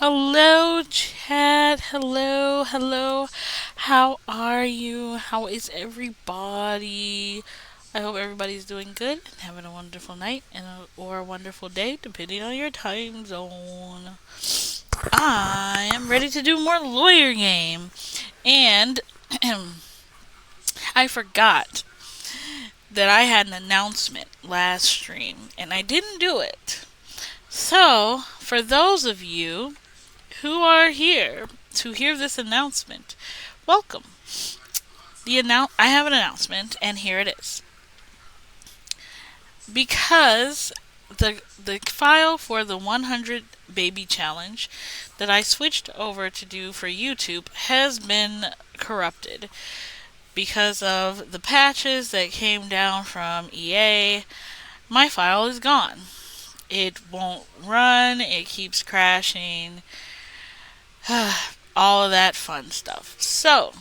Hello, chat. Hello, hello. How are you? How is everybody? I hope everybody's doing good and having a wonderful night or a wonderful day, depending on your time zone. I am ready to do more lawyer game, and I forgot that I had an announcement last stream, and I didn't do it. So, for those of you who are here to hear this announcement, welcome. I have an announcement, and here it is. Because the file for the 100 baby challenge that I switched over to do for YouTube has been corrupted because of the patches that came down from EA. My file is gone. It won't run, it keeps crashing, all of that fun stuff. So,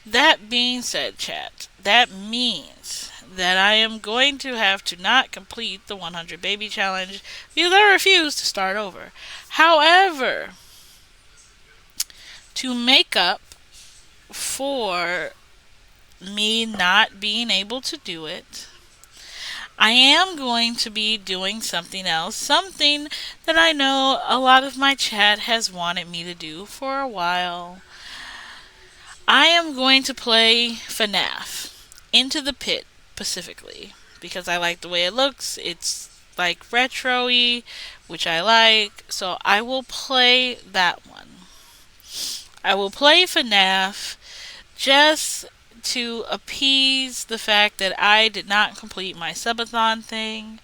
that being said, chat, that means that I am going to have to not complete the 100 baby challenge because I refuse to start over. However, to make up for me not being able to do it, I am going to be doing something else, something that I know a lot of my chat has wanted me to do for a while. I am going to play FNAF Into the Pit specifically because I like the way it looks. It's like retro-y, which I like, so I will play that one. I will play FNAF just to appease the fact that I did not complete my subathon thing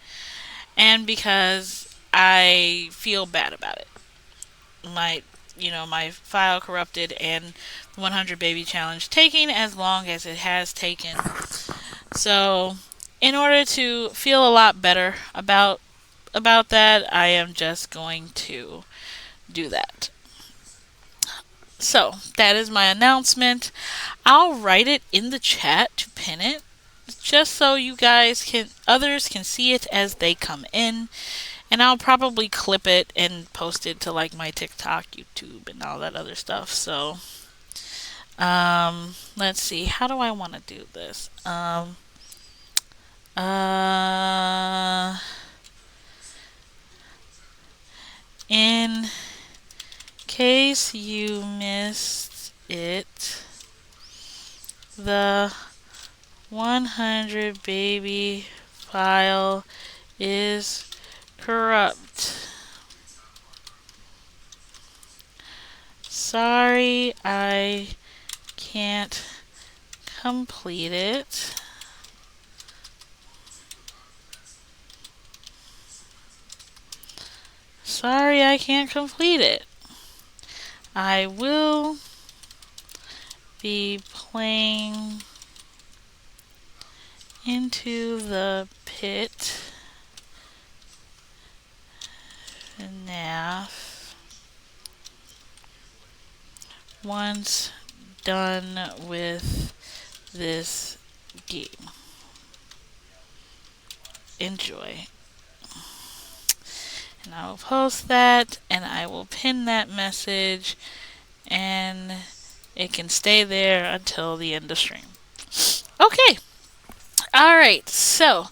and because I feel bad about it. My file corrupted and 100 baby challenge taking as long as it has taken. So, in order to feel a lot better about that, I am just going to do that. So, that is my announcement. I'll write it in the chat to pin it just so others can see it as they come in. And I'll probably clip it and post it to like my TikTok, YouTube, and all that other stuff. So, let's see. How do I want to do this? In case you missed it, the 100 baby file is corrupt. Sorry, I can't complete it. Sorry, I can't complete it. I will be playing Into the Pit FNAF once done with this game. Enjoy. And I will post that and I will pin that message and it can stay there until the end of stream. Okay. Alright, so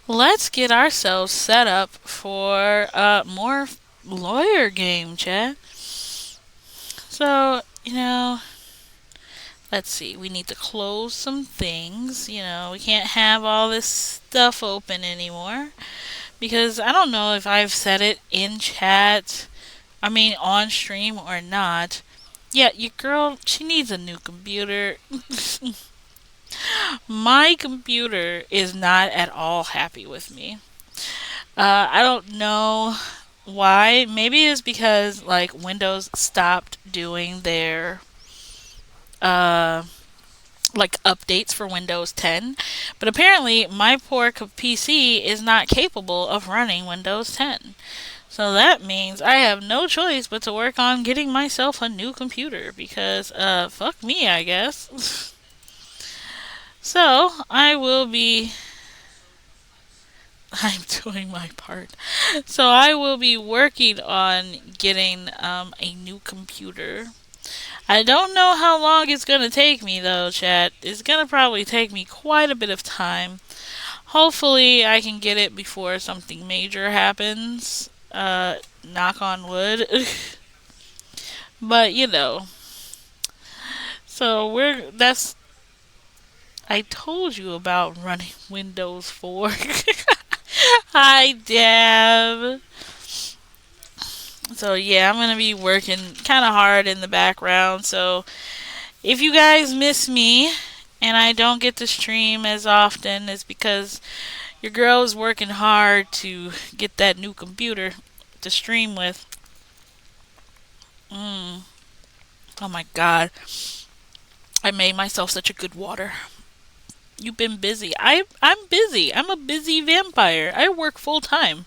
let's get ourselves set up for more lawyer game, chat. So, let's see. We need to close some things. We can't have all this stuff open anymore. Because I don't know if I've said it in chat, on stream or not. Yeah, your girl, she needs a new computer. My computer is not at all happy with me. I don't know why. Maybe it's because, Windows stopped doing their, updates for Windows 10. But apparently, my poor PC is not capable of running Windows 10. So that means I have no choice but to work on getting myself a new computer because, fuck me, I guess. So, I will be I'm doing my part. So I will be working on getting a new computer. I don't know how long it's gonna take me though, chat. It's gonna probably take me quite a bit of time. Hopefully, I can get it before something major happens. Knock on wood. But so that's. I told you about running Windows 4. Hi, Deb. So yeah, I'm gonna be working kind of hard in the background. So if you guys miss me and I don't get to stream as often, it's because your girl is working hard to get that new computer to stream with. Mm. Oh my god, I made myself such a good water. You've been busy. I'm busy. I'm a busy vampire. I work full time.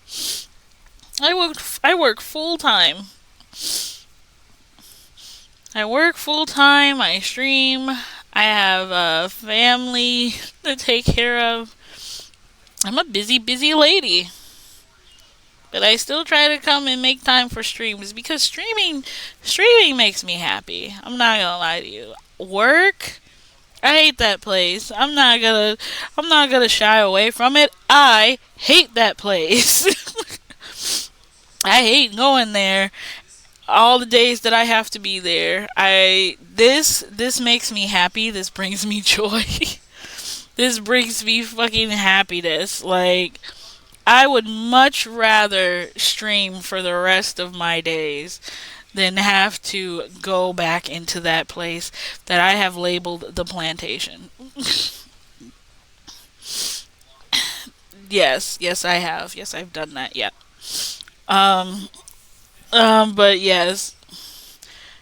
I work full time. I work full time. I stream. I have a family to take care of. I'm a busy, busy lady. But I still try to come and make time for streams because streaming makes me happy. I'm not gonna lie to you. Work, I hate that place. I'm not gonna shy away from it. I hate that place. I hate going there all the days that I have to be there. This makes me happy. This brings me joy. This brings me fucking happiness. Like I would much rather stream for the rest of my days than have to go back into that place that I have labeled the plantation. Yes, yes I have. Yes, I've done that. Yeah. Um but yes,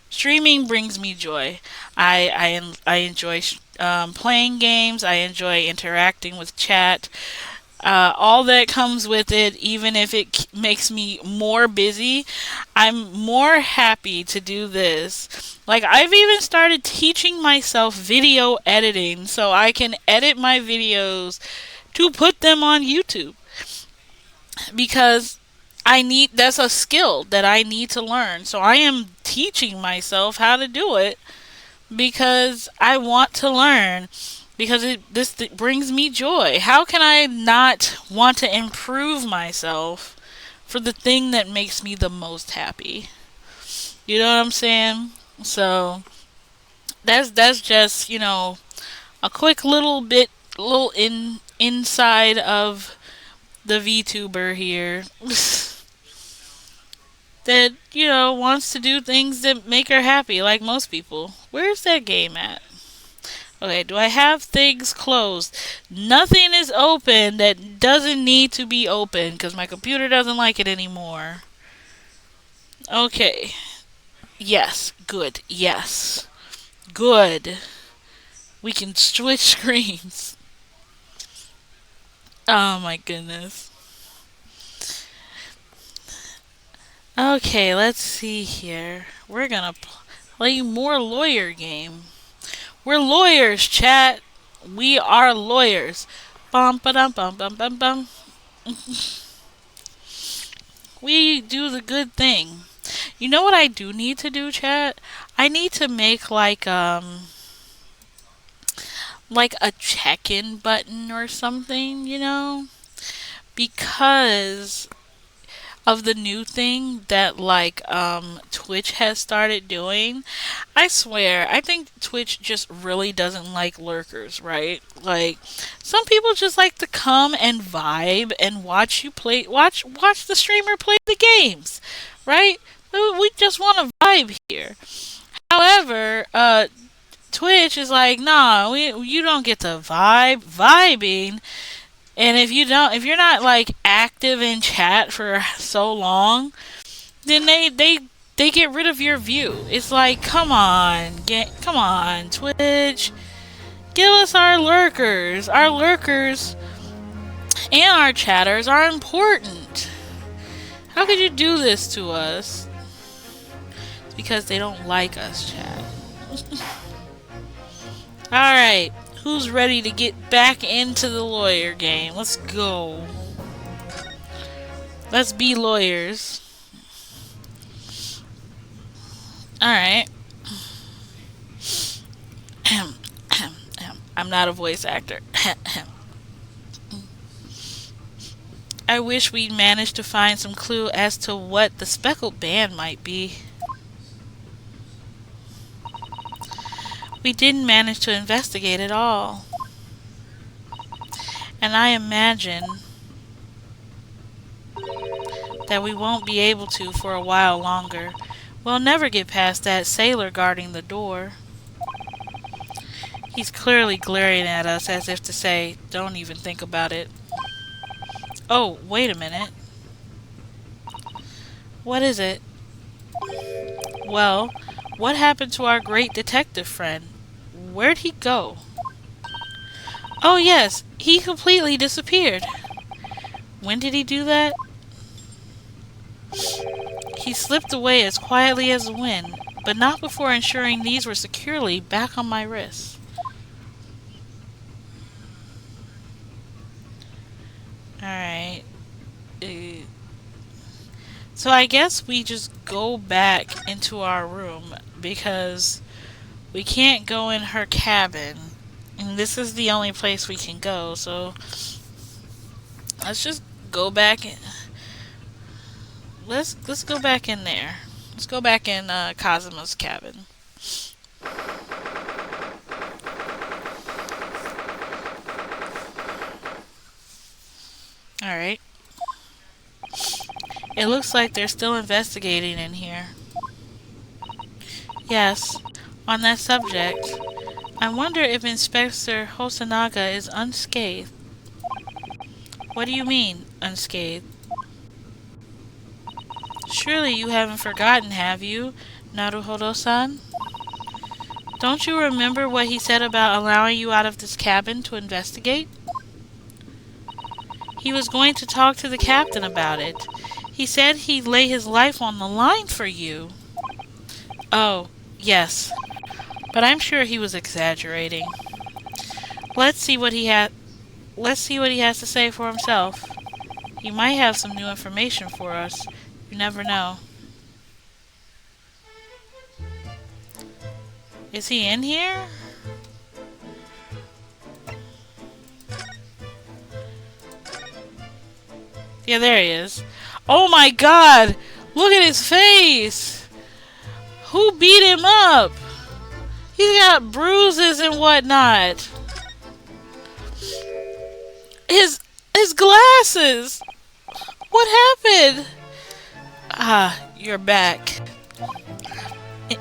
streaming brings me joy. I enjoy playing games. I enjoy interacting with chat. All that comes with it, even if it makes me more busy, I'm more happy to do this. Like, I've even started teaching myself video editing so I can edit my videos to put them on YouTube because that's a skill that I need to learn. So I am teaching myself how to do it because I want to learn because this brings me joy. How can I not want to improve myself for the thing that makes me the most happy? You know what I'm saying? So that's just a quick little inside of the VTuber here that wants to do things that make her happy, like most people. Where's that game at? Okay, do I have things closed? Nothing is open that doesn't need to be open because my computer doesn't like it anymore. Okay. Yes. Good. Yes. Good. We can switch screens. Oh my goodness. Okay, let's see here. We're gonna play more lawyer game. We're lawyers, chat. We are lawyers. Bum ba dum bum bum bum bum. We do the good thing. You know what I do need to do, chat? I need to make like a check-in button or something, because of the new thing that Twitch has started doing. I swear, I think Twitch just really doesn't like lurkers, right? Like some people just like to come and vibe and watch the streamer play the games, right? We just want to vibe here. However, Twitch is like, nah, you don't get to vibing. And if you're not like active in chat for so long, then they get rid of your view. It's like, come on, Twitch, give us our lurkers. Our lurkers and our chatters are important. How could you do this to us? It's because they don't like us, chat. Alright, who's ready to get back into the lawyer game? Let's go. Let's be lawyers. Alright. I'm not a voice actor. I wish we'd managed to find some clue as to what the speckled band might be. We didn't manage to investigate at all. And I imagine that we won't be able to for a while longer. We'll never get past that sailor guarding the door. He's clearly glaring at us as if to say, don't even think about it. Oh, wait a minute. What is it? Well, what happened to our great detective friend? Where'd he go? Oh yes, he completely disappeared. When did he do that? He slipped away as quietly as the wind, but not before ensuring these were securely back on my wrists. Alright. So I guess we just go back into our room because we can't go in her cabin. And this is the only place we can go, so let's just go back in. Let's go back in there. Let's go back in Kazuma's cabin. Alright. It looks like they're still investigating in here. Yes, on that subject, I wonder if Inspector Hosonaga is unscathed. What do you mean, unscathed? Surely you haven't forgotten, have you, Naruhodo-san? Don't you remember what he said about allowing you out of this cabin to investigate? He was going to talk to the captain about it. He said he'd lay his life on the line for you. Oh, yes. But I'm sure he was exaggerating. Let's see what he has to say for himself. He might have some new information for us. You never know. Is he in here? Yeah, there he is. Oh my god! Look at his face! Who beat him up? He's got bruises and whatnot. His glasses! What happened? Ah, you're back.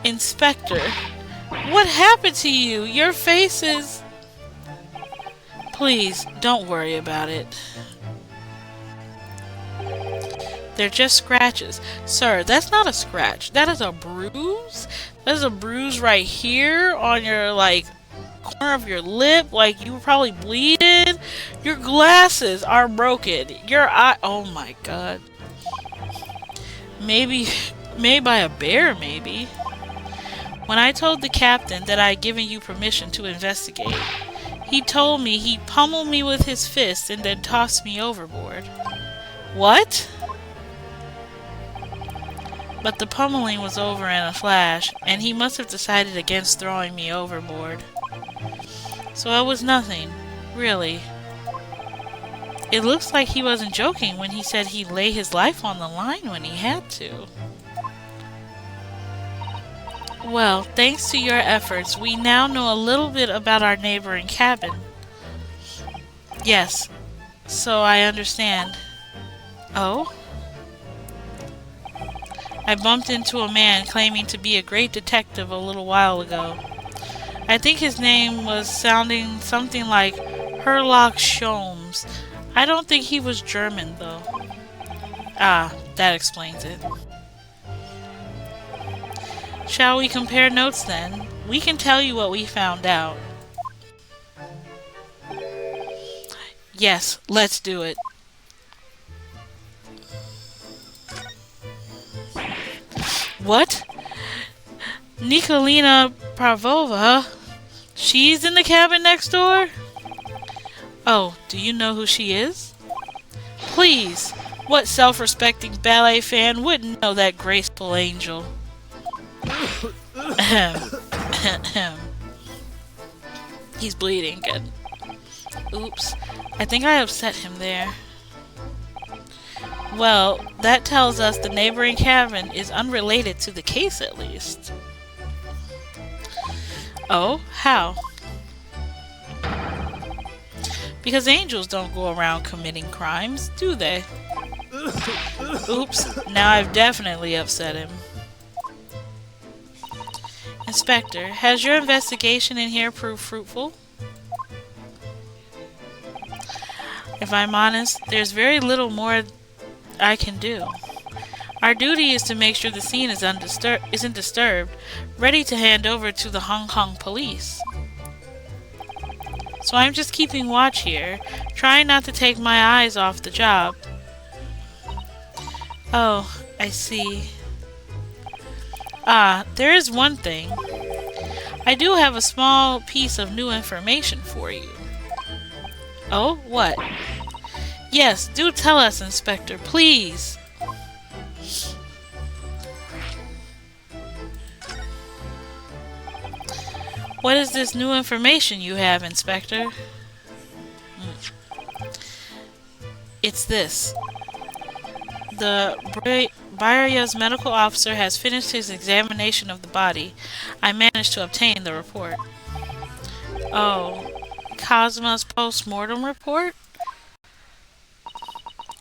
Inspector, what happened to you? Your face is... Please, don't worry about it. They're just scratches. Sir, that's not a scratch. That is a bruise. That is a bruise right here on your, corner of your lip. You were probably bleeding. Your glasses are broken. Your eye... Oh my god. Maybe made by a bear, maybe. When I told the captain that I had given you permission to investigate, he told me he'd pummel me with his fist and then toss me overboard. What? But the pummeling was over in a flash, and he must have decided against throwing me overboard. So it was nothing, really. It looks like he wasn't joking when he said he'd lay his life on the line when he had to. Well, thanks to your efforts, we now know a little bit about our neighboring cabin. Yes, so I understand. Oh? I bumped into a man claiming to be a great detective a little while ago. I think his name was sounding something like Herlock Sholmes. I don't think he was German, though. Ah, that explains it. Shall we compare notes, then? We can tell you what we found out. Yes, let's do it. What? Nikolina Pravova? She's in the cabin next door? Oh, do you know who she is? Please, What self-respecting ballet fan wouldn't know that graceful angel? He's bleeding. Good. Oops. I think I upset him there. Well, that tells us the neighboring cabin is unrelated to the case at least. Oh, how? Because angels don't go around committing crimes, do they? Oops, now I've definitely upset him. Inspector, has your investigation in here proved fruitful? If I'm honest, there's very little more I can do. Our duty is to make sure the scene isn't disturbed, ready to hand over to the Hong Kong police. So I'm just keeping watch here, trying not to take my eyes off the job. Oh, I see. Ah, there is one thing. I do have a small piece of new information for you. Oh, what? Yes, do tell us, Inspector, please. What is this new information you have, Inspector? It's this. The Baria's medical officer has finished his examination of the body. I managed to obtain the report. Oh, Kazuma's post-mortem report?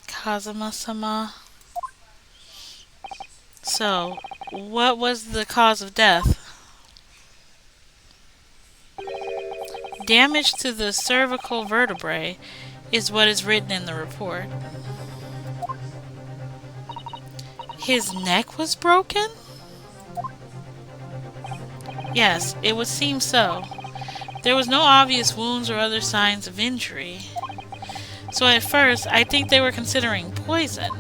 Kazuma-sama. So, what was the cause of death? Damage to the cervical vertebrae is what is written in the report. His neck was broken? Yes, it would seem so. There was no obvious wounds or other signs of injury. So at first, I think they were considering poison.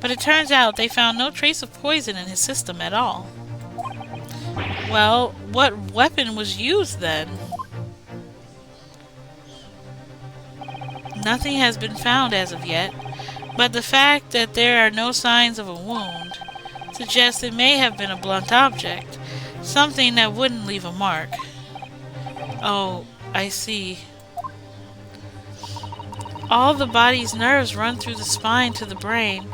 But it turns out they found no trace of poison in his system at all. Well, what weapon was used then? Nothing has been found as of yet, but the fact that there are no signs of a wound suggests it may have been a blunt object, something that wouldn't leave a mark. Oh, I see. All the body's nerves run through the spine to the brain.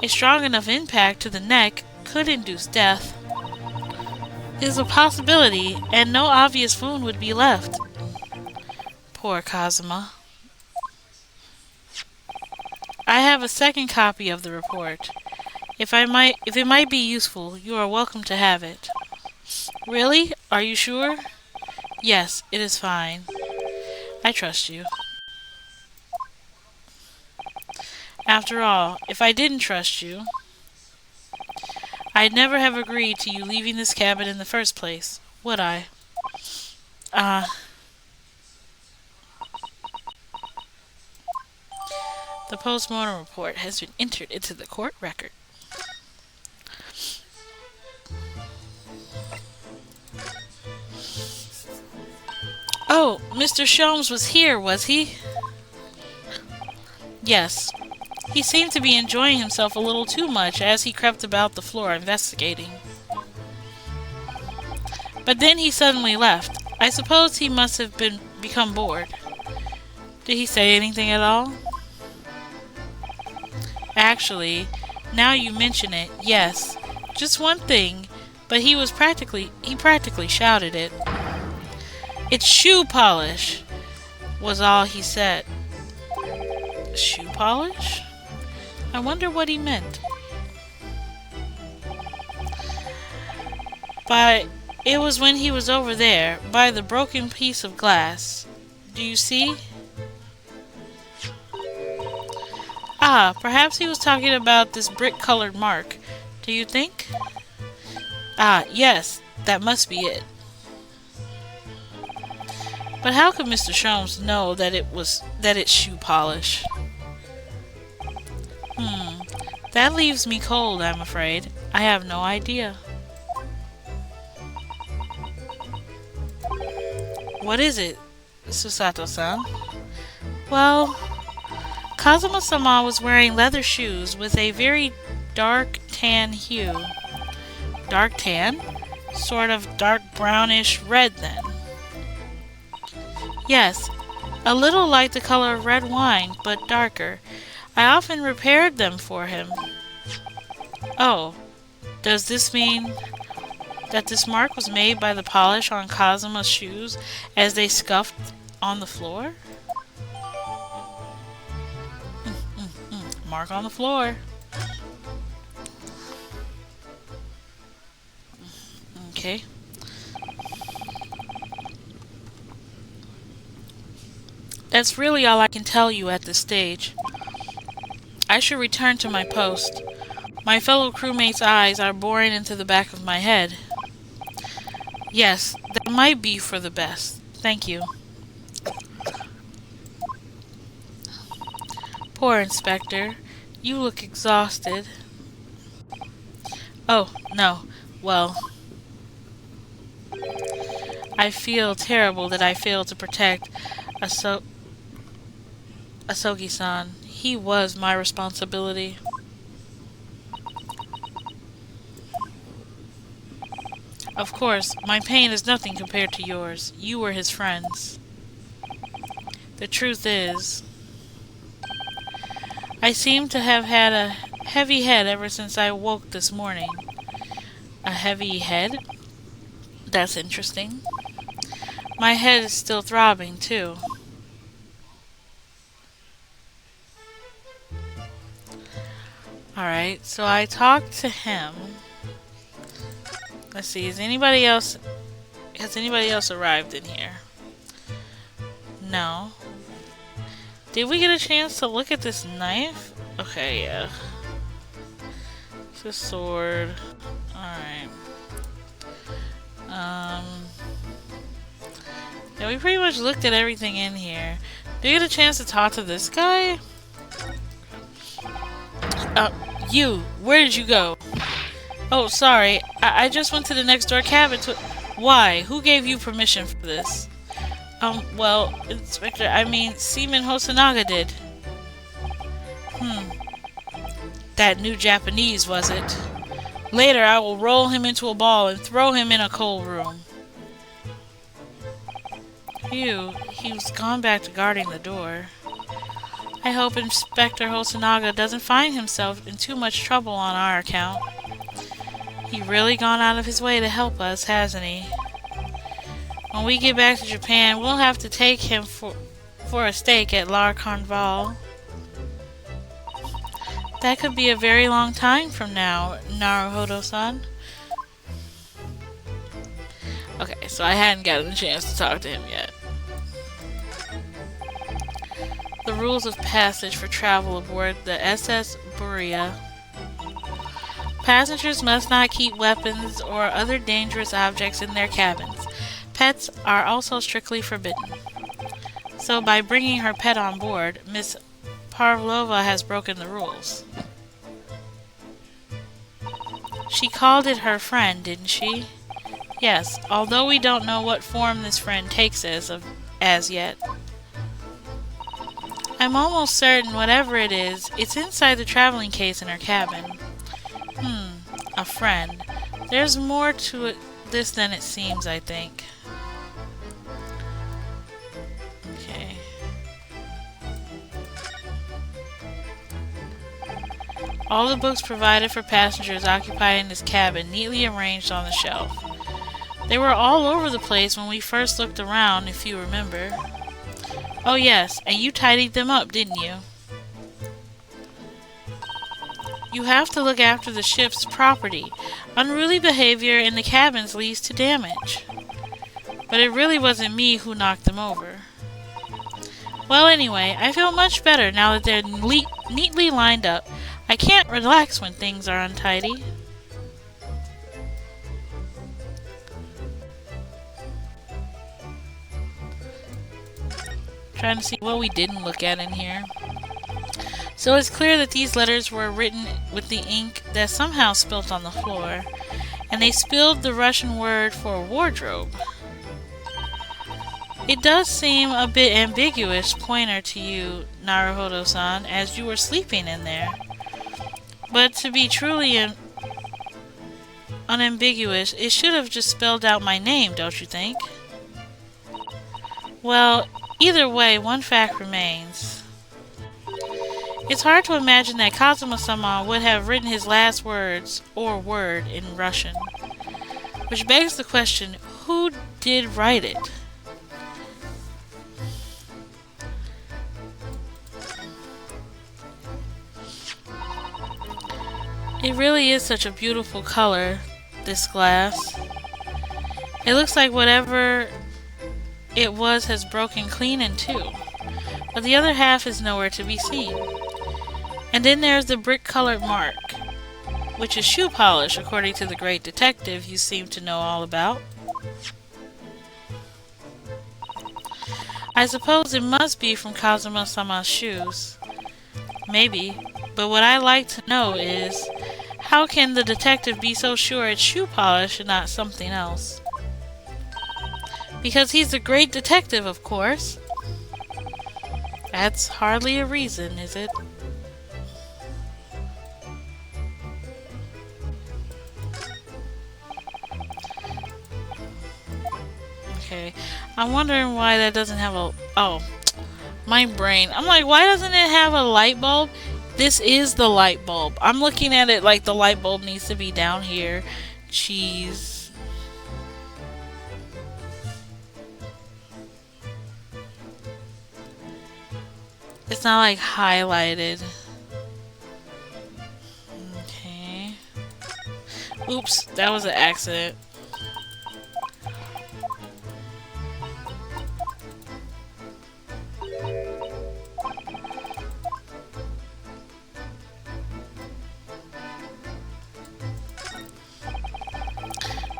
A strong enough impact to the neck could induce death. It is a possibility, and no obvious wound would be left. Poor Kazuma. I have a second copy of the report. If it might be useful, you are welcome to have it. Really? Are you sure? Yes, it is fine. I trust you. After all, if I didn't trust you, I'd never have agreed to you leaving this cabin in the first place, would I? The post-mortem report has been entered into the court record. Oh, Mr. Sholmes was here, was he? Yes. He seemed to be enjoying himself a little too much as he crept about the floor investigating. But then he suddenly left. I suppose he must have become bored. Did he say anything at all? Actually, now you mention it, yes. Just one thing, but he practically shouted it. It's shoe polish, was all he said. Shoe polish? I wonder what he meant. But it was when he was over there, by the broken piece of glass. Do you see? Ah, perhaps he was talking about this brick-colored mark. Do you think? Ah, yes, that must be it. But how could Mr. Sholmes know that it's shoe polish? That leaves me cold, I'm afraid. I have no idea. What is it, Susato-san? Well, Kazuma-sama was wearing leather shoes with a very dark tan hue. Dark tan? Sort of dark brownish red then. Yes, a little like the color of red wine, but darker. I often repaired them for him. Oh, does this mean that this mark was made by the polish on Kazuma's shoes as they scuffed on the floor? Mark on the floor. Okay. That's really all I can tell you at this stage. I should return to my post. My fellow crewmates' eyes are boring into the back of my head. Yes, that might be for the best. Thank you. Poor Inspector. You look exhausted. Oh, no. Well, I feel terrible that I failed to protect Asogi-san. He was my responsibility. Of course, my pain is nothing compared to yours. You were his friends. The truth is, I seem to have had a heavy head ever since I woke this morning. A heavy head? That's interesting. My head is still throbbing, too. Alright, so I talked to him. Let's see, has anybody else arrived in here? No. Did we get a chance to look at this knife? Okay, yeah. It's a sword. Alright. Yeah, we pretty much looked at everything in here. Did we get a chance to talk to this guy? You! Where did you go? Oh, sorry. I just went to the next door cabin to... Why? Who gave you permission for this? Well, Inspector, I mean, Seaman Hosonaga did. That new Japanese, was it? Later, I will roll him into a ball and throw him in a coal room. Phew, he's gone back to guarding the door. I hope Inspector Hosonaga doesn't find himself in too much trouble on our account. He really gone out of his way to help us, hasn't he? When we get back to Japan, we'll have to take him for a steak at La Carnival. That could be a very long time from now, Naruhodo-san. Okay, so I hadn't gotten a chance to talk to him yet. The rules of passage for travel aboard the SS Buria. Passengers must not keep weapons or other dangerous objects in their cabins. Pets are also strictly forbidden. So by bringing her pet on board, Miss Pavlova has broken the rules. She called it her friend, didn't she? Yes, although we don't know what form this friend takes as yet. I'm almost certain whatever it is, it's inside the traveling case in her cabin. A friend. There's more to this than it seems, I think. Okay. All the books provided for passengers occupying this cabin neatly arranged on the shelf. They were all over the place when we first looked around, if you remember. Oh yes, and you tidied them up, didn't you? You have to look after the ship's property. Unruly behavior in the cabins leads to damage. But it really wasn't me who knocked them over. Well, anyway, I feel much better now that they're neatly lined up. I can't relax when things are untidy. Trying to see what we didn't look at in here. So it's clear that these letters were written with the ink that somehow spilt on the floor, and they spilled the Russian word for wardrobe. It does seem a bit ambiguous, pointer to you, Naruhodo-san, as you were sleeping in there. But to be truly unambiguous, it should have just spelled out my name, don't you think? Well, either way, one fact remains. It's hard to imagine that Kazuma-sama would have written his last words, or word, in Russian. Which begs the question, who did write it? It really is such a beautiful color, this glass. It looks like whatever it was has broken clean in two, but the other half is nowhere to be seen. And then there's the brick-colored mark, which is shoe polish, according to the great detective you seem to know all about. I suppose it must be from Kazuma-sama's shoes. Maybe, but what I'd like to know is, how can the detective be so sure it's shoe polish and not something else? Because he's the great detective, of course. That's hardly a reason, is it? Okay, I'm wondering why that doesn't have a... Oh, my brain. I'm like, why doesn't it have a light bulb? This is the light bulb. I'm looking at it like the light bulb needs to be down here. Jeez. It's not like highlighted. Okay. Oops, that was an accident.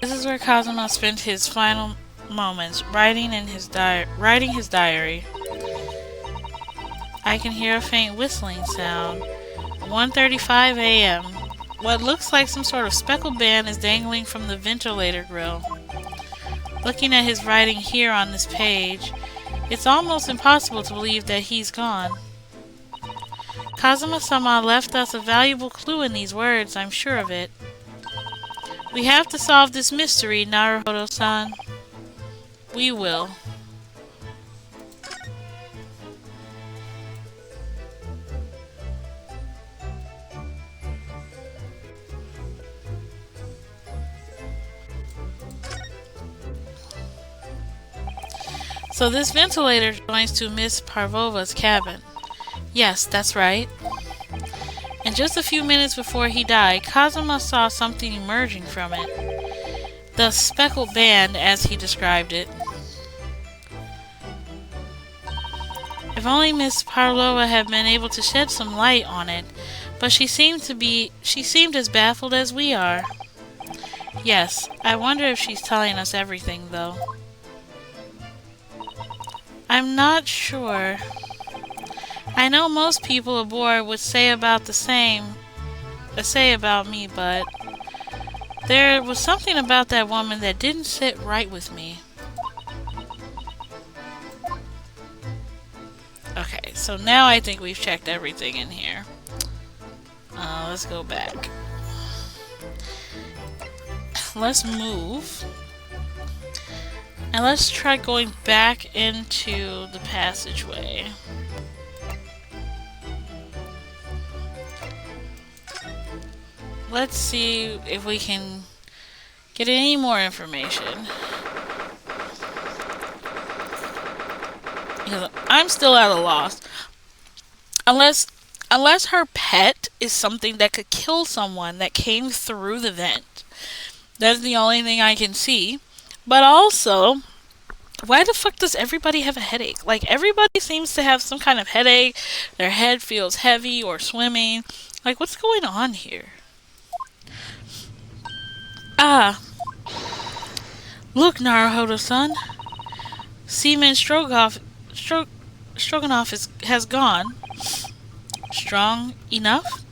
This is where Kazuma spent his final moments, writing his diary. I can hear a faint whistling sound. 1:35 a.m. What looks like some sort of speckled band is dangling from the ventilator grill. Looking at his writing here on this page, it's almost impossible to believe that he's gone. Kazuma-sama left us a valuable clue in these words, I'm sure of it. We have to solve this mystery, Naruhodo-san. We will. So this ventilator joins to Miss Parvova's cabin. Yes, that's right. And just a few minutes before he died, Kazuma saw something emerging from it. The speckled band, as he described it. If only Miss Parvova had been able to shed some light on it, but she seemed as baffled as we are. Yes, I wonder if she's telling us everything, though. I'm not sure. I know most people aboard would say about the same about me, but there was something about that woman that didn't sit right with me. Okay, so now I think we've checked everything in here. Let's go back. Let's move. And let's try going back into the passageway. Let's see if we can get any more information. Because I'm still at a loss. Unless her pet is something that could kill someone that came through the vent. That's the only thing I can see. But also, why the fuck does everybody have a headache? Like, everybody seems to have some kind of headache. Their head feels heavy or swimming. Like, what's going on here? Ah. Look, Naruhodo-san. Seaman Stroganoff has gone. Strong enough?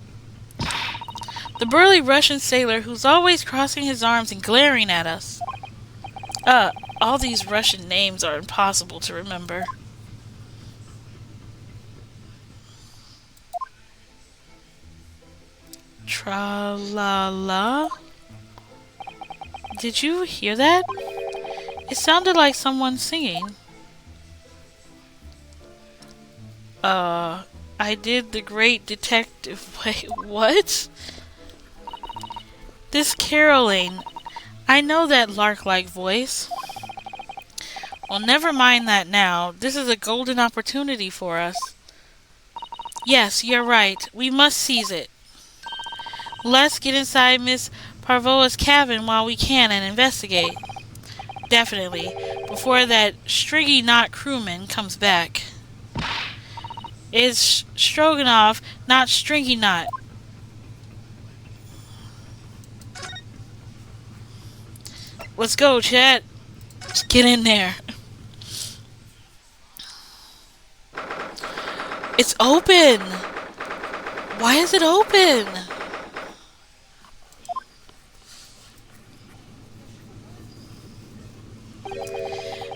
The burly Russian sailor who's always crossing his arms and glaring at us. All these Russian names are impossible to remember. Tra-la-la? Did you hear that? It sounded like someone singing. I did the great detective. Wait, what? This caroling. I know that lark-like voice. Well, never mind that now. This is a golden opportunity for us. Yes, you're right. We must seize it. Let's get inside Miss Parvoa's cabin while we can and investigate. Definitely. Before that stringy knot crewman comes back. It's Stroganoff, not Stringy Knot. Let's go, chat. Just get in there. It's open! Why is it open?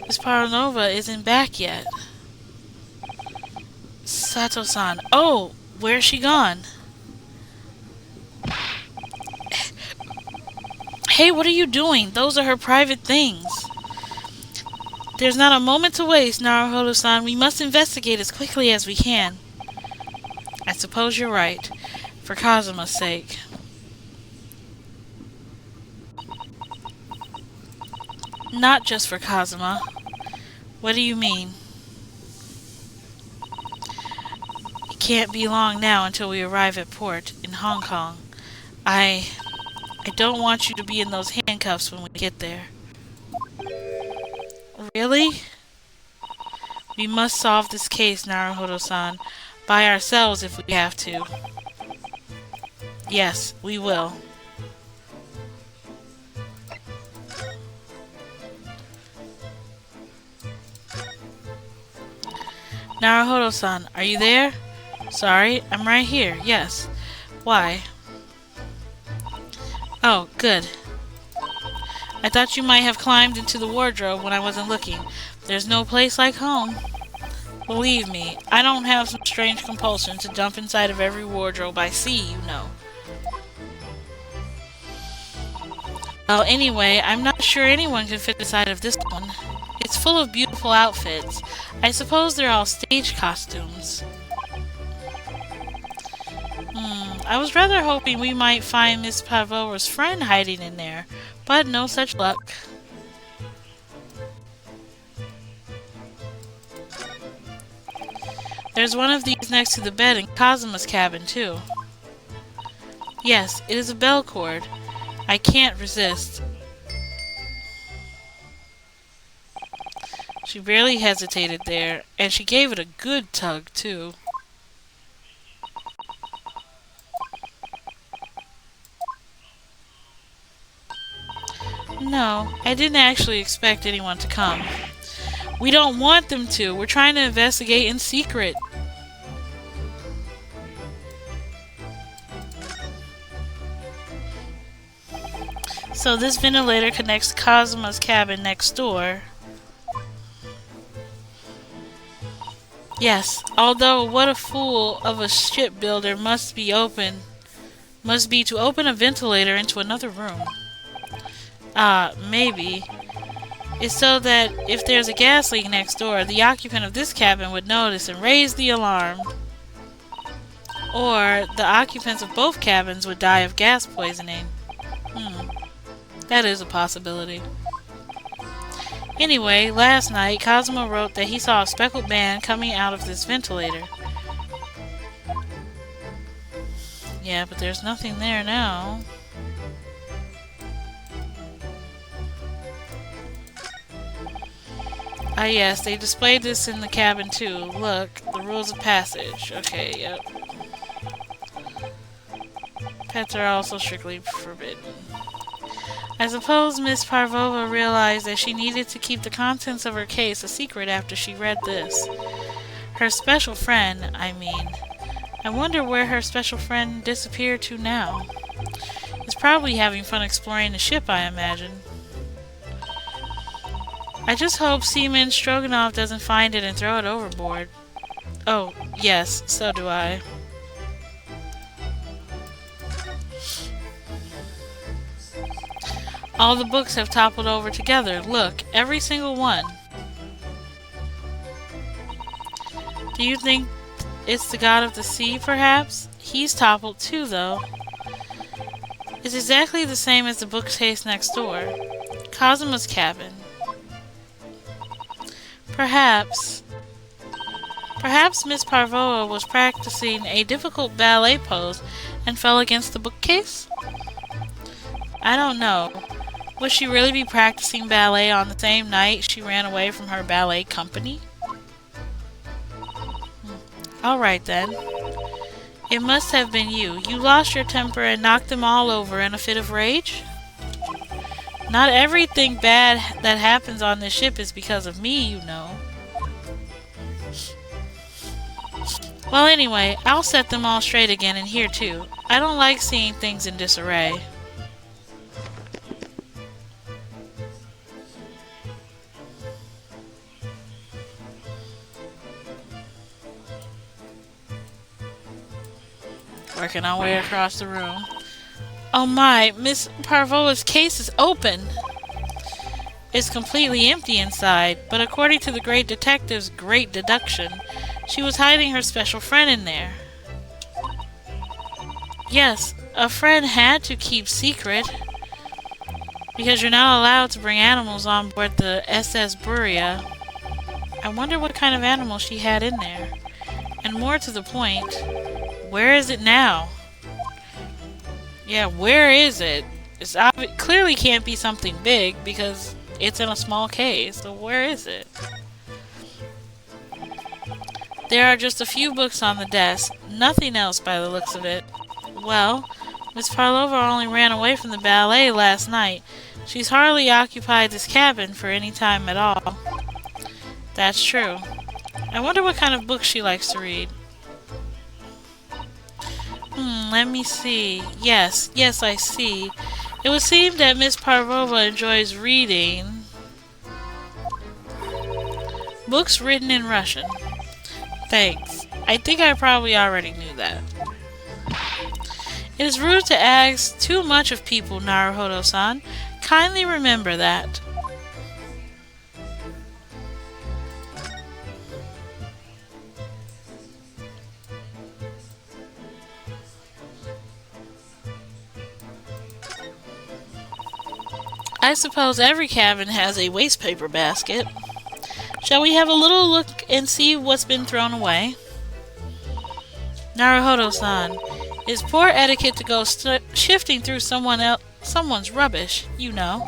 Miss Paranova isn't back yet. Sato-san. Oh, where's she gone? Hey, what are you doing? Those are her private things. There's not a moment to waste, Naruhodo-san. We must investigate as quickly as we can. I suppose you're right. For Kazuma's sake. Not just for Kazuma. What do you mean? It can't be long now until we arrive at port in Hong Kong. I don't want you to be in those handcuffs when we get there. Really? We must solve this case, Naruhodo-san, by ourselves if we have to. Yes, we will. Naruhodo-san, are you there? Sorry, I'm right here, yes. Why? Oh, good. I thought you might have climbed into the wardrobe when I wasn't looking. There's no place like home. Believe me, I don't have some strange compulsion to jump inside of every wardrobe I see, you know. Well, anyway, I'm not sure anyone can fit inside of this one. It's full of beautiful outfits. I suppose they're all stage costumes. I was rather hoping we might find Miss Pavora's friend hiding in there, but no such luck. There's one of these next to the bed in Kazuma's cabin, too. Yes, it is a bell cord. I can't resist. She barely hesitated there, and she gave it a good tug, too. No, I didn't actually expect anyone to come. We don't want them to. We're trying to investigate in secret. So this ventilator connects to Kazuma's cabin next door. Yes, although what a fool of a shipbuilder must be to open a ventilator into another room. Maybe. It's so that if there's a gas leak next door, the occupant of this cabin would notice and raise the alarm. Or the occupants of both cabins would die of gas poisoning. That is a possibility. Anyway, last night, Kazuma wrote that he saw a speckled man coming out of this ventilator. Yeah, but there's nothing there now. Ah yes, they displayed this in the cabin too. Look, the rules of passage. Okay, yep. Pets are also strictly forbidden. I suppose Miss Parvova realized that she needed to keep the contents of her case a secret after she read this. Her special friend, I mean. I wonder where her special friend disappeared to now. He's probably having fun exploring the ship, I imagine. I just hope Seaman Stroganoff doesn't find it and throw it overboard. Oh, yes, so do I. All the books have toppled over together. Look, every single one. Do you think it's the god of the sea, perhaps? He's toppled too, though. It's exactly the same as the bookcase next door. Kazuma's cabin. Perhaps Miss Parvoa was practicing a difficult ballet pose and fell against the bookcase? I don't know. Would she really be practicing ballet on the same night she ran away from her ballet company? Alright then. It must have been you. You lost your temper and knocked them all over in a fit of rage? Not everything bad that happens on this ship is because of me, you know. Well, anyway, I'll set them all straight again in here too. I don't like seeing things in disarray. Working our way across the room. Oh my, Miss Parvoa's case is open! It's completely empty inside, but according to the great detective's great deduction, she was hiding her special friend in there. Yes, a friend had to keep secret, because you're not allowed to bring animals on board the SS Buria. I wonder what kind of animal she had in there. And more to the point, where is it now? Yeah, where is it? Clearly can't be something big because it's in a small case. So where is it? There are just a few books on the desk. Nothing else by the looks of it. Well, Miss Parlova only ran away from the ballet last night. She's hardly occupied this cabin for any time at all. That's true. I wonder what kind of books she likes to read. Let me see. Yes, I see. It would seem that Miss Parvova enjoys reading books written in Russian. Thanks. I think I probably already knew that. It is rude to ask too much of people, Naruhodo-san. Kindly remember that. I suppose every cabin has a waste paper basket. Shall we have a little look and see what's been thrown away? Naruhodo-san, it's poor etiquette to go shifting through someone's rubbish, you know.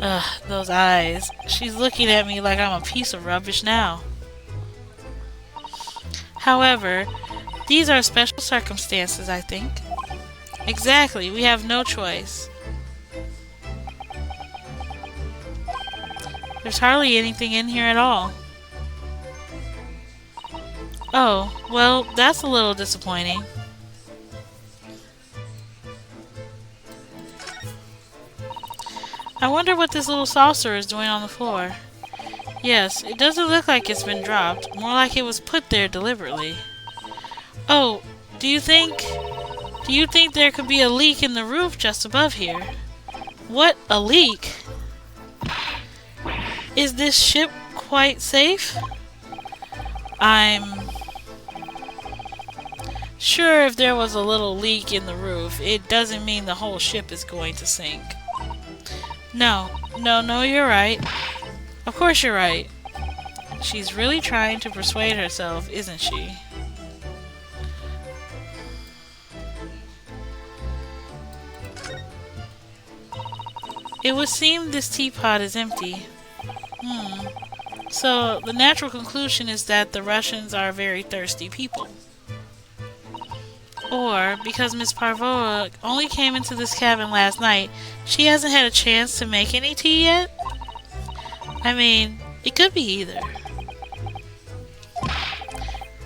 Ugh, those eyes. She's looking at me like I'm a piece of rubbish now. However, these are special circumstances, I think. Exactly, we have no choice. There's hardly anything in here at all. Oh, well, that's a little disappointing. I wonder what this little saucer is doing on the floor. Yes, it doesn't look like it's been dropped, more like it was put there deliberately. Oh, do you think there could be a leak in the roof just above here? What, a leak? Is this ship quite safe? I'm sure if there was a little leak in the roof, it doesn't mean the whole ship is going to sink. No, you're right. Of course you're right. She's really trying to persuade herself, isn't she? It would seem this teapot is empty. So, the natural conclusion is that the Russians are very thirsty people. Or, because Miss Parvoa only came into this cabin last night, she hasn't had a chance to make any tea yet? I mean, it could be either.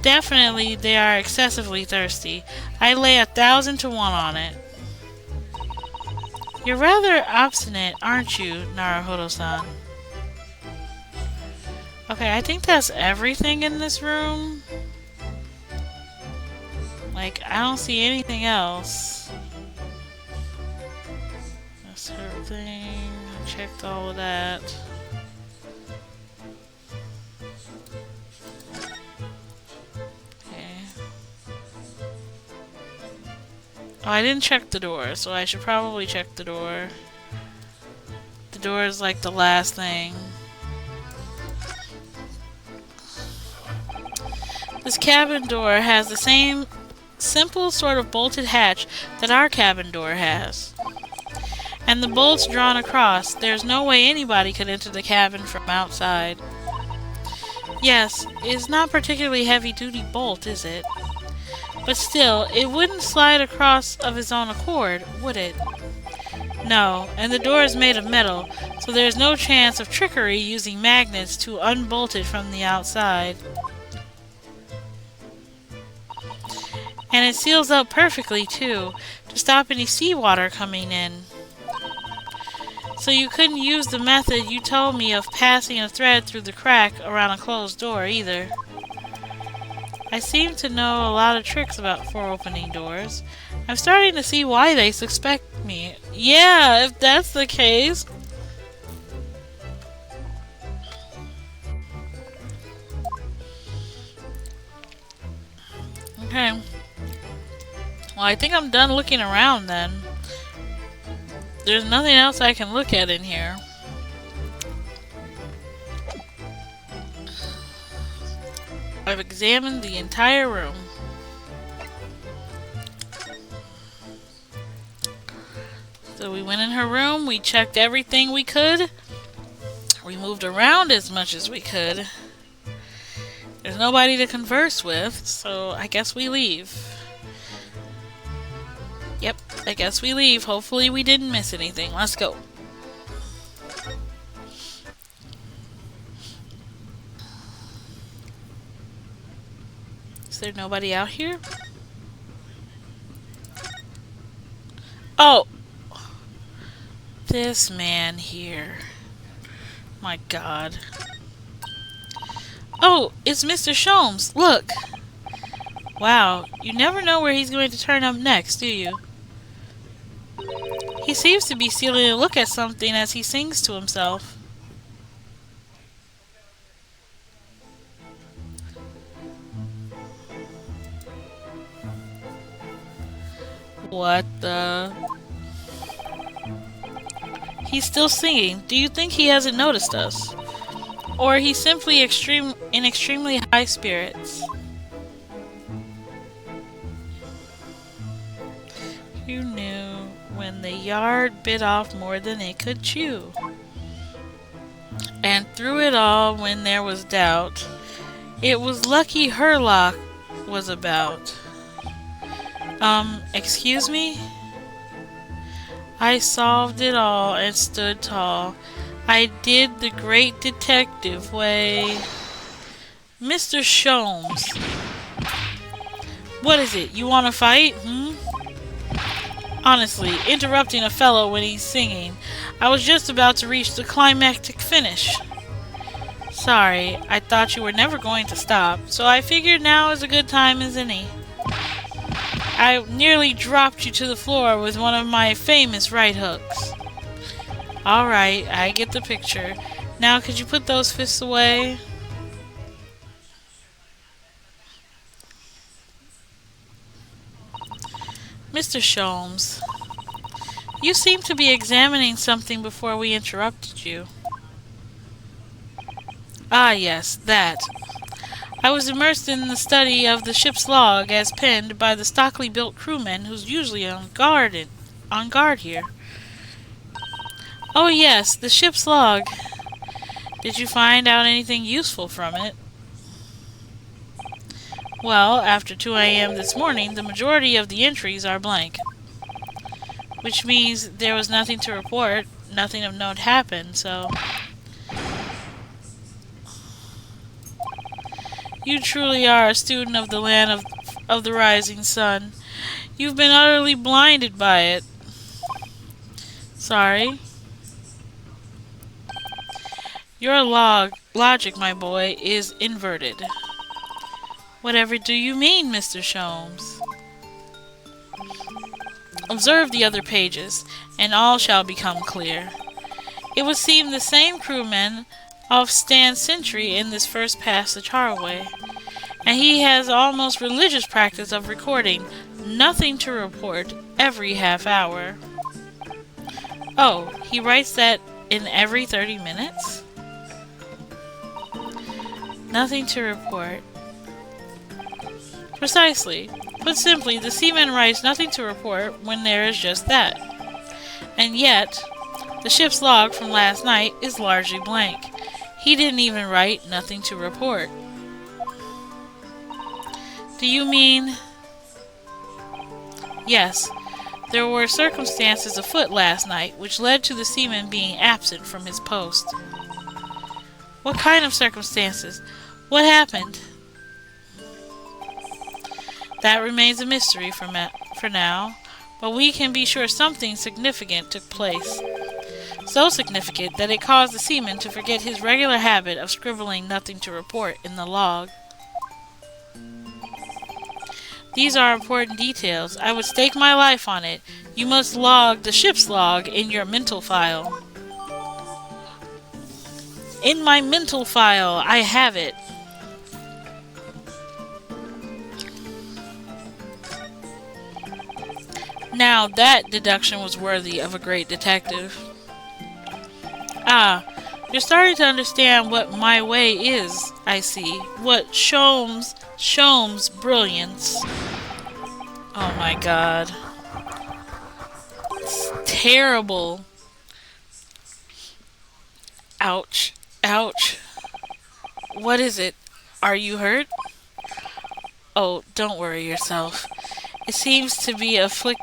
Definitely, they are excessively thirsty. I lay 1,000 to 1 on it. You're rather obstinate, aren't you, Naruhodo-san? Okay, I think that's everything in this room. Like, I don't see anything else. That's everything. I checked all of that. Okay. Oh, I didn't check the door, so I should probably check the door. The door is like the last thing. This cabin door has the same simple sort of bolted hatch that our cabin door has. And the bolts drawn across, there's no way anybody could enter the cabin from outside. Yes, it's not particularly heavy-duty bolt, is it? But still, it wouldn't slide across of its own accord, would it? No, and the door is made of metal, so there's no chance of trickery using magnets to unbolt it from the outside. And it seals up perfectly, too, to stop any seawater coming in. So you couldn't use the method you told me of passing a thread through the crack around a closed door, either. I seem to know a lot of tricks for opening doors. I'm starting to see why they suspect me. Yeah, if that's the case. Okay. Well, I think I'm done looking around then. There's nothing else I can look at in here. I've examined the entire room. So we went in her room, we checked everything we could. We moved around as much as we could. There's nobody to converse with, so I guess we leave. Yep, I guess we leave. Hopefully we didn't miss anything. Let's go. Is there nobody out here? Oh! This man here. My God. Oh, it's Mr. Sholmes. Look! Wow, you never know where he's going to turn up next, do you? He seems to be stealing a look at something as he sings to himself. What the... He's still singing. Do you think he hasn't noticed us? Or he's simply in extremely high spirits? Who knew when the yard bit off more than it could chew? And through it all, when there was doubt, it was lucky Herlock was about. Excuse me? I solved it all and stood tall. I did the great detective way. Mr. Sholmes. What is it? You want to fight? Honestly, interrupting a fellow when he's singing. I was just about to reach the climactic finish. Sorry, I thought you were never going to stop, so I figured now is a good time as any. I nearly dropped you to the floor with one of my famous right hooks. Alright, I get the picture. Now could you put those fists away? Mr. Sholmes, you seem to be examining something before we interrupted you. Ah yes, that. I was immersed in the study of the ship's log as penned by the stockily built crewman who's usually on guard here. Oh yes, the ship's log. Did you find out anything useful from it? Well, after 2 a.m. this morning, the majority of the entries are blank. Which means there was nothing to report, nothing of note happened, so... You truly are a student of the land of the rising sun. You've been utterly blinded by it. Sorry. Your logic, my boy, is inverted. Whatever do you mean, Mr. Sholmes? Observe the other pages, and all shall become clear. It would seem the same crewman of stand sentry in this first passage Harway, and he has almost religious practice of recording nothing to report every half hour. Oh, he writes that in every 30 minutes? Nothing to report. Precisely. Put simply, the seaman writes nothing to report when there is just that. And yet, the ship's log from last night is largely blank. He didn't even write nothing to report. Do you mean... Yes, there were circumstances afoot last night which led to the seaman being absent from his post. What kind of circumstances? What happened? That remains a mystery for now, but we can be sure something significant took place. So significant that it caused the seaman to forget his regular habit of scribbling nothing to report in the log. These are important details. I would stake my life on it. You must log the ship's log in your mental file. In my mental file, I have it. Now that deduction was worthy of a great detective. Ah, you're starting to understand what my way is, I see. What Sholmes' brilliance. Oh my god. It's terrible. Ouch. Ouch. What is it? Are you hurt? Oh, don't worry yourself. It seems to be afflicting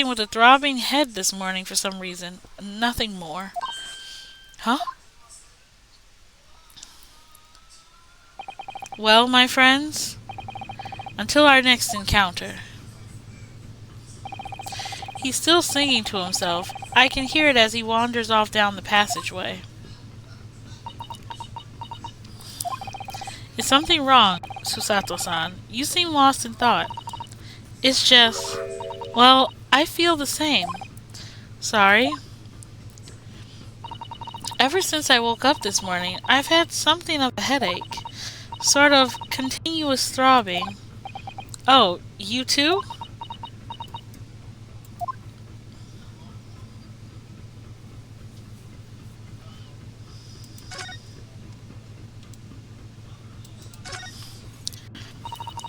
with a throbbing head this morning for some reason. Nothing more. Huh? Well, my friends, until our next encounter. He's still singing to himself. I can hear it as he wanders off down the passageway. Is something wrong, Susato-san? You seem lost in thought. It's just... Well, I feel the same. Sorry. Ever since I woke up this morning, I've had something of a headache. Sort of continuous throbbing. Oh, you too?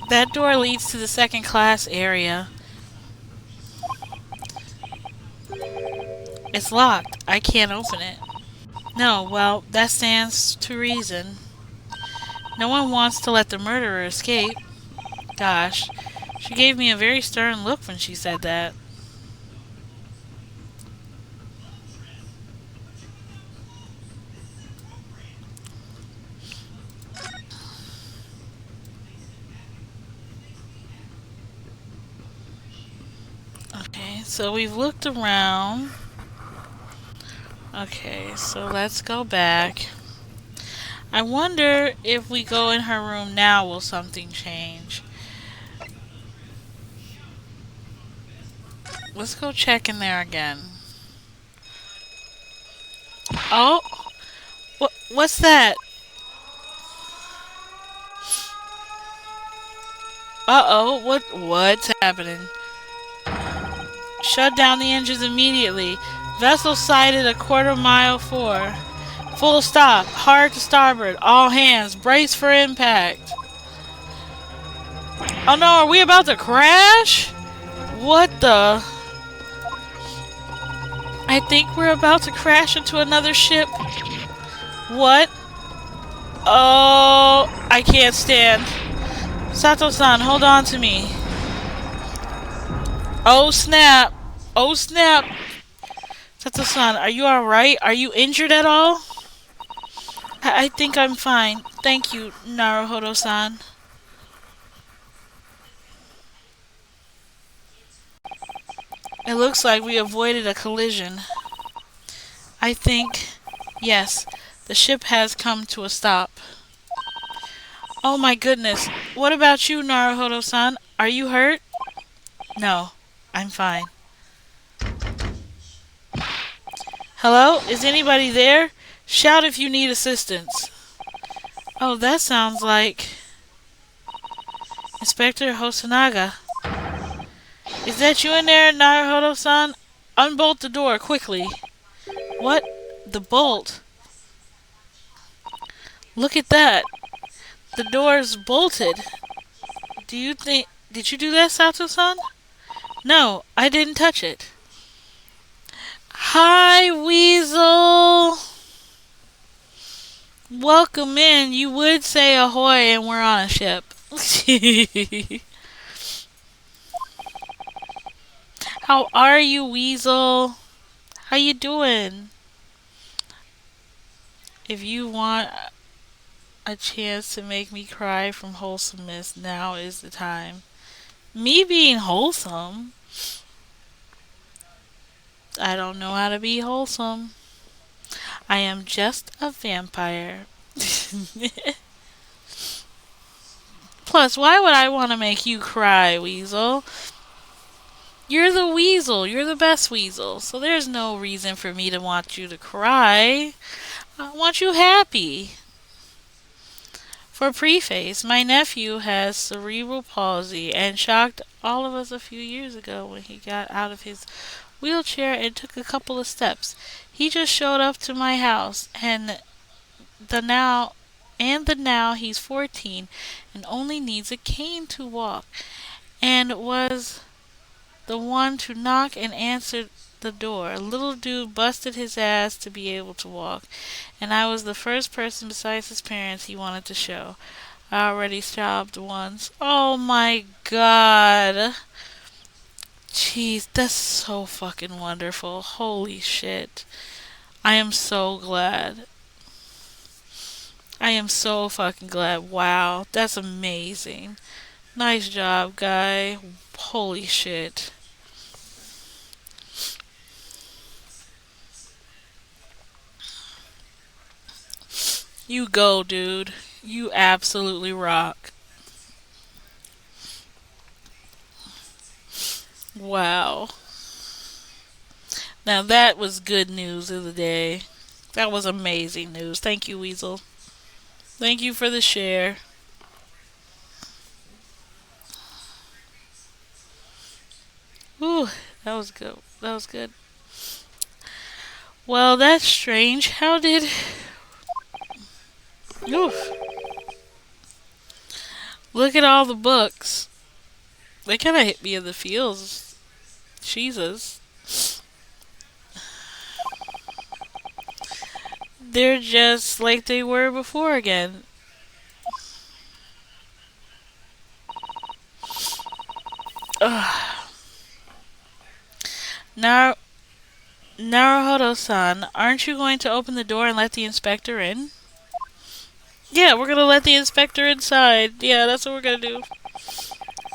That door leads to the second class area. It's locked. I can't open it. No, well, that stands to reason. No one wants to let the murderer escape. Gosh, she gave me a very stern look when she said that. Okay, so we've looked around. Okay, so let's go back. I wonder if we go in her room now, will something change? Let's go check in there again. Oh! What's that? Uh-oh, what's happening? Shut down the engines immediately. Vessel sighted a quarter-mile for. Full stop. Hard to starboard. All hands. Brace for impact. Oh no, are we about to crash? What the? I think we're about to crash into another ship. What? Oh, I can't stand. Sato-san, hold on to me. Oh snap. Oh snap. Sato-san, are you alright? Are you injured at all? I think I'm fine. Thank you, Naruhodo-san. It looks like we avoided a collision. I think Yes, the ship has come to a stop. Oh my goodness. What about you, Naruhodo-san? Are you hurt? No, I'm fine. Hello? Is anybody there? Shout if you need assistance. Oh, that sounds like Inspector Hosonaga. Is that you in there, Naruhodo-san? Unbolt the door, quickly. What? The bolt? Look at that. The door's bolted. Do you think... Did you do that, Sato-san? No, I didn't touch it. Hi, Weasel. Welcome in. You would say ahoy and we're on a ship. How are you, Weasel? How you doing? If you want a chance to make me cry from wholesomeness, now is the time. Me being wholesome? I don't know how to be wholesome. I am just a vampire. Plus, why would I want to make you cry, Weasel? You're the Weasel. You're the best Weasel. So there's no reason for me to want you to cry. I want you happy. For preface, my nephew has cerebral palsy and shocked all of us a few years ago when he got out of his wheelchair and took a couple of steps. He just showed up to my house the now the now he's 14 and only needs a cane to walk and was the one to knock and answer the door. Little dude busted his ass to be able to walk, and I was the first person besides his parents he wanted to show. I already sobbed once. Oh my god. Jeez, that's so fucking wonderful. Holy shit. I am so glad. I am so fucking glad. Wow, that's amazing. Nice job, guy. Holy shit. You go, dude. You absolutely rock. Wow. Now that was good news of the day. That was amazing news. Thank you, Weasel. Thank you for the share. Ooh, that was good. That was good. Well, that's strange. How did... Oof. Look at all the books. They kind of hit me in the feels. Jesus. They're just like they were before again. Ugh. Now, Naruhodo-san, aren't you going to open the door and let the inspector in? Yeah, we're gonna let the inspector inside. Yeah, that's what we're gonna do.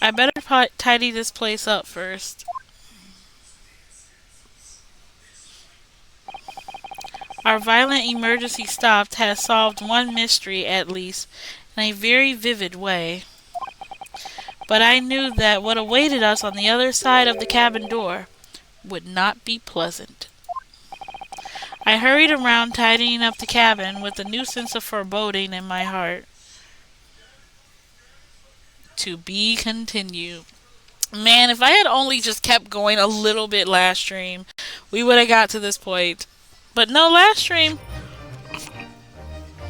I better tidy this place up first. Our violent emergency stop has solved one mystery at least in a very vivid way. But I knew that what awaited us on the other side of the cabin door would not be pleasant. I hurried around tidying up the cabin with a new sense of foreboding in my heart. To be continued. Man, if I had only just kept going a little bit last stream, we would have got to this point. But no, last stream,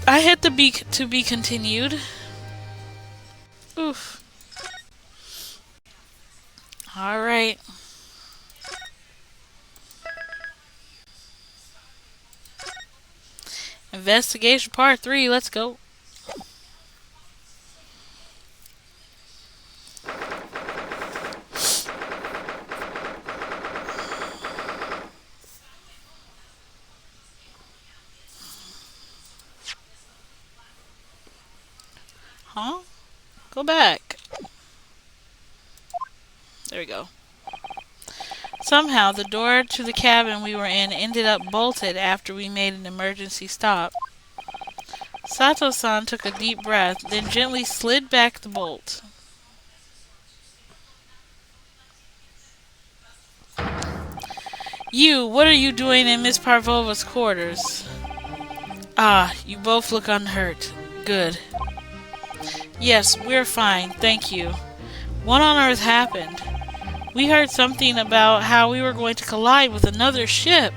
I hit the to be continued. Oof. Alright. Investigation part 3, let's go. Huh? Go back. There we go. Somehow, the door to the cabin we were in ended up bolted after we made an emergency stop. Sato-san took a deep breath, then gently slid back the bolt. You, what are you doing in Miss Parvova's quarters? Ah, you both look unhurt. Good. Yes, we're fine, thank you. What on earth happened? We heard something about how we were going to collide with another ship.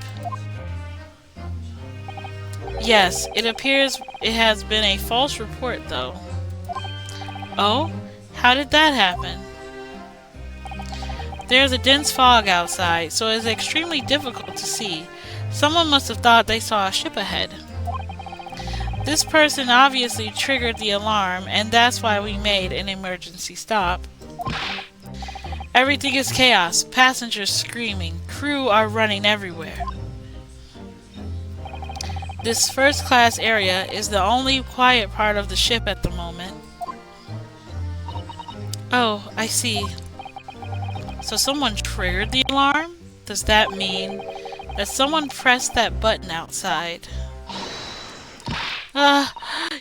Yes, it appears it has been a false report, though. Oh? How did that happen? There's a dense fog outside, so it's extremely difficult to see. Someone must have thought they saw a ship ahead. This person obviously triggered the alarm, and that's why we made an emergency stop. Everything is chaos, passengers screaming, crew are running everywhere. This first-class area is the only quiet part of the ship at the moment. Oh, I see. So someone triggered the alarm? Does that mean that someone pressed that button outside?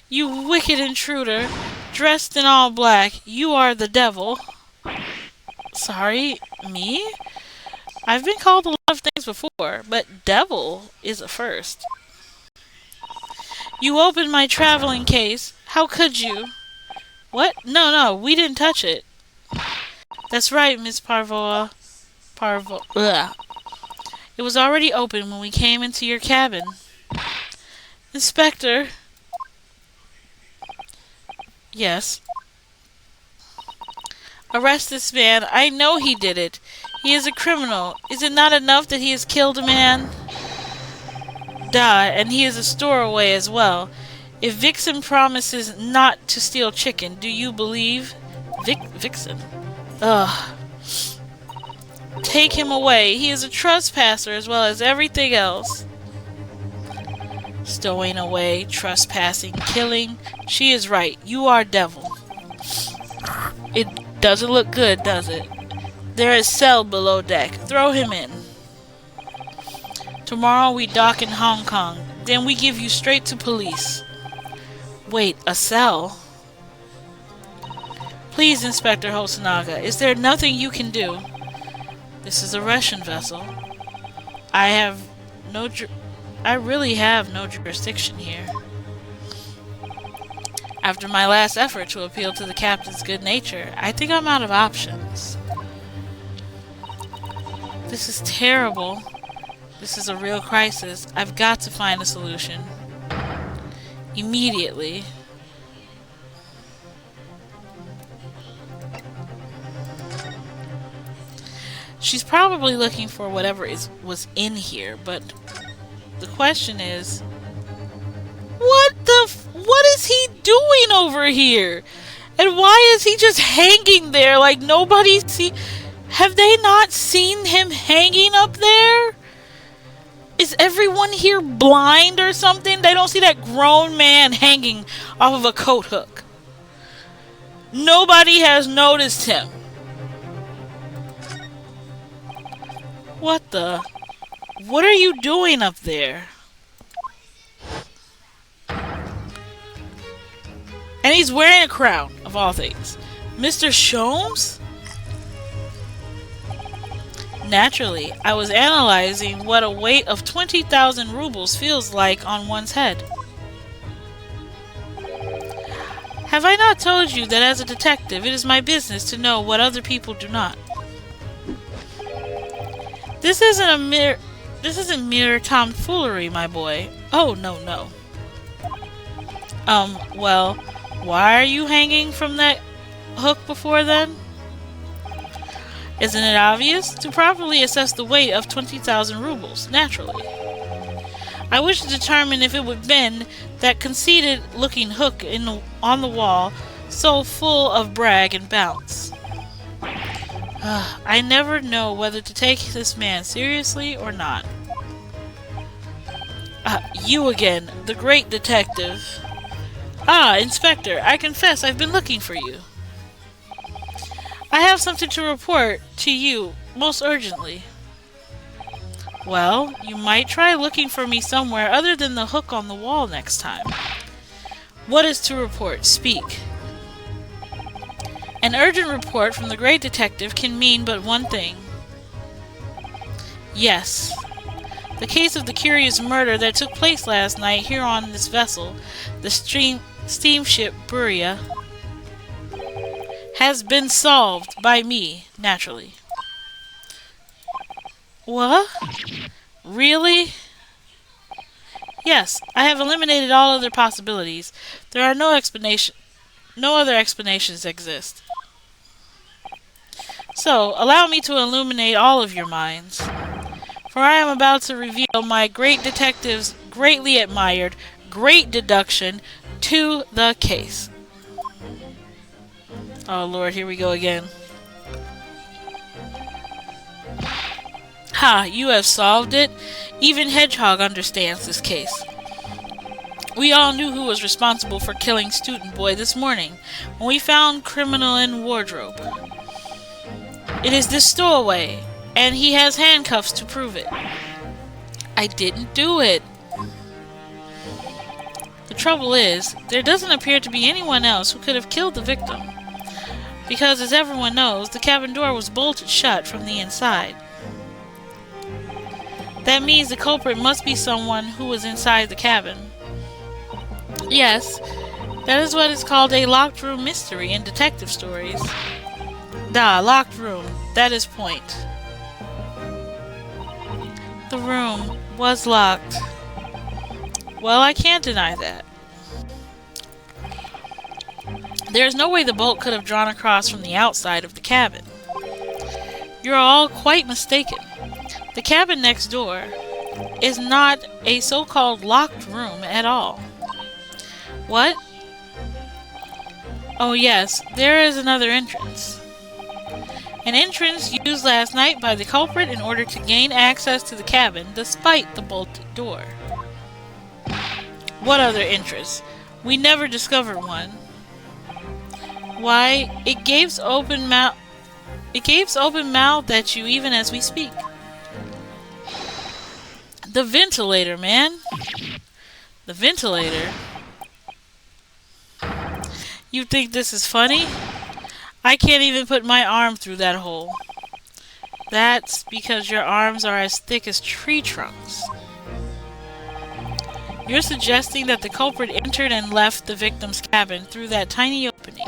You wicked intruder! Dressed in all black, you are the devil. Sorry, me? I've been called a lot of things before, but devil is a first. You opened my traveling case. How could you? What? No, we didn't touch it. That's right, Miss Ugh. It was already open when we came into your cabin. Inspector. Yes. Arrest this man. I know he did it. He is a criminal. Is it not enough that he has killed a man? Duh, and he is a stowaway as well. If Vixen promises not to steal chicken, do you believe? Vixen? Ugh. Take him away. He is a trespasser as well as everything else. Stowing away, trespassing, killing. She is right. You are devil. It doesn't look good, does it? There is cell below deck. Throw him in. Tomorrow we dock in Hong Kong. Then we give you straight to police. Wait, a cell? Please, Inspector Hosonaga, is there nothing you can do? This is a Russian vessel. I really have no jurisdiction here. After my last effort to appeal to the captain's good nature, I think I'm out of options. This is terrible. This is a real crisis. I've got to find a solution. Immediately. She's probably looking for whatever was in here, but the question is, what is he doing over here? And why is he just hanging there like nobody have they not seen him hanging up there? Is everyone here blind or something? They don't see that grown man hanging off of a coat hook. Nobody has noticed him. What are you doing up there? And he's wearing a crown, of all things. Mr. Sholmes? Naturally, I was analyzing what a weight of 20,000 rubles feels like on one's head. Have I not told you that as a detective, it is my business to know what other people do not? This isn't mere tomfoolery, my boy. Oh, no. Well, why are you hanging from that hook before then? Isn't it obvious? To properly assess the weight of 20,000 rubles, naturally. I wish to determine if it would bend that conceited-looking hook on the wall, so full of brag and bounce. I never know whether to take this man seriously or not. You again, the great detective. Inspector, I confess I've been looking for you. I have something to report to you, most urgently. Well, you might try looking for me somewhere other than the hook on the wall next time. What is to report? Speak. An urgent report from the great detective can mean but one thing. Yes. The case of the curious murder that took place last night here on this vessel, the steamship Buria, has been solved by me, naturally. What? Really? Yes, I have eliminated all other possibilities. There are no other explanations exist. So, allow me to illuminate all of your minds. For I am about to reveal my great detective's greatly admired great deduction to the case. Oh Lord, here we go again. Ha, you have solved it. Even Hedgehog understands this case. We all knew who was responsible for killing Student Boy this morning, when we found criminal in wardrobe. It is this stowaway, and he has handcuffs to prove it. I didn't do it. The trouble is, there doesn't appear to be anyone else who could have killed the victim. Because, as everyone knows, the cabin door was bolted shut from the inside. That means the culprit must be someone who was inside the cabin. Yes, that is what is called a locked room mystery in detective stories. Locked room. That is point. The room was locked. Well, I can't deny that. There is no way the bolt could have drawn across from the outside of the cabin. You're all quite mistaken. The cabin next door is not a so-called locked room at all. What? Oh yes, there is another entrance. An entrance used last night by the culprit in order to gain access to the cabin despite the bolted door. What other entrance? We never discovered one. Why, it gaps open mouth at you even as we speak. The ventilator, man. The ventilator? You think this is funny? I can't even put my arm through that hole. That's because your arms are as thick as tree trunks. You're suggesting that the culprit entered and left the victim's cabin through that tiny opening.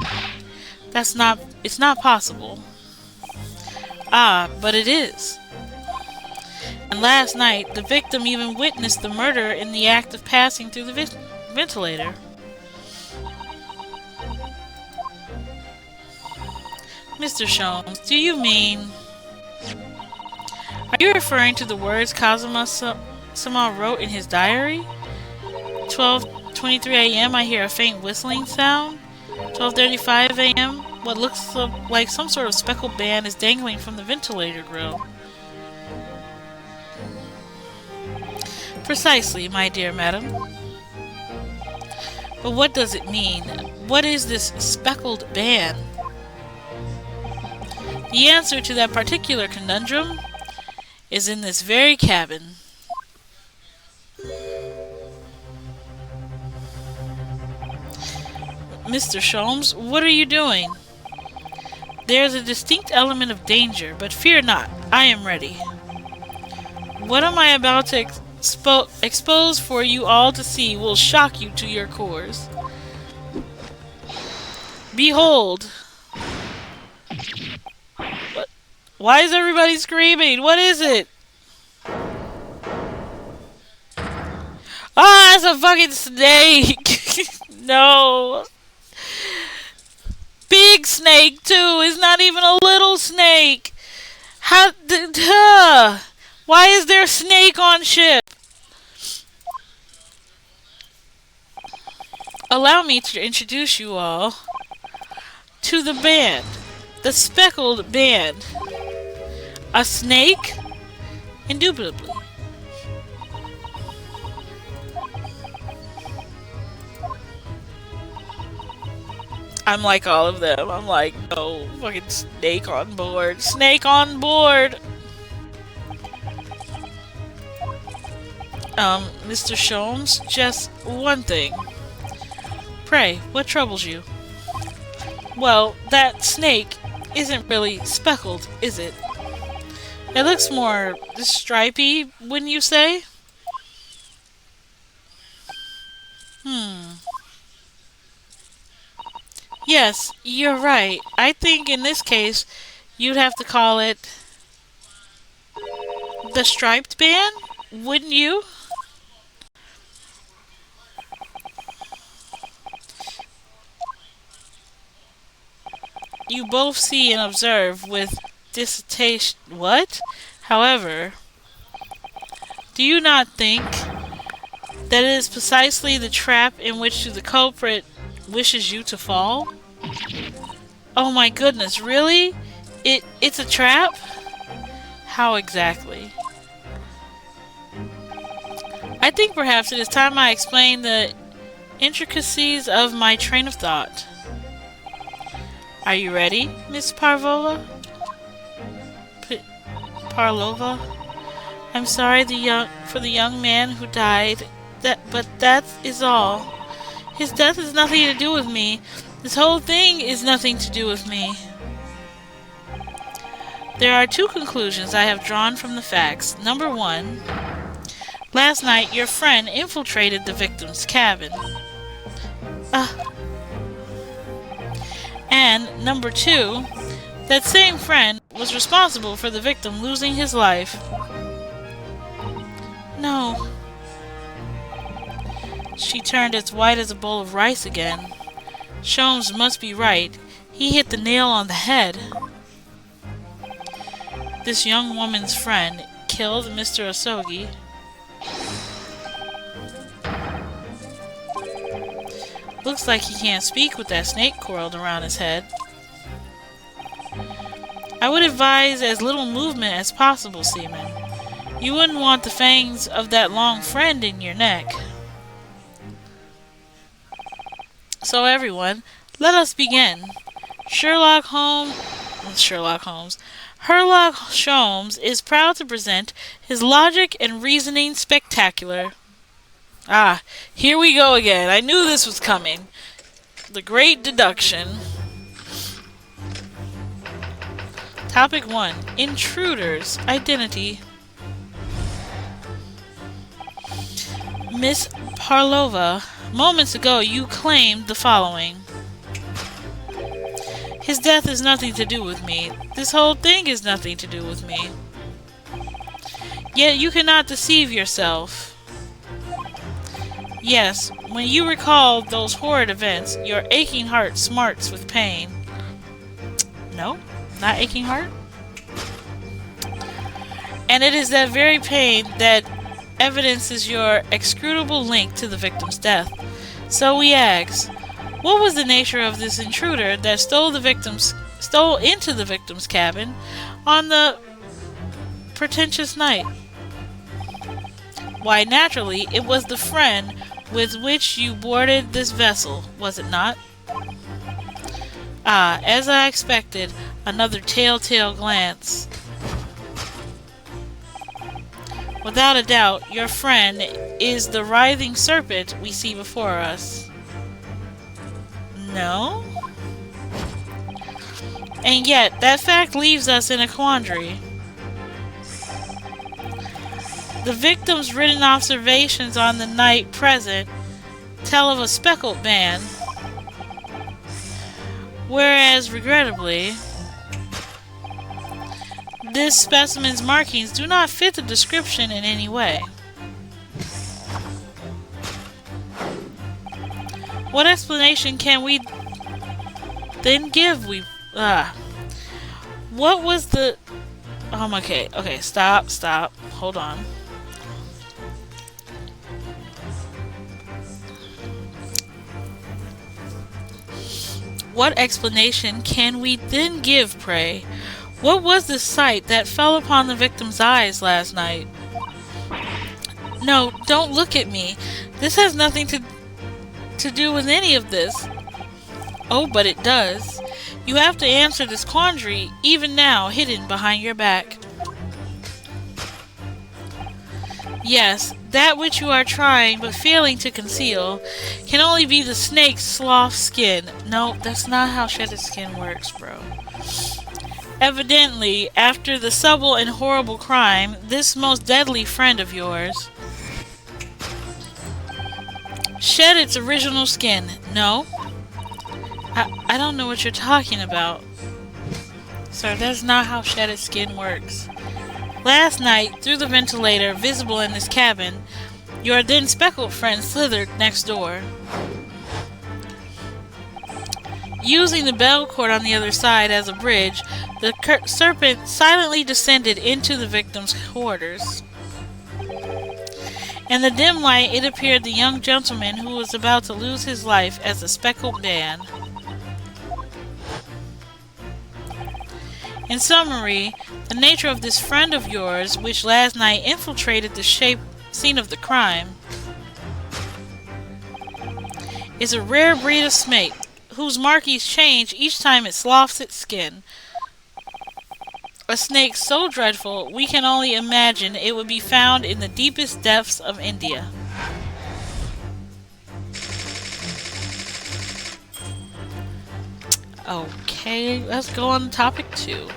It's not possible. Ah, but it is. And last night, the victim even witnessed the murder in the act of passing through the ventilator. Mr. Sholmes, do you mean... Are you referring to the words Kazuma-sama wrote in his diary? 12:23 a.m. I hear a faint whistling sound. 12:35 a.m. What looks like some sort of speckled band is dangling from the ventilator grill. Precisely, my dear madam. But what does it mean? What is this speckled band? The answer to that particular conundrum is in this very cabin. Mr. Sholmes, what are you doing? There is a distinct element of danger, but fear not, I am ready. What am I about to expose for you all to see will shock you to your cores. Behold! What? Why is everybody screaming? What is it? Ah, it's a fucking snake! No! Big snake, too! It's not even a little snake! How... Why is there a snake on ship? Allow me to introduce you all to the band. The speckled band. A snake? Indubitably. I'm like all of them. I'm like, no, fucking snake on board. Snake on board! Mr. Sholmes, just one thing. Pray, what troubles you? Well, that snake isn't really speckled, is it? It looks more stripy, wouldn't you say? Hmm. Yes, you're right. I think in this case, you'd have to call it the striped band, wouldn't you? You both see and observe with dissertation. What? However, do you not think that it is precisely the trap in which the culprit wishes you to fall? Oh my goodness, really? It's a trap? How exactly? I think perhaps it is time I explain the intricacies of my train of thought. Are you ready, Miss Parvova? Parlova? I'm sorry for the young man who died. But that is all. His death has nothing to do with me. This whole thing is nothing to do with me. There are two conclusions I have drawn from the facts. Number one, last night your friend infiltrated the victim's cabin. And number two, that same friend was responsible for the victim losing his life. No. She turned as white as a bowl of rice again. Sholmes must be right. He hit the nail on the head. This young woman's friend killed Mr. Osogi. Looks like he can't speak with that snake coiled around his head. I would advise as little movement as possible, Seaman. You wouldn't want the fangs of that long friend in your neck. So everyone, let us begin. Sherlock Holmes is proud to present his logic and reasoning spectacular. Ah, here we go again. I knew this was coming. The great deduction. Topic 1. Intruder's identity. Miss Parlova, moments ago you claimed the following. His death has nothing to do with me. This whole thing has nothing to do with me. Yet you cannot deceive yourself. Yes, when you recall those horrid events, your aching heart smarts with pain. No, not aching heart. And it is that very pain that evidences your execrable link to the victim's death. So we ask, what was the nature of this intruder that stole into the victim's cabin on the pretentious night? Why, naturally, it was the friend with which you boarded this vessel, was it not? Ah, as I expected, another telltale glance. Without a doubt, your friend is the writhing serpent we see before us. No? And yet, that fact leaves us in a quandary. The victim's written observations on the night present tell of a speckled band, whereas, regrettably, this specimen's markings do not fit the description in any way. What explanation can we then give? What was the... Okay, stop, hold on. What explanation can we then give, pray? What was the sight that fell upon the victim's eyes last night? No, don't look at me. This has nothing to do with any of this. Oh, but it does. You have to answer this quandary, even now, hidden behind your back. Yes, that which you are trying but failing to conceal can only be the snake's slough skin. No, that's not how shedded skin works, bro. Evidently, after the subtle and horrible crime, this most deadly friend of yours shed its original skin. No? I don't know what you're talking about. Sir, that's not how shedded skin works. Last night, through the ventilator visible in this cabin, your then speckled friend slithered next door. Using the bell cord on the other side as a bridge, the serpent silently descended into the victim's quarters. In the dim light, it appeared the young gentleman who was about to lose his life as a speckled man. In summary, the nature of this friend of yours, which last night infiltrated the scene of the crime, is a rare breed of snake, whose markings change each time it sloughs its skin. A snake so dreadful, we can only imagine it would be found in the deepest depths of India. Okay, let's go on to topic 2.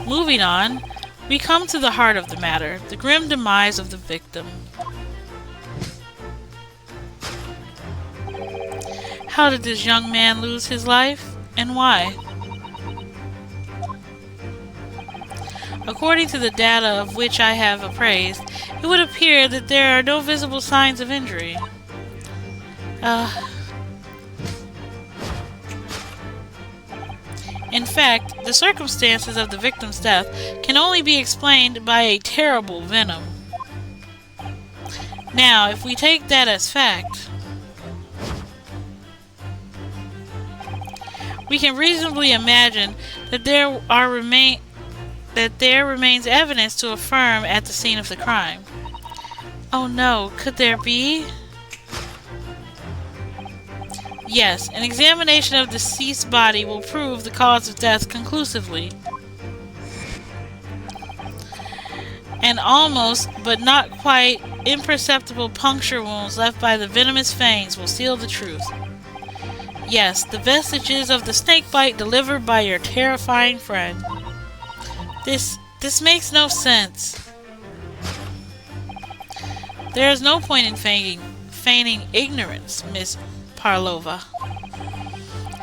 Moving on, we come to the heart of the matter, the grim demise of the victim. How did this young man lose his life, and why? According to the data of which I have appraised, it would appear that there are no visible signs of injury. In fact, the circumstances of the victim's death can only be explained by a terrible venom. Now, if we take that as fact, we can reasonably imagine that there remains evidence to affirm at the scene of the crime. Oh no, could there be? Yes, an examination of the deceased's body will prove the cause of death conclusively. And almost, but not quite, imperceptible puncture wounds left by the venomous fangs will seal the truth. Yes, the vestiges of the snake bite delivered by your terrifying friend. This makes no sense. There is no point in feigning ignorance, Miss Parlova.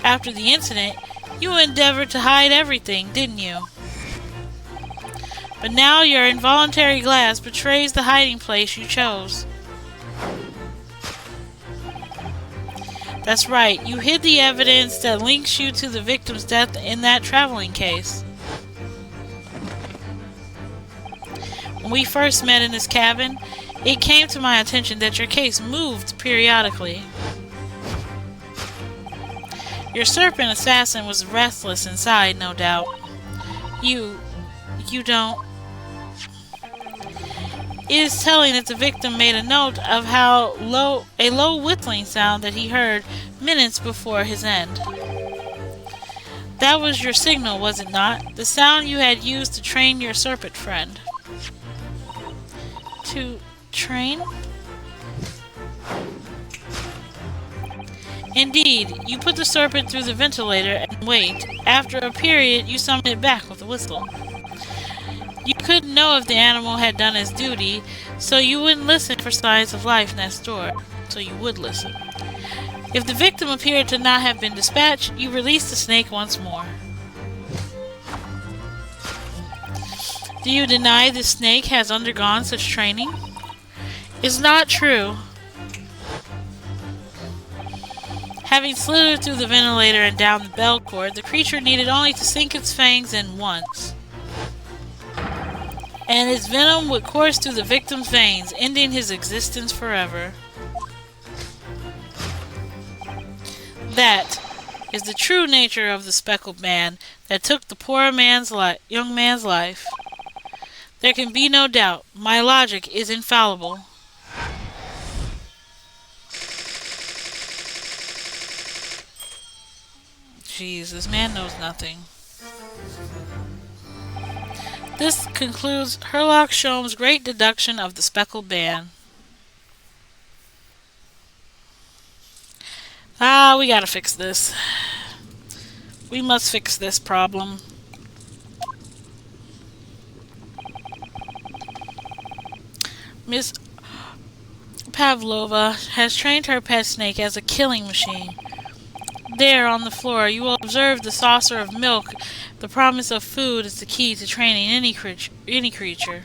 After the incident, you endeavored to hide everything, didn't you? But now your involuntary glass betrays the hiding place you chose. That's right, you hid the evidence that links you to the victim's death in that traveling case. When we first met in this cabin, it came to my attention that your case moved periodically. Your serpent assassin was restless inside, no doubt. You don't... It is telling that the victim made a note of how a low whistling sound that he heard minutes before his end. That was your signal, was it not? The sound you had used to train your serpent friend. To train? Indeed, you put the serpent through the ventilator and wait. After a period, you summoned it back with a whistle. You couldn't know if the animal had done its duty, so you wouldn't listen for signs of life next door. So you would listen. If the victim appeared to not have been dispatched, you released the snake once more. Do you deny the snake has undergone such training? It's not true. Having slithered through the ventilator and down the bell cord, the creature needed only to sink its fangs in once. And its venom would course through the victim's veins, ending his existence forever. That is the true nature of the speckled man that took the poor young man's life. There can be no doubt. My logic is infallible. Jeez, this man knows nothing. This concludes Herlock Sholmes' great deduction of the speckled band. Ah, we gotta fix this. We must fix this problem. Miss Pavlova has trained her pet snake as a killing machine. There, on the floor, you will observe the saucer of milk. The promise of food is the key to training any creature.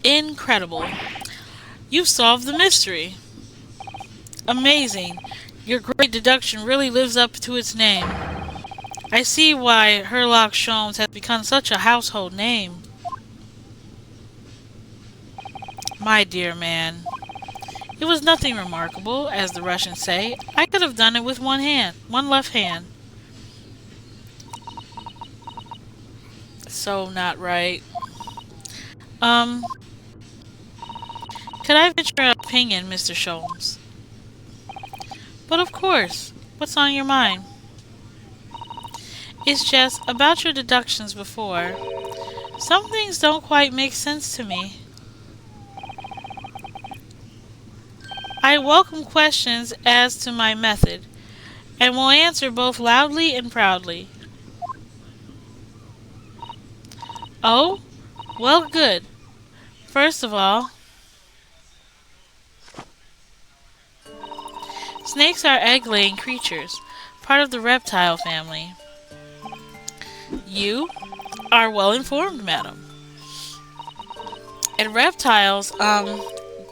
Incredible. You've solved the mystery. Amazing. Your great deduction really lives up to its name. I see why Herlock Sholmes has become such a household name. My dear man, it was nothing remarkable, as the Russians say. I could have done it with one left hand. So not right. Could I venture an opinion, Mr. Sholmes? But of course. What's on your mind? It's just about your deductions before. Some things don't quite make sense to me. I welcome questions as to my method, and will answer both loudly and proudly. Oh? Well, good. First of all, snakes are egg-laying creatures, part of the reptile family. You are well informed, madam. And reptiles,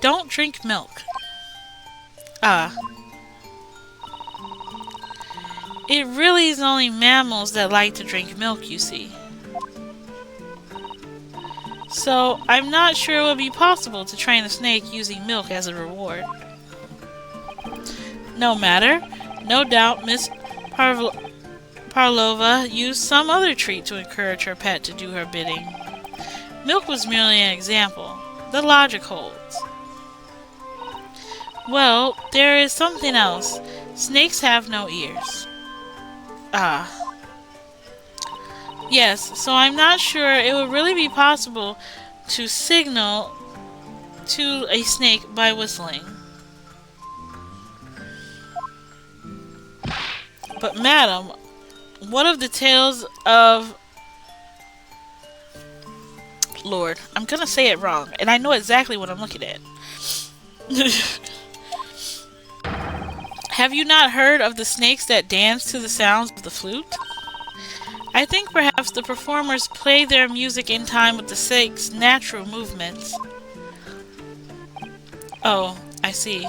don't drink milk. Ah. It really is only mammals that like to drink milk, you see. So, I'm not sure it would be possible to train a snake using milk as a reward. No matter. No doubt Miss Parlova used some other treat to encourage her pet to do her bidding. Milk was merely an example. The logic holds. Well, there is something else. Snakes have no ears. Ah. Yes, so I'm not sure it would really be possible to signal to a snake by whistling. But madam, what of the tales of... Lord, I'm gonna say it wrong, and I know exactly what I'm looking at. Have you not heard of the snakes that dance to the sounds of the flute? I think perhaps the performers play their music in time with the snake's natural movements. Oh, I see.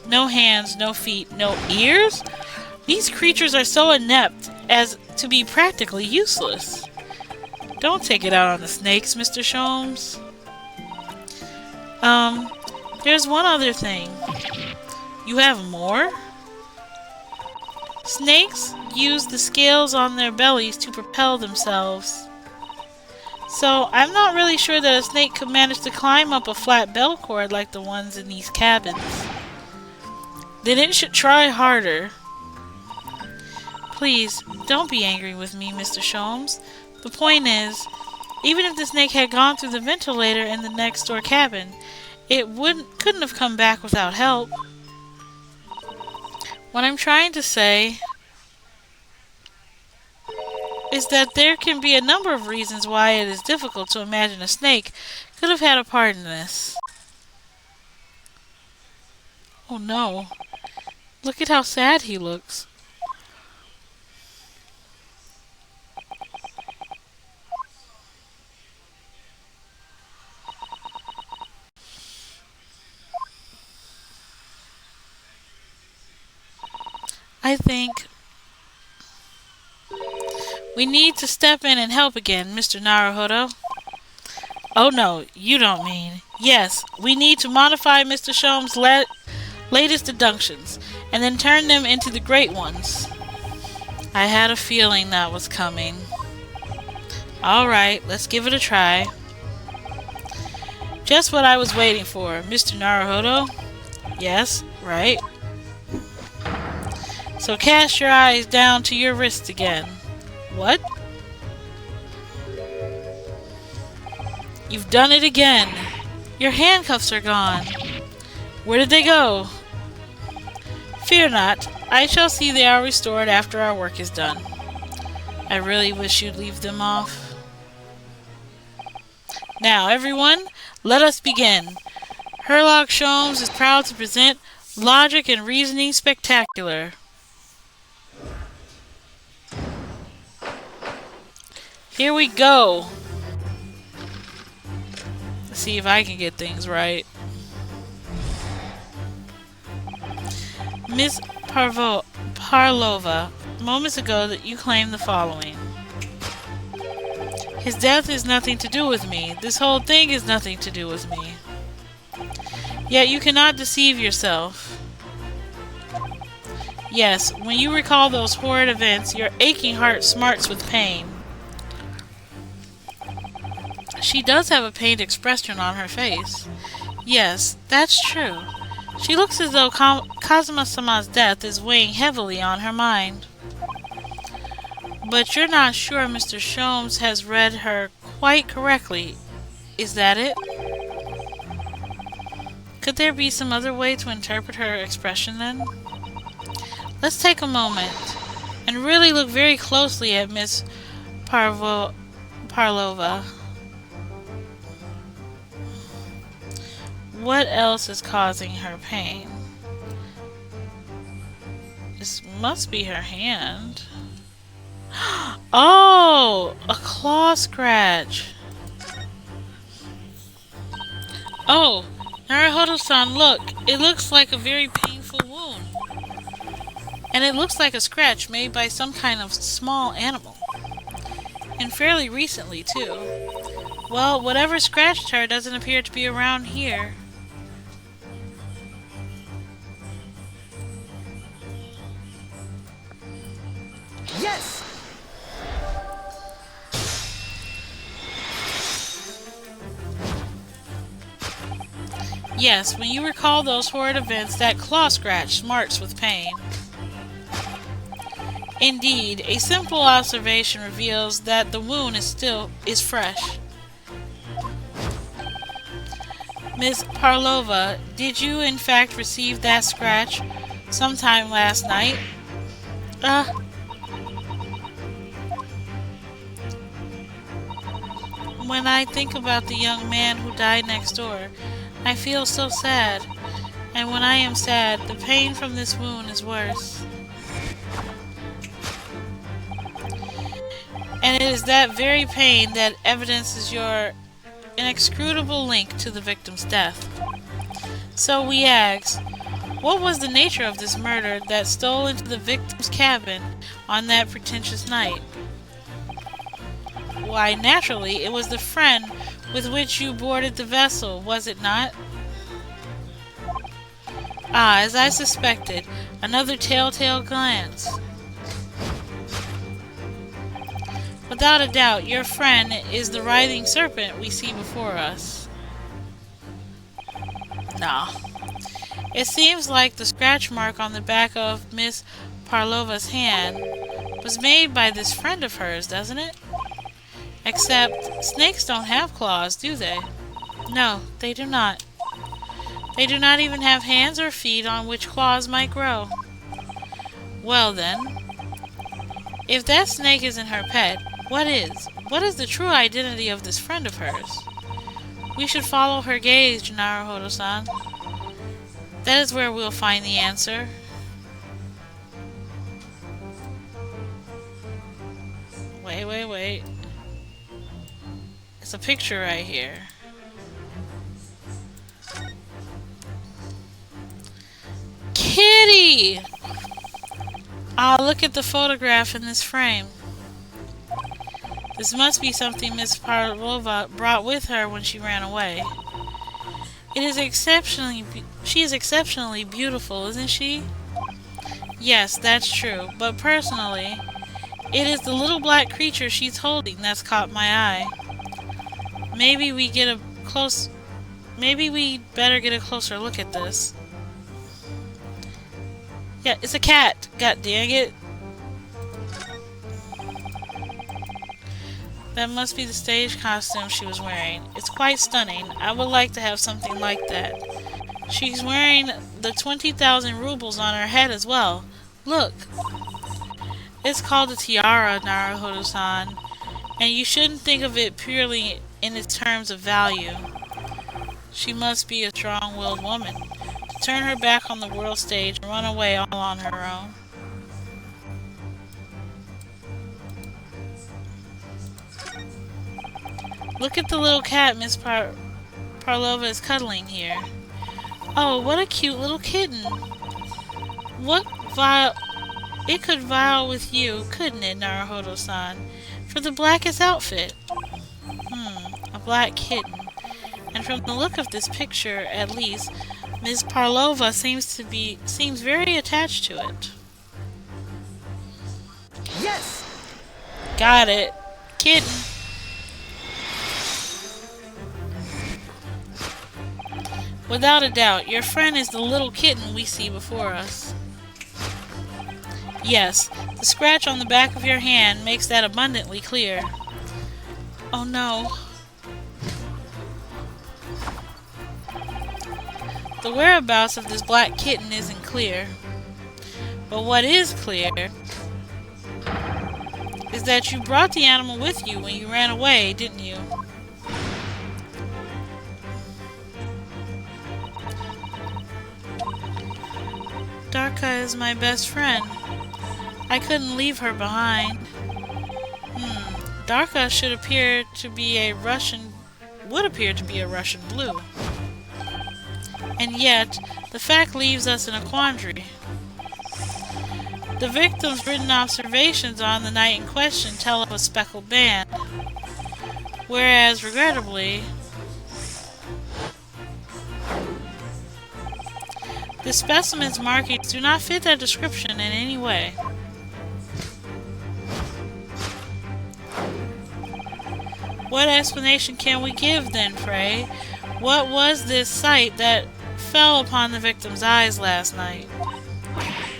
No hands, no feet, no ears? These creatures are so inept as to be practically useless. Don't take it out on the snakes, Mr. Sholmes. There's one other thing. You have more? Snakes use the scales on their bellies to propel themselves. So, I'm not really sure that a snake could manage to climb up a flat bell cord like the ones in these cabins. Then it should try harder. Please, don't be angry with me, Mr. Sholmes. The point is, even if the snake had gone through the ventilator in the next door cabin, it couldn't have come back without help. What I'm trying to say is that there can be a number of reasons why it is difficult to imagine a snake could have had a part in this. Oh no. Look at how sad he looks. I think we need to step in and help again, Mr. Naruhodo. Oh no, you don't mean. Yes, we need to modify Mr. Sholmes' latest deductions, and then turn them into the great ones. I had a feeling that was coming. Alright, let's give it a try. Just what I was waiting for, Mr. Naruhodo. Yes, right. So cast your eyes down to your wrist again. What? done it again! Your handcuffs are gone! Where did they go? Fear not, I shall see they are restored after our work is done. I really wish you'd leave them off. Now, everyone, let us begin. Sherlock Sholmes is proud to present Logic and Reasoning Spectacular. Here we go. Let's see if I can get things right. Miss Parlova, moments ago that you claimed the following. His death is nothing to do with me. This whole thing is nothing to do with me. Yet you cannot deceive yourself. Yes, when you recall those horrid events, your aching heart smarts with pain. She does have a pained expression on her face. Yes, that's true. She looks as though Kazuma-sama's death is weighing heavily on her mind. But you're not sure Mr. Sholmes has read her quite correctly. Is that it? Could there be some other way to interpret her expression then? Let's take a moment and really look very closely at Miss Parlova. What else is causing her pain? This must be her hand. Oh! A claw scratch! Oh! Naruhodo-san, look! It looks like a very painful wound. And it looks like a scratch made by some kind of small animal. And fairly recently, too. Well, whatever scratched her doesn't appear to be around here. Yes! Yes, when you recall those horrid events, that claw scratch smarts with pain. Indeed, a simple observation reveals that the wound is fresh. Miss Parlova, did you in fact receive that scratch sometime last night? When I think about the young man who died next door, I feel so sad. And when I am sad, the pain from this wound is worse. And it is that very pain that evidences your inexcredible link to the victim's death. So we ask, what was the nature of this murder that stole into the victim's cabin on that pretentious night? Why, naturally, it was the friend with which you boarded the vessel, was it not? Ah, as I suspected, another telltale glance. Without a doubt, your friend is the writhing serpent we see before us. No. It seems like the scratch mark on the back of Miss Parlova's hand was made by this friend of hers, doesn't it? Except, snakes don't have claws, do they? No, they do not. They do not even have hands or feet on which claws might grow. Well then, if that snake isn't her pet, what is? What is the true identity of this friend of hers? We should follow her gaze, Naruhodo-san. That is where we'll find the answer. Wait. It's a picture right here. Kitty! Ah, look at the photograph in this frame. This must be something Miss Parlova brought with her when she ran away. She is exceptionally beautiful, isn't she? Yes, that's true, but personally, it is the little black creature she's holding that's caught my eye. Maybe we better get a closer look at this. Yeah, it's a cat. God dang it. That must be the stage costume she was wearing. It's quite stunning. I would like to have something like that. She's wearing the 20,000 rubles on her head as well. Look, it's called a tiara, Naruhodo-san, and you shouldn't think of it purely in its terms of value. She must be a strong-willed woman to turn her back on the world stage and run away all on her own. Look at the little cat Miss Parlova is cuddling here. Oh, what a cute little kitten. What vile... It could vie with you, couldn't it, Naruhodo-san? For the blackest outfit. A black kitten. And from the look of this picture, at least, Miss Parlova seems very attached to it. Yes! Got it. Kitten. Without a doubt, your friend is the little kitten we see before us. Yes, the scratch on the back of your hand makes that abundantly clear. Oh no. The whereabouts of this black kitten isn't clear. But what is clear is that you brought the animal with you when you ran away, didn't you? Darka is my best friend. I couldn't leave her behind. Darka would appear to be a Russian blue. And yet, the fact leaves us in a quandary. The victim's written observations on the night in question tell of a speckled band, whereas, regrettably, the specimen's markings do not fit that description in any way. What explanation can we give, then, pray? What was this sight that fell upon the victim's eyes last night?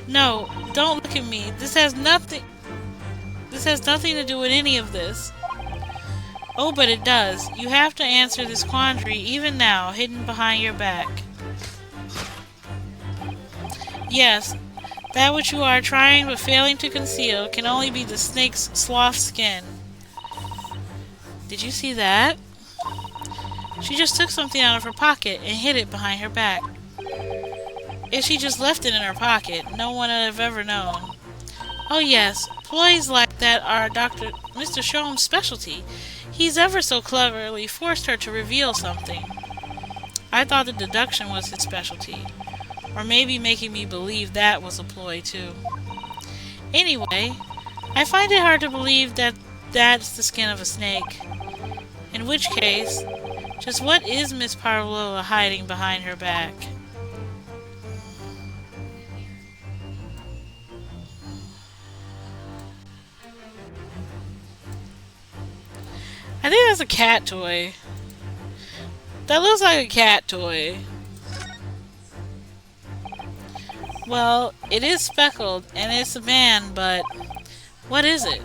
No, don't look at me. This has nothing to do with any of this. Oh, but it does. You have to answer this quandary even now, hidden behind your back. Yes, that which you are trying but failing to conceal can only be the snake's sloth skin. Did you see that? She just took something out of her pocket and hid it behind her back. If she just left it in her pocket, no one would have ever known. Oh yes, ploys like that are Mr. Shom's specialty. He's ever so cleverly forced her to reveal something. I thought the deduction was his specialty. Or maybe making me believe that was a ploy too. Anyway, I find it hard to believe that that's the skin of a snake. In which case, just what is Miss Parlova hiding behind her back? I think that's a cat toy. That looks like a cat toy. Well, it is speckled and it's a band, but what is it?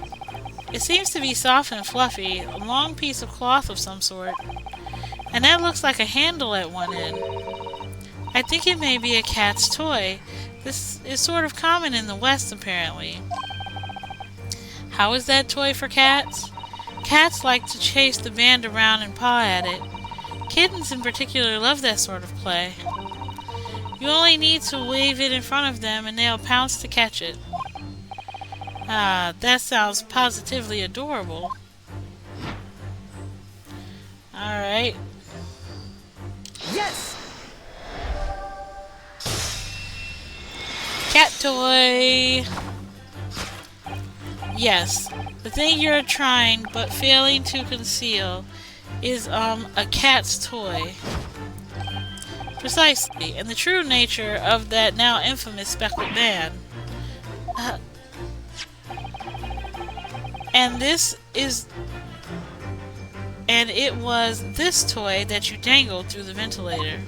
It seems to be soft and fluffy, a long piece of cloth of some sort. And that looks like a handle at one end. I think it may be a cat's toy. This is sort of common in the West, apparently. How is that toy for cats? Cats like to chase the band around and paw at it. Kittens in particular love that sort of play. You only need to wave it in front of them and they'll pounce to catch it. Ah, that sounds positively adorable. Alright. Yes! Cat toy! Yes, the thing you're trying but failing to conceal is, a cat's toy. Precisely, and the true nature of that now infamous speckled band. And it was this toy that you dangled through the ventilator.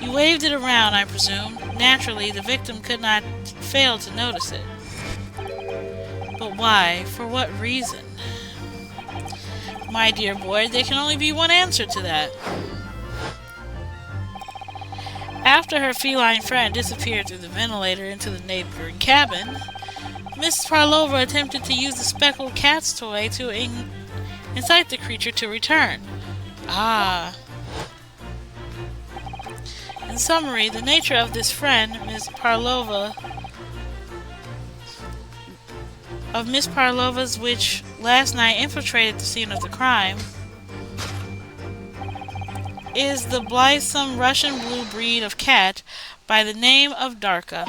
You waved it around, I presume. Naturally, the victim could not fail to notice it. But why? For what reason? My dear boy, there can only be one answer to that. After her feline friend disappeared through the ventilator into the neighboring cabin, Mrs. Parlova attempted to use the speckled cat's toy to incite the creature to return. Ah. In summary, the nature of this friend, Miss Parlova's, which last night infiltrated the scene of the crime, is the blithesome Russian blue breed of cat by the name of Darka.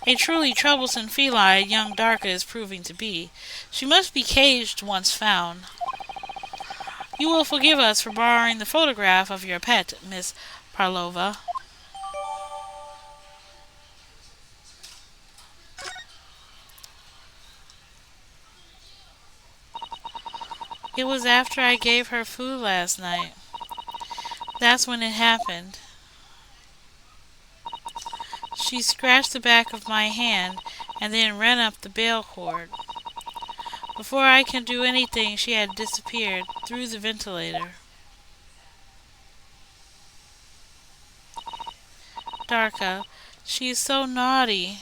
A truly troublesome feline young Darka is proving to be. She must be caged once found. You will forgive us for borrowing the photograph of your pet, Miss Parlova. It was after I gave her food last night. That's when it happened. She scratched the back of my hand and then ran up the bail cord. Before I could do anything, she had disappeared through the ventilator. Darka, she is so naughty.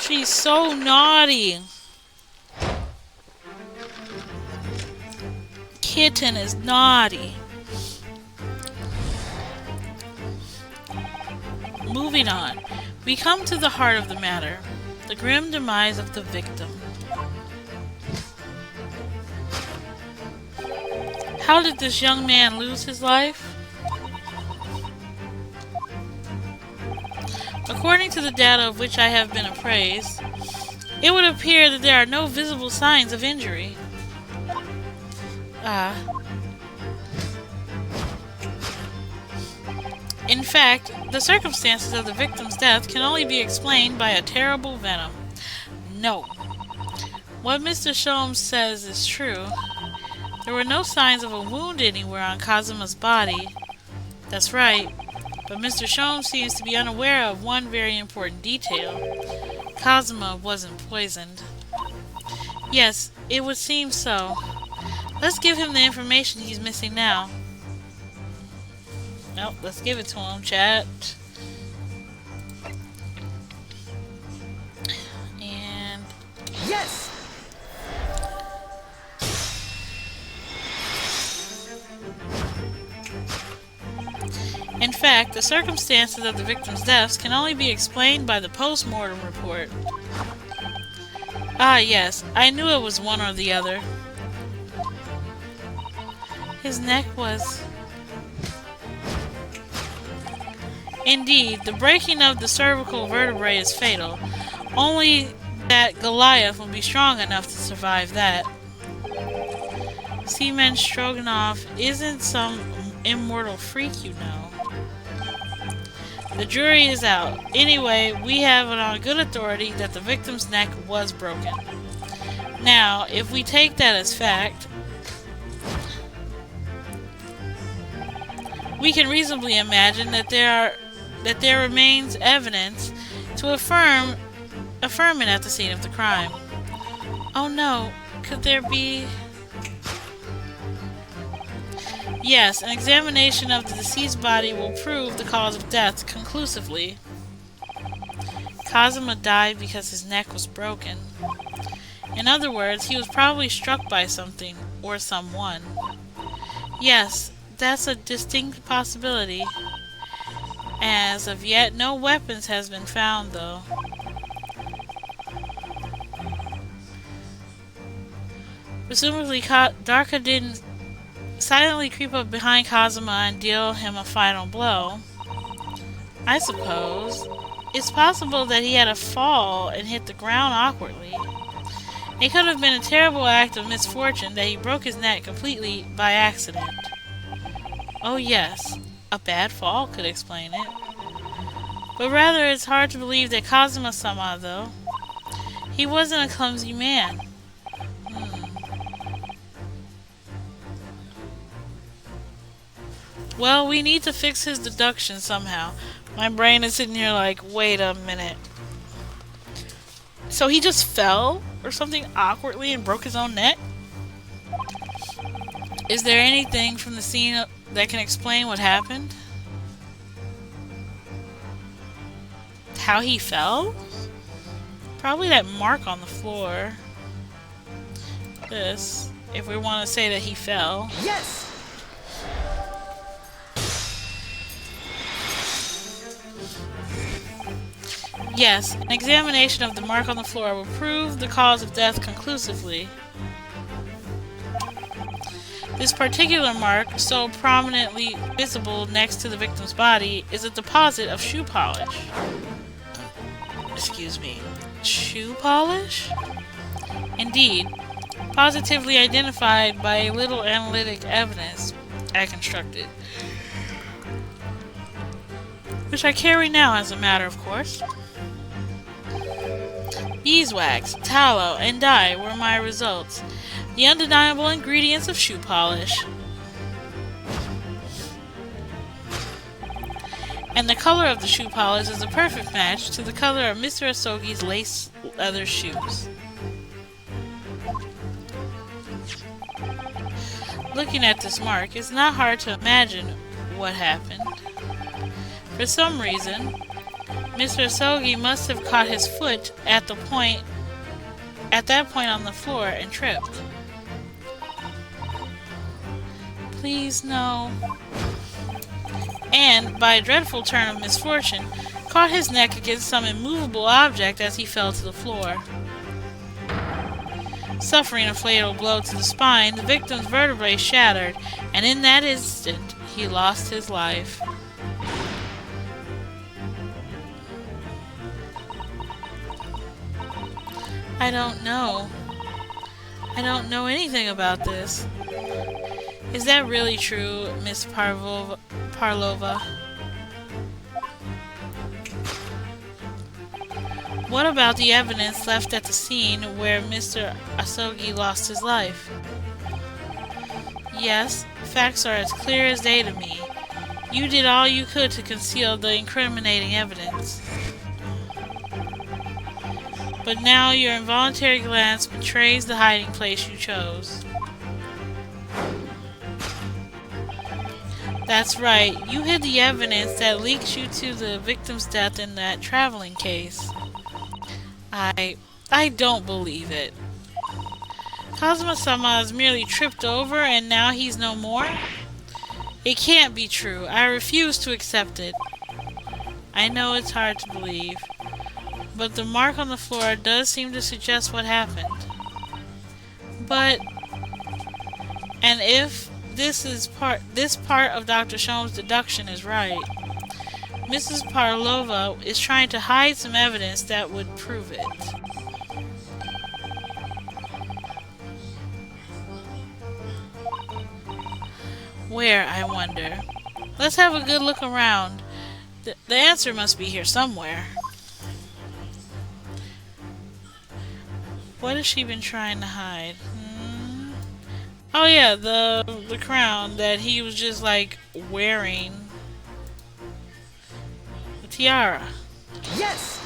She's so naughty. Kitten is naughty. Moving on, we come to the heart of the matter, the grim demise of the victim. How did this young man lose his life? According to the data of which I have been appraised, it would appear that there are no visible signs of injury. In fact, the circumstances of the victim's death can only be explained by a terrible venom. No. What Mr. Sholmes says is true. There were no signs of a wound anywhere on Kazuma's body. That's right. But Mr. Sholmes seems to be unaware of one very important detail. Kazuma wasn't poisoned. Yes, it would seem so. Let's give him the information he's missing now. Nope, let's give it to him, chat. And... Yes! In fact, the circumstances of the victim's deaths can only be explained by the post-mortem report. Ah, yes, I knew it was one or the other. His neck was... Indeed, the breaking of the cervical vertebrae is fatal. Only that Goliath will be strong enough to survive that. Seaman Stroganoff isn't some immortal freak, you know. The jury is out. Anyway, we have it on good authority that the victim's neck was broken. Now, if we take that as fact, we can reasonably imagine that there remains evidence to affirm it at the scene of the crime. Oh no, could there be... Yes, an examination of the deceased body will prove the cause of death conclusively. Kazuma died because his neck was broken. In other words, he was probably struck by something or someone. Yes, that's a distinct possibility. As of yet, no weapons has been found, though. Presumably, Darka didn't silently creep up behind Kazuma and deal him a final blow. I suppose. It's possible that he had a fall and hit the ground awkwardly. It could have been a terrible act of misfortune that he broke his neck completely by accident. Oh yes, a bad fall could explain it. But rather, it's hard to believe that Kazuma-sama, though. He wasn't a clumsy man. Well, we need to fix his deduction somehow. My brain is sitting here like, wait a minute. So he just fell or something awkwardly and broke his own neck? Is there anything from the scene that can explain what happened? How he fell? Probably that mark on the floor. This, if we want to say that he fell. Yes! Yes, an examination of the mark on the floor will prove the cause of death conclusively. This particular mark, so prominently visible next to the victim's body, is a deposit of shoe polish. Excuse me. Shoe polish? Indeed, positively identified by a little analytic evidence I constructed, which I carry now as a matter of course. Beeswax, tallow, and dye were my results, the undeniable ingredients of shoe polish. And the color of the shoe polish is a perfect match to the color of Mr. Asogi's lace leather shoes. Looking at this mark, it's not hard to imagine what happened. For some reason, Mr. Asogi must have caught his foot at that point on the floor and tripped. Please no. And, by a dreadful turn of misfortune, caught his neck against some immovable object as he fell to the floor. Suffering a fatal blow to the spine, the victim's vertebrae shattered, and in that instant, he lost his life. I don't know. I don't know anything about this. Is that really true, Miss Parlova? What about the evidence left at the scene where Mr. Asogi lost his life? Yes, facts are as clear as day to me. You did all you could to conceal the incriminating evidence. But now your involuntary glance betrays the hiding place you chose. That's right, you hid the evidence that leaked you to the victim's death in that traveling case. I don't believe it. Kazuma-sama is merely tripped over and now he's no more? It can't be true. I refuse to accept it. I know it's hard to believe, but the mark on the floor does seem to suggest what happened. But, and if this part of Dr. Shome's deduction is right, Mrs. Parlova is trying to hide some evidence that would prove it. Where, I wonder? Let's have a good look around. The answer must be here somewhere. What has she been trying to hide? Oh yeah, the crown that he was just like wearing. The tiara. Yes!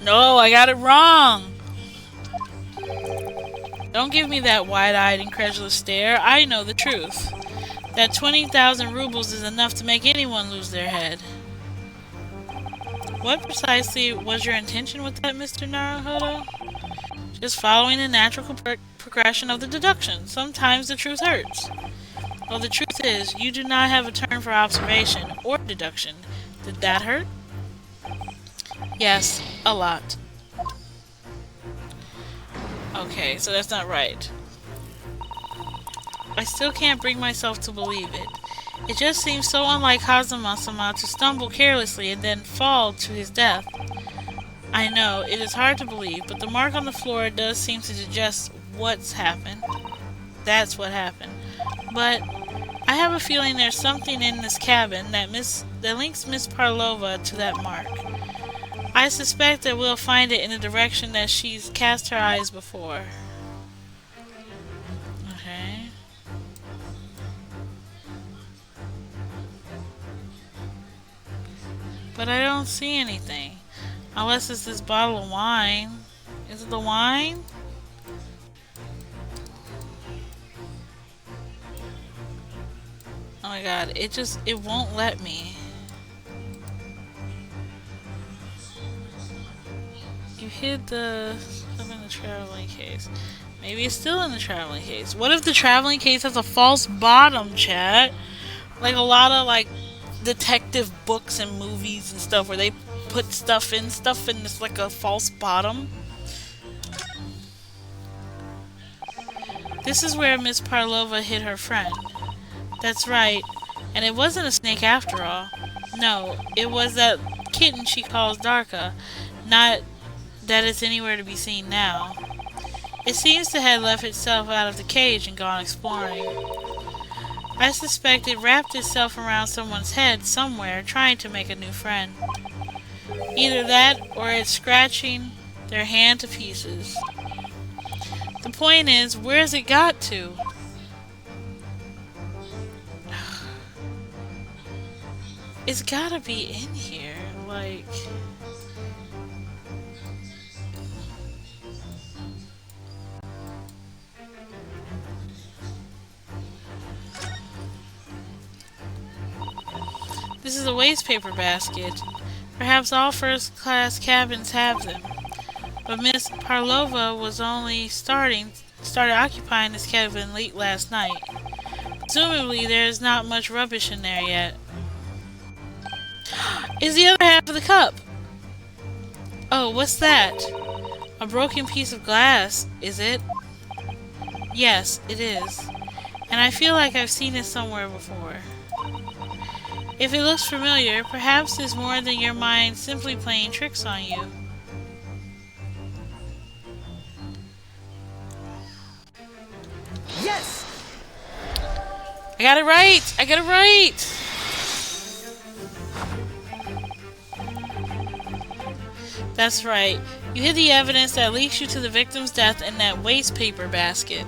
No, I got it wrong! Don't give me that wide-eyed, incredulous stare. I know the truth. That 20,000 rubles is enough to make anyone lose their head. What precisely was your intention with that, Mr. Naruhodo? Just following the natural progression of the deduction. Sometimes the truth hurts. Well, the truth is, you do not have a turn for observation or deduction. Did that hurt? Yes, a lot. Okay, so that's not right. I still can't bring myself to believe it. It just seems so unlike Kazuma-sama to stumble carelessly and then fall to his death. I know, it is hard to believe, but the mark on the floor does seem to suggest what's happened. That's what happened. But I have a feeling there's something in this cabin that links Miss Parlova to that mark. I suspect that we'll find it in the direction that she's cast her eyes before. Okay. But I don't see anything. Unless it's this bottle of wine. Is it the wine? Oh my god, it won't let me. You hid the stuff in the traveling case. Maybe it's still in the traveling case. What if the traveling case has a false bottom, chat? Like a lot of like detective books and movies and stuff where they put stuff and it's like a false bottom. This is where Miss Parlova hid her friend. That's right. And it wasn't a snake after all. No, it was that kitten she calls Darka. Not that it's anywhere to be seen now. It seems to have left itself out of the cage and gone exploring. I suspect it wrapped itself around someone's head somewhere, trying to make a new friend. Either that, or it's scratching their hand to pieces. The point is, where's it got to? It's gotta be in here, like... This is a waste paper basket. Perhaps all first-class cabins have them. But Miss Parlova was only started occupying this cabin late last night. Presumably there is not much rubbish in there yet. Is the other half of the cup? Oh, what's that? A broken piece of glass, is it? Yes, it is. And I feel like I've seen it somewhere before. If it looks familiar, perhaps it's more than your mind simply playing tricks on you. Yes! I got it right! I got it right! That's right. You hid the evidence that leads you to the victim's death in that waste paper basket.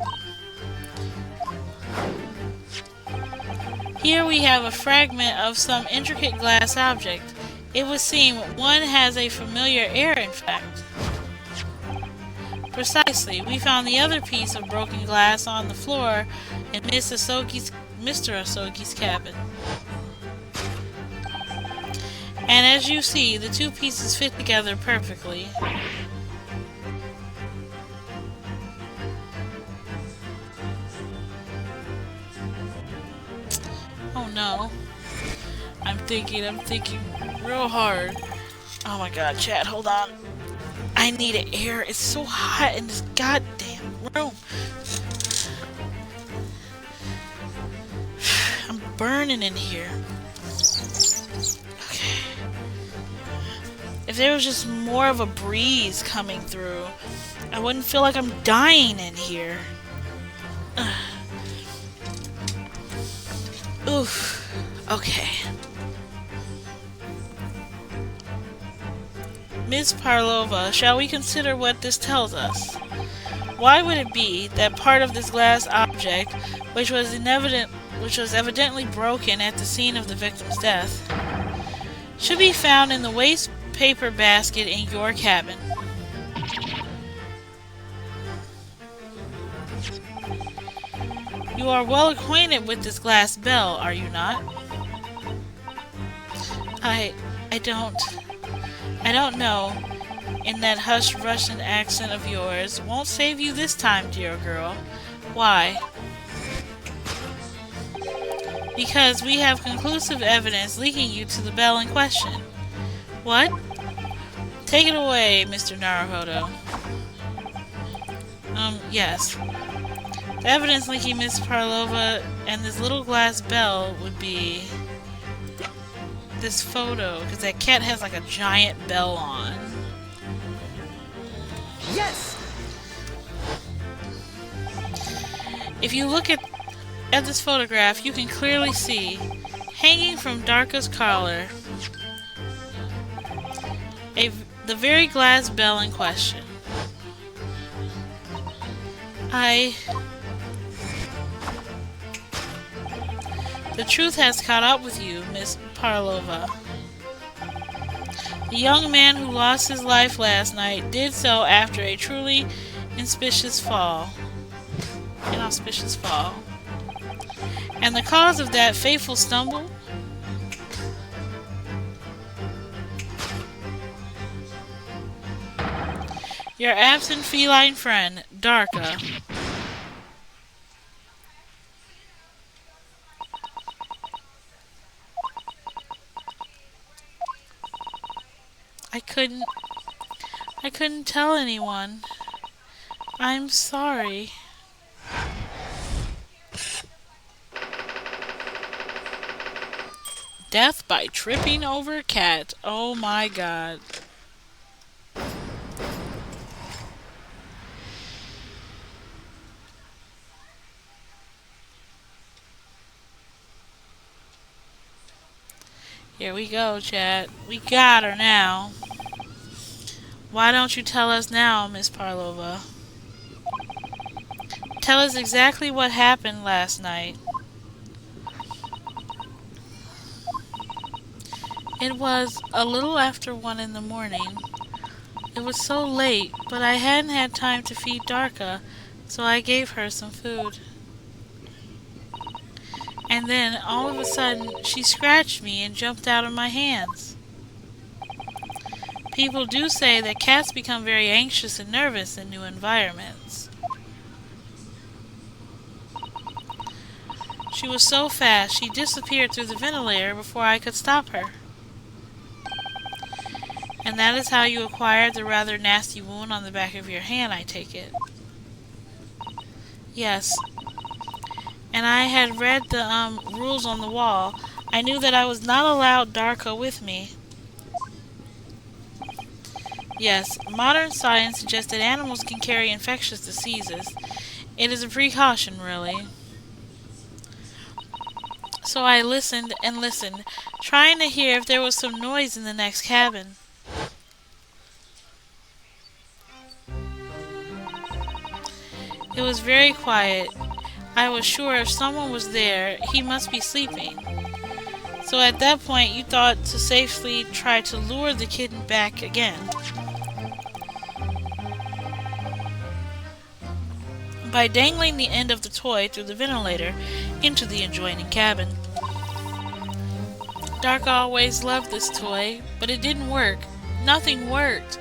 Here we have a fragment of some intricate glass object. It would seem one has a familiar air, in fact. Precisely. We found the other piece of broken glass on the floor in Mr. Asogi's cabin. And as you see, the two pieces fit together perfectly. Oh no. I'm thinking real hard. Oh my god, chat, hold on. I need air. It's so hot in this goddamn room. I'm burning in here. Okay. If there was just more of a breeze coming through, I wouldn't feel like I'm dying in here. Oof. Okay. Ms. Parlova, shall we consider what this tells us? Why would it be that part of this glass object, which was evidently broken at the scene of the victim's death, should be found in the waste paper basket in your cabin? You are well acquainted with this glass bell, are you not? I don't know. In that hushed Russian accent of yours. Won't save you this time, dear girl. Why? Because we have conclusive evidence linking you to the bell in question. What? Take it away, Mr. Naruhodo. Yes. The evidence linking Miss Parlova and this little glass bell would be this photo, because that cat has like a giant bell on. Yes! If you look at this photograph, you can clearly see, hanging from Darka's collar, the very glass bell in question. I... The truth has caught up with you, Miss Parlova. The young man who lost his life last night did so after a truly inauspicious fall. Inauspicious fall. And the cause of that fateful stumble? Your absent feline friend, Darka. I couldn't I couldn't tell anyone. I'm sorry. Death by tripping over a cat. Oh my god. Here we go, chat. We got her now. Why don't you tell us now, Miss Parlova? Tell us exactly what happened last night. It was a little after 1 in the morning. It was so late, but I hadn't had time to feed Darka, so I gave her some food. And then, all of a sudden, she scratched me and jumped out of my hands. People do say that cats become very anxious and nervous in new environments. She was so fast, she disappeared through the ventilator before I could stop her. And that is how you acquired the rather nasty wound on the back of your hand, I take it. Yes. And I had read the rules on the wall. I knew that I was not allowed Darko with me. Yes, modern science suggests that animals can carry infectious diseases. It is a precaution, really. So I listened and listened, trying to hear if there was some noise in the next cabin. It was very quiet. I was sure if someone was there, he must be sleeping. So at that point, you thought to safely try to lure the kitten back again. By dangling the end of the toy through the ventilator into the adjoining cabin. Dark always loved this toy, but it didn't work. Nothing worked.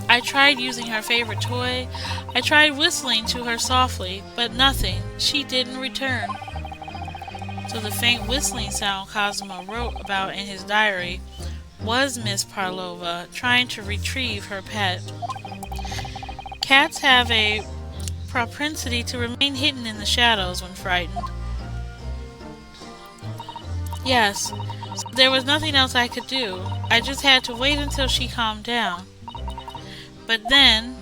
I tried using her favorite toy. I tried whistling to her softly, but nothing. She didn't return. So the faint whistling sound Cosmo wrote about in his diary was Miss Parlova trying to retrieve her pet. Cats have a propensity to remain hidden in the shadows when frightened. Yes, so there was nothing else I could do. I just had to wait until she calmed down. But then...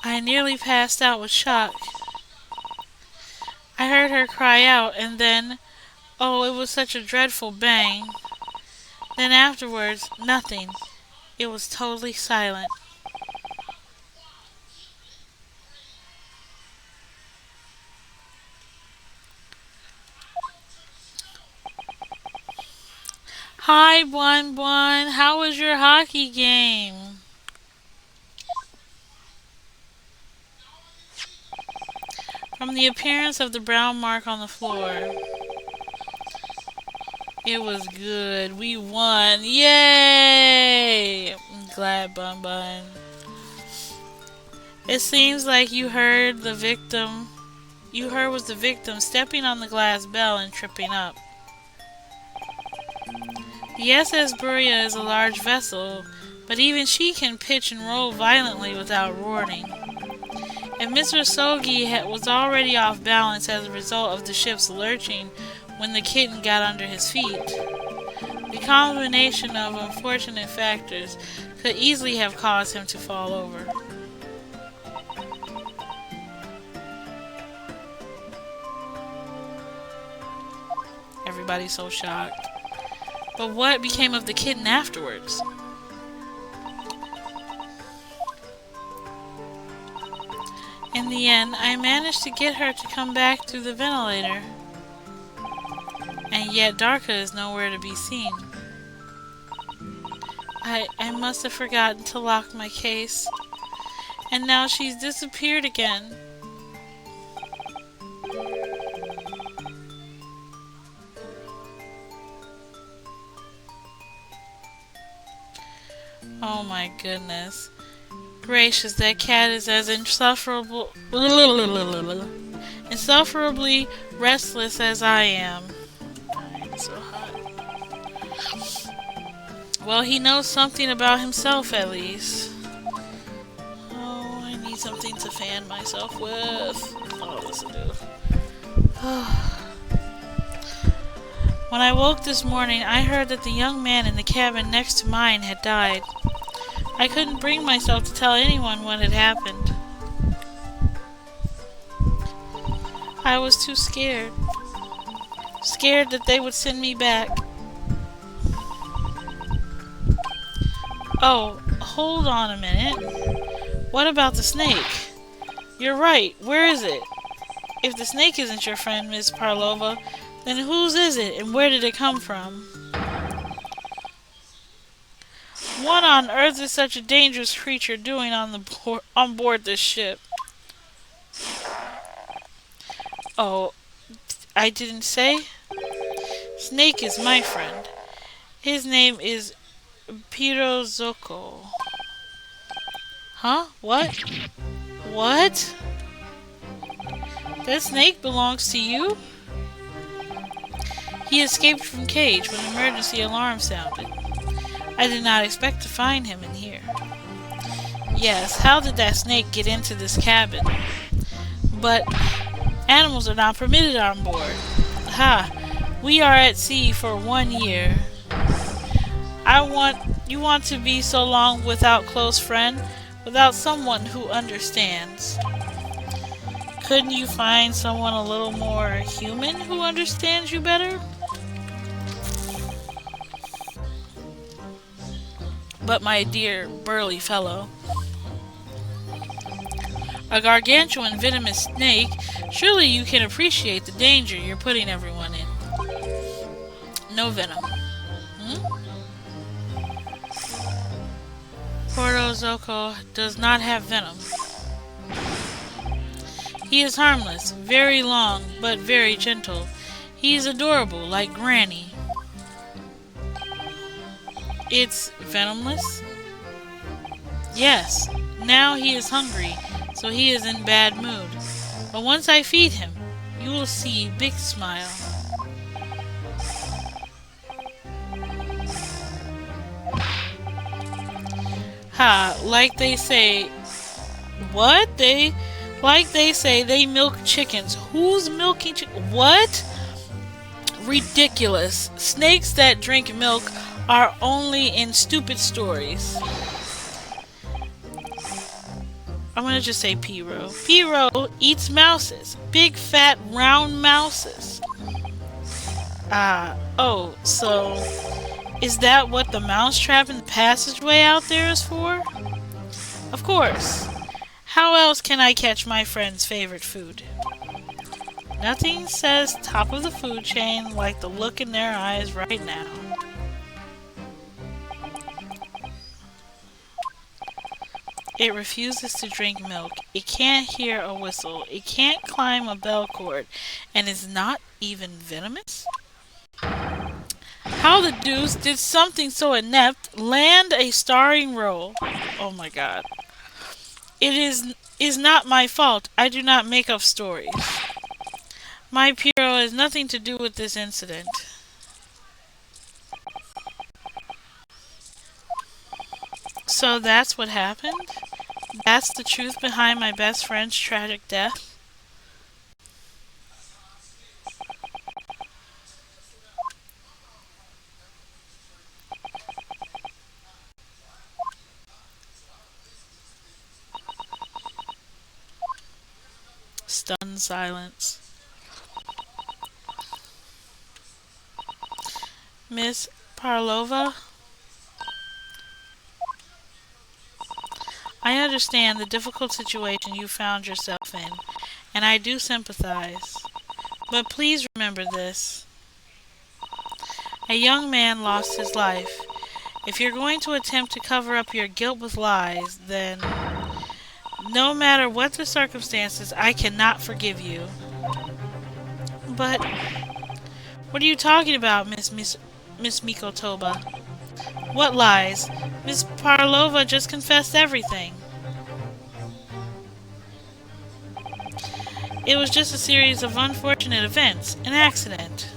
I nearly passed out with shock. I heard her cry out, and then... Oh, it was such a dreadful bang. Then afterwards, nothing. It was totally silent. Hi, Bun Bun. How was your hockey game? From the appearance of the brown mark on the floor. It was good. We won. Yay! I'm glad, Bun Bun. It seems like you heard was the victim stepping on the glass bell and tripping up. The SS Buria is a large vessel, but even she can pitch and roll violently without roaring. And Mr. Sogi was already off balance as a result of the ship's lurching when the kitten got under his feet. The combination of unfortunate factors could easily have caused him to fall over. everybody's so shocked. But what became of the kitten afterwards? In the end, I managed to get her to come back through the ventilator. And yet Darka is nowhere to be seen. I must have forgotten to lock my case. And now she's disappeared again. Oh my goodness. Gracious, that cat is as insufferably restless as I am. It's so hot. Well, he knows something about himself at least. Oh, I need something to fan myself with. Oh, this will do. When I woke this morning, I heard that the young man in the cabin next to mine had died. I couldn't bring myself to tell anyone what had happened. I was too scared. Scared that they would send me back. Oh, hold on a minute. What about the snake? You're right. Where is it? If the snake isn't your friend, Miss Parlova, then whose is it and where did it come from? What on earth is such a dangerous creature doing on board this ship? Oh, I didn't say? Snake is my friend. His name is Pirozoko. Huh? What? What? That snake belongs to you? He escaped from cage when the emergency alarm sounded. I did not expect to find him in here. Yes, how did that snake get into this cabin? But animals are not permitted on board. Ha! We are at sea for 1 year. You want to be so long without close friend, without someone who understands. Couldn't you find someone a little more human who understands you better? But my dear burly fellow, a gargantuan venomous snake, surely you can appreciate the danger you're putting everyone in. No venom. Porozoko does not have venom. He is harmless, very long, but very gentle. He is adorable, like Granny. It's venomless? Yes. Now he is hungry, so he is in bad mood. But once I feed him, you will see big smile. Ha, like they say... What? Like they say, they milk chickens. Who's milking chickens? What? Ridiculous. Snakes that drink milk are only in stupid stories. I'm gonna just say Piro. Piro eats mouses. Big, fat, round mouses. Oh, so... Is that what the mousetrap in the passageway out there is for? Of course. How else can I catch my friend's favorite food? Nothing says top of the food chain like the look in their eyes right now. It refuses to drink milk. It can't hear a whistle. It can't climb a bell cord. And is not even venomous? How the deuce did something so inept land a starring role? Oh my god. It is not my fault. I do not make up stories. My Piro has nothing to do with this incident. So that's what happened? That's the truth behind my best friend's tragic death? Stunned silence. Miss Parlova, I understand the difficult situation you found yourself in, and I do sympathize. But please remember this. A young man lost his life. If you're going to attempt to cover up your guilt with lies, then no matter what the circumstances, I cannot forgive you. But what are you talking about, Miss Mikotoba? What lies? Miss Parlova just confessed everything. It was just a series of unfortunate events, an accident.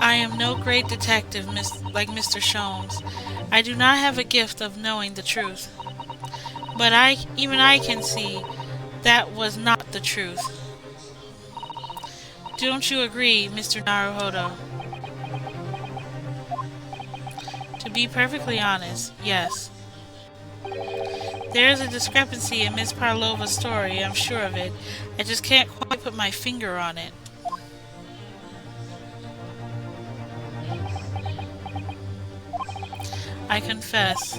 I am no great detective, like Mr. Sholmes. I do not have a gift of knowing the truth. But even I can see that was not the truth. Don't you agree, Mr. Naruhodo? To be perfectly honest, yes. There is a discrepancy in Miss Parlova's story, I'm sure of it. I just can't quite put my finger on it. I confess,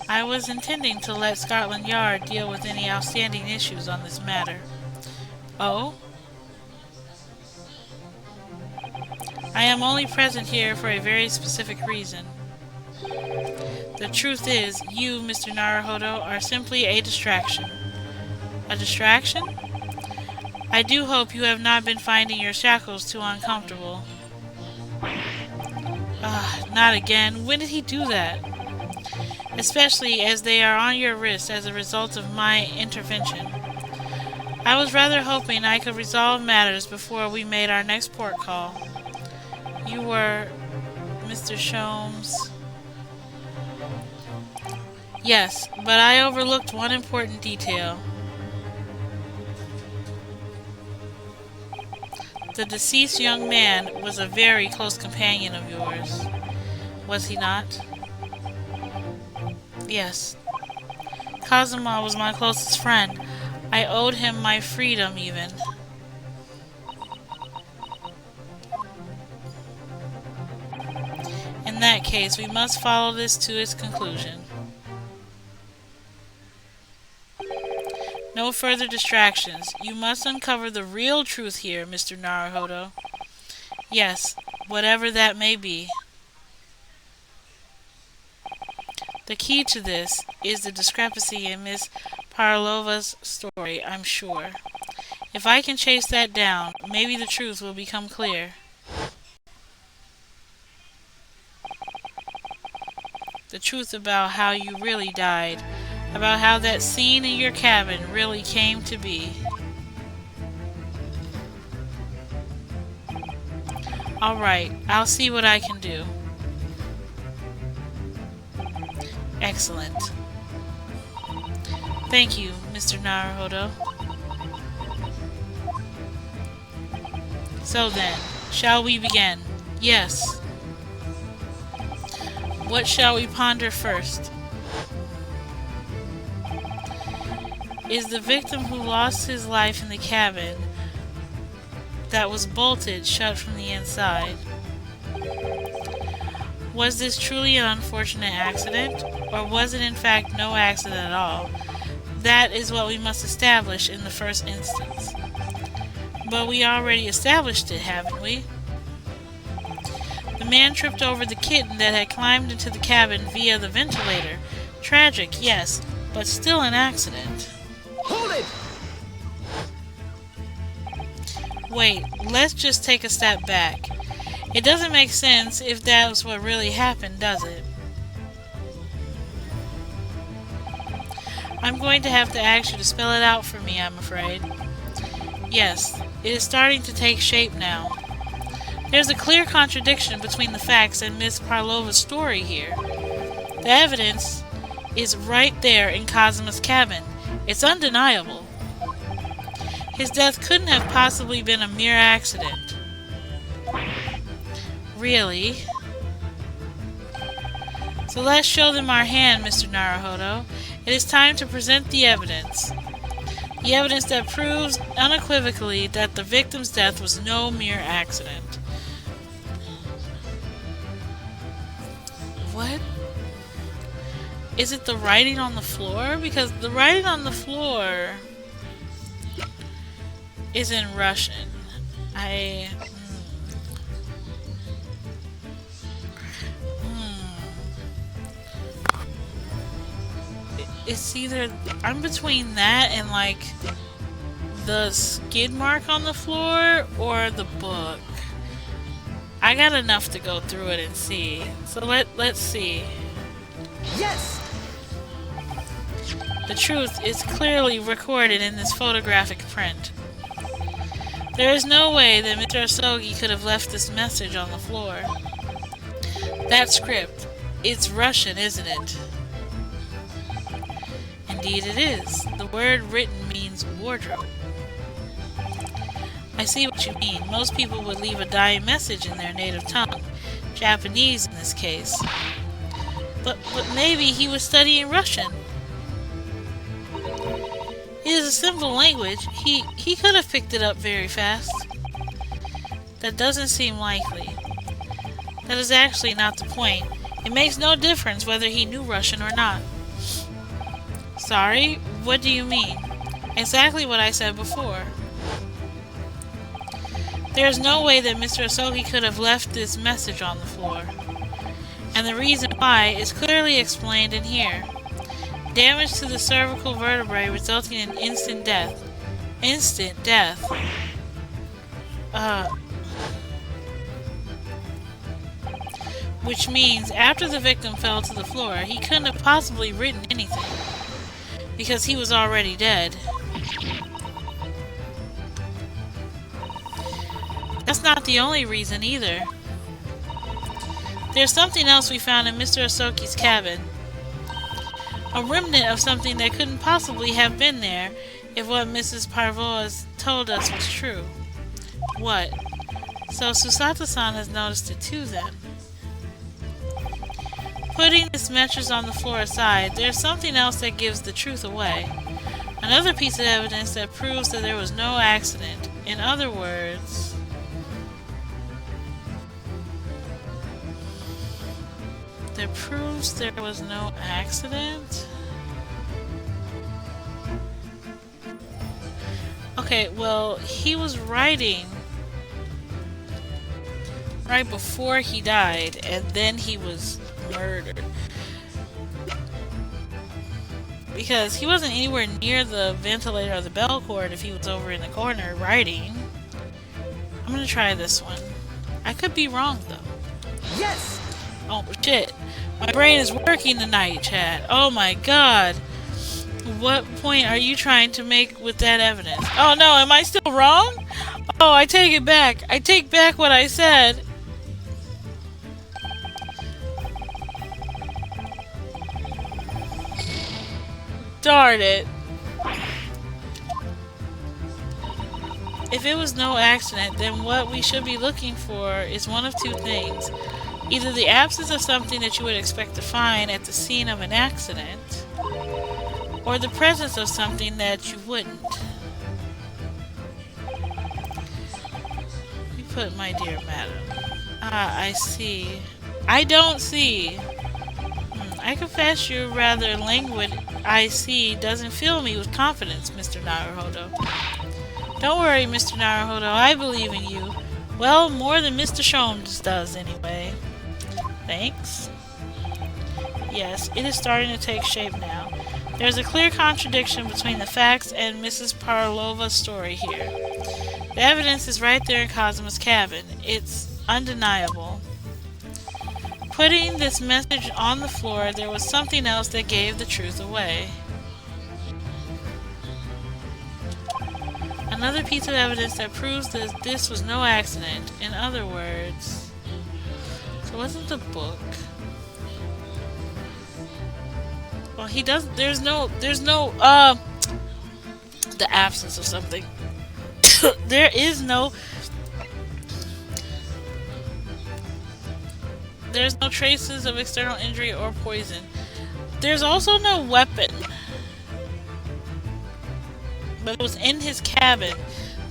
I was intending to let Scotland Yard deal with any outstanding issues on this matter. Oh? I am only present here for a very specific reason. The truth is, you, Mr. Naruhodo, are simply a distraction. A distraction? I do hope you have not been finding your shackles too uncomfortable. Not again. When did he do that? Especially as they are on your wrist as a result of my intervention. I was rather hoping I could resolve matters before we made our next port call. You were Mr. Sholmes. Yes, but I overlooked one important detail. The deceased young man was a very close companion of yours, was he not? Yes. Kazuma was my closest friend. I owed him my freedom, even. In that case, we must follow this to its conclusion. No further distractions. You must uncover the real truth here, Mr. Naruhodo. Yes, whatever that may be. The key to this is the discrepancy in Miss Parlova's story, I'm sure. If I can chase that down, maybe the truth will become clear. The truth about how you really died, about how that scene in your cabin really came to be. Alright, I'll see what I can do. Excellent. Thank you, Mr. Naruhodo. So then, shall we begin? Yes. What shall we ponder first? Is the victim who lost his life in the cabin that was bolted shut from the inside? Was this truly an unfortunate accident, or was it in fact no accident at all? That is what we must establish in the first instance. But we already established it, haven't we? The man tripped over the kitten that had climbed into the cabin via the ventilator. Tragic, yes, but still an accident. Hold it! Wait, let's just take a step back. It doesn't make sense if that's what really happened, does it? I'm going to have to ask you to spell it out for me, I'm afraid. Yes, it is starting to take shape now. There's a clear contradiction between the facts and Miss Parlova's story here. The evidence is right there in Kazuma's cabin. It's undeniable. His death couldn't have possibly been a mere accident. Really? So let's show them our hand, Mr. Naruhodo. It is time to present the evidence. The evidence that proves unequivocally that the victim's death was no mere accident. What? Is it the writing on the floor? Because the writing on the floor is in Russian. It's either I'm between that and like the skid mark on the floor or the book. I got enough to go through it and see. So let's see. Yes! The truth is clearly recorded in this photographic print. There is no way that Mr. Asogi could have left this message on the floor. That script, it's Russian, isn't it? Indeed it is. The word written means wardrobe. I see what you mean. Most people would leave a dying message in their native tongue. Japanese in this case. But maybe he was studying Russian. It is a simple language. He could have picked it up very fast. That doesn't seem likely. That is actually not the point. It makes no difference whether he knew Russian or not. Sorry? What do you mean? Exactly what I said before. There is no way that Mr. Asogi could have left this message on the floor. And the reason why is clearly explained in here. Damage to the cervical vertebrae resulting in instant death. Instant death. Which means after the victim fell to the floor, he couldn't have possibly written anything. Because he was already dead. That's not the only reason either. There's something else we found in Mr. Asoki's cabin. A remnant of something that couldn't possibly have been there if what Mrs. Parvois told us was true. What? So Susato-san has noticed it too then. Putting this mattress on the floor aside, there's something else that gives the truth away. Another piece of evidence that proves that there was no accident. In other words... that proves there was no accident? Okay, well, he was writing right before he died, and then he was murdered. Because he wasn't anywhere near the ventilator or the bell cord if he was over in the corner writing. I'm gonna try this one. I could be wrong though. Yes! Oh shit. My brain is working tonight, chat. Oh my god. What point are you trying to make with that evidence? Oh no, am I still wrong? Oh, I take it back. I take back what I said. Darn it. If it was no accident, then what we should be looking for is one of two things. Either the absence of something that you would expect to find at the scene of an accident, or the presence of something that you wouldn't. You put my dear madam. Ah, I see. I don't see. I confess your rather languid I see doesn't fill me with confidence, Mr. Naruhodo. Don't worry, Mr. Naruhodo, I believe in you. Well, more than Mr. Sholmes does, anyway. Thanks. Yes, it is starting to take shape now. There's a clear contradiction between the facts and Mrs. Parlova's story here. The evidence is right there in Kazuma's cabin. It's undeniable. Putting this message on the floor, there was something else that gave the truth away. Another piece of evidence that proves that this was no accident. In other words... So wasn't the book... Well, he does... There's no... The absence of something. There is no... There's no traces of external injury or poison. There's also no weapon. But it was in his cabin.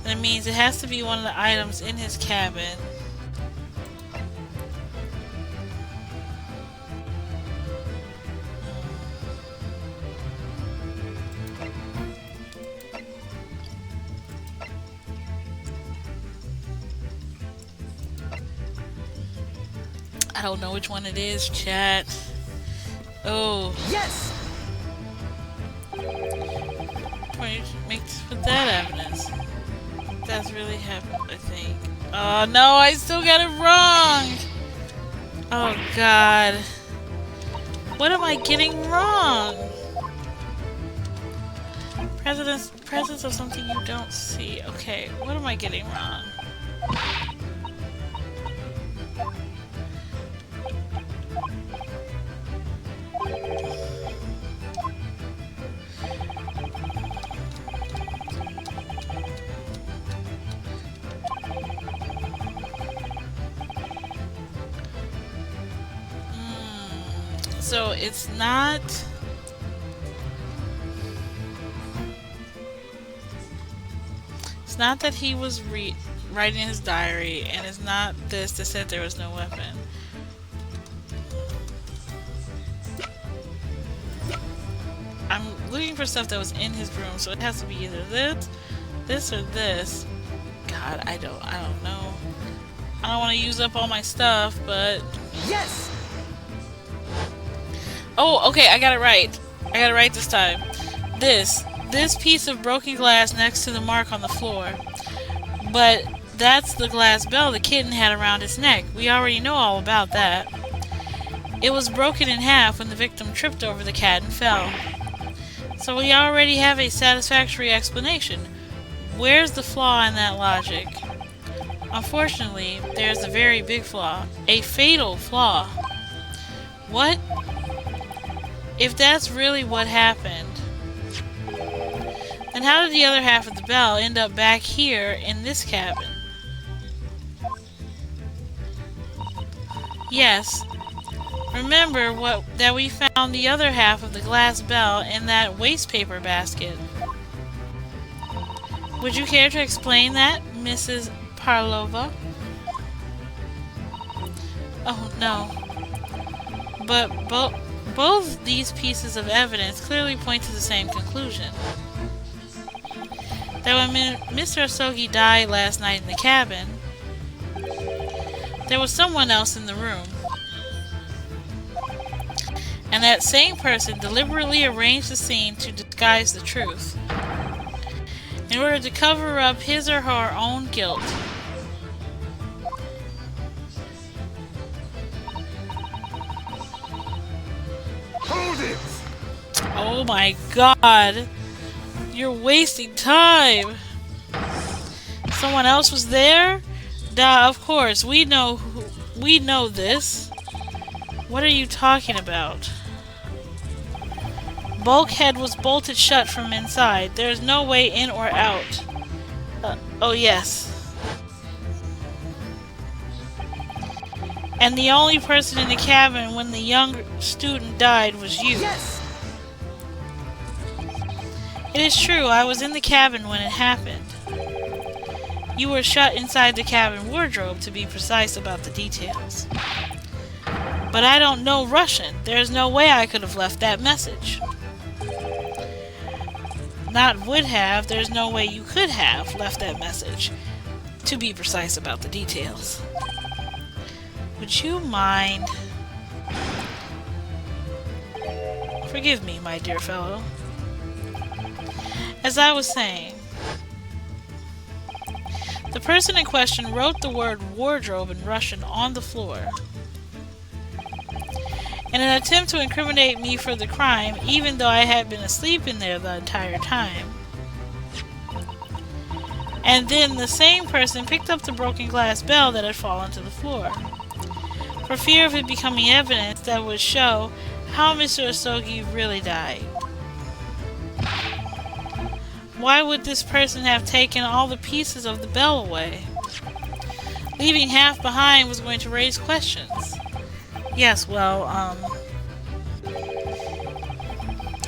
That means it has to be one of the items in his cabin. I don't know which one it is, chat. Oh. Yes! Makes for that evidence. That's really happened, I think. Oh no, I still got it wrong! Oh god. What am I getting wrong? Presence of something you don't see. Okay, what am I getting wrong? So it's not... It's not that he was writing his diary, and it's not this that said there was no weapon. I'm looking for stuff that was in his room, so it has to be either this, or this. God, I don't know. I don't want to use up all my stuff, but... Yes! Oh, okay, I got it right. I got it right this time. This piece of broken glass next to the mark on the floor. But that's the glass bell the kitten had around its neck. We already know all about that. It was broken in half when the victim tripped over the cat and fell. So we already have a satisfactory explanation. Where's the flaw in that logic? Unfortunately, there's a very big flaw. A fatal flaw. What? If that's really what happened, then how did the other half of the bell end up back here in this cabin? Yes. Remember that we found the other half of the glass bell in that waste paper basket. Would you care to explain that, Mrs. Parlova? Oh, no. But both these pieces of evidence clearly point to the same conclusion. That when Mr. Asogi died last night in the cabin, there was someone else in the room. And that same person deliberately arranged the scene to disguise the truth, in order to cover up his or her own guilt. Hold it! Oh my god! You're wasting time! Someone else was there? Duh, of course. We know this. What are you talking about? Bulkhead was bolted shut from inside. There is no way in or out. Oh yes. And the only person in the cabin when the young student died was you. Yes! It is true, I was in the cabin when it happened. You were shut inside the cabin wardrobe, to be precise about the details. But I don't know Russian. There's no way I could have left that message. Not would have, there's no way you could have left that message, to be precise about the details. Would you mind... Forgive me, my dear fellow. As I was saying, the person in question wrote the word wardrobe in Russian on the floor. In an attempt to incriminate me for the crime, even though I had been asleep in there the entire time. And then the same person picked up the broken glass bell that had fallen to the floor, for fear of it becoming evidence that would show how Mr. Asogi really died. Why would this person have taken all the pieces of the bell away? Leaving half behind was going to raise questions. Yes, well,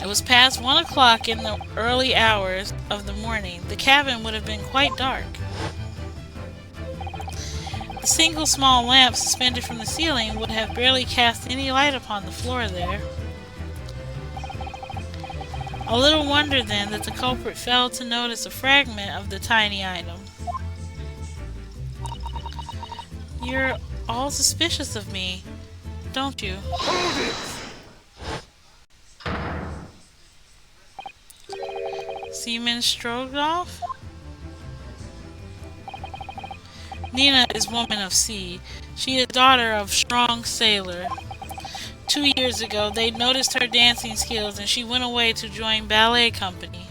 It was past 1 o'clock in the early hours of the morning. The cabin would have been quite dark. The single small lamp suspended from the ceiling would have barely cast any light upon the floor there. A little wonder then that the culprit failed to notice a fragment of the tiny item. You're all suspicious of me, don't you? Hold it! Seaman Stroganoff? Nina is woman of sea. She is daughter of strong sailor. 2 years ago, they noticed her dancing skills and she went away to join ballet company.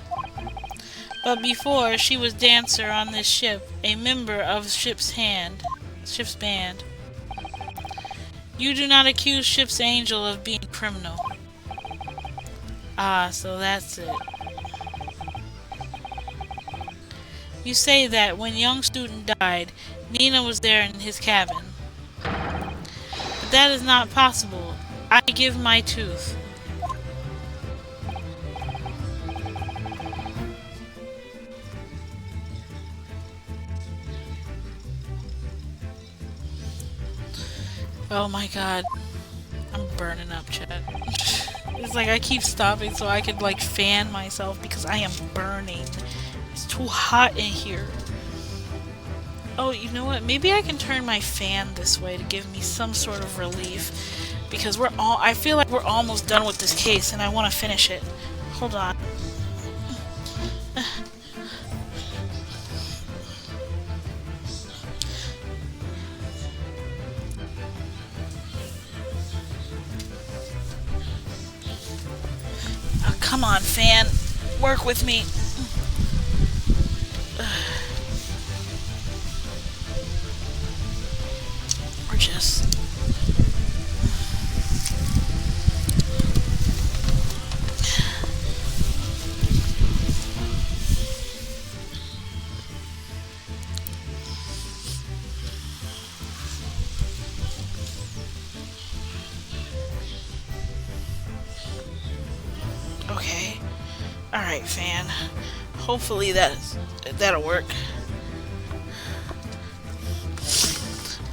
But before, she was dancer on this ship, a member of ship's band. You do not accuse ship's angel of being criminal. Ah, so that's it. You say that when young student died, Nina was there in his cabin. But that is not possible. I give my tooth. Oh my god. I'm burning up, Chad. It's like I keep stopping so I could like fan myself because I am burning. It's too hot in here. Oh, you know what? Maybe I can turn my fan this way to give me some sort of relief. Because I feel like we're almost done with this case and I want to finish it. Hold on. Oh, come on, fan. Work with me. Or just... Okay. Alright, fan. Hopefully that'll work.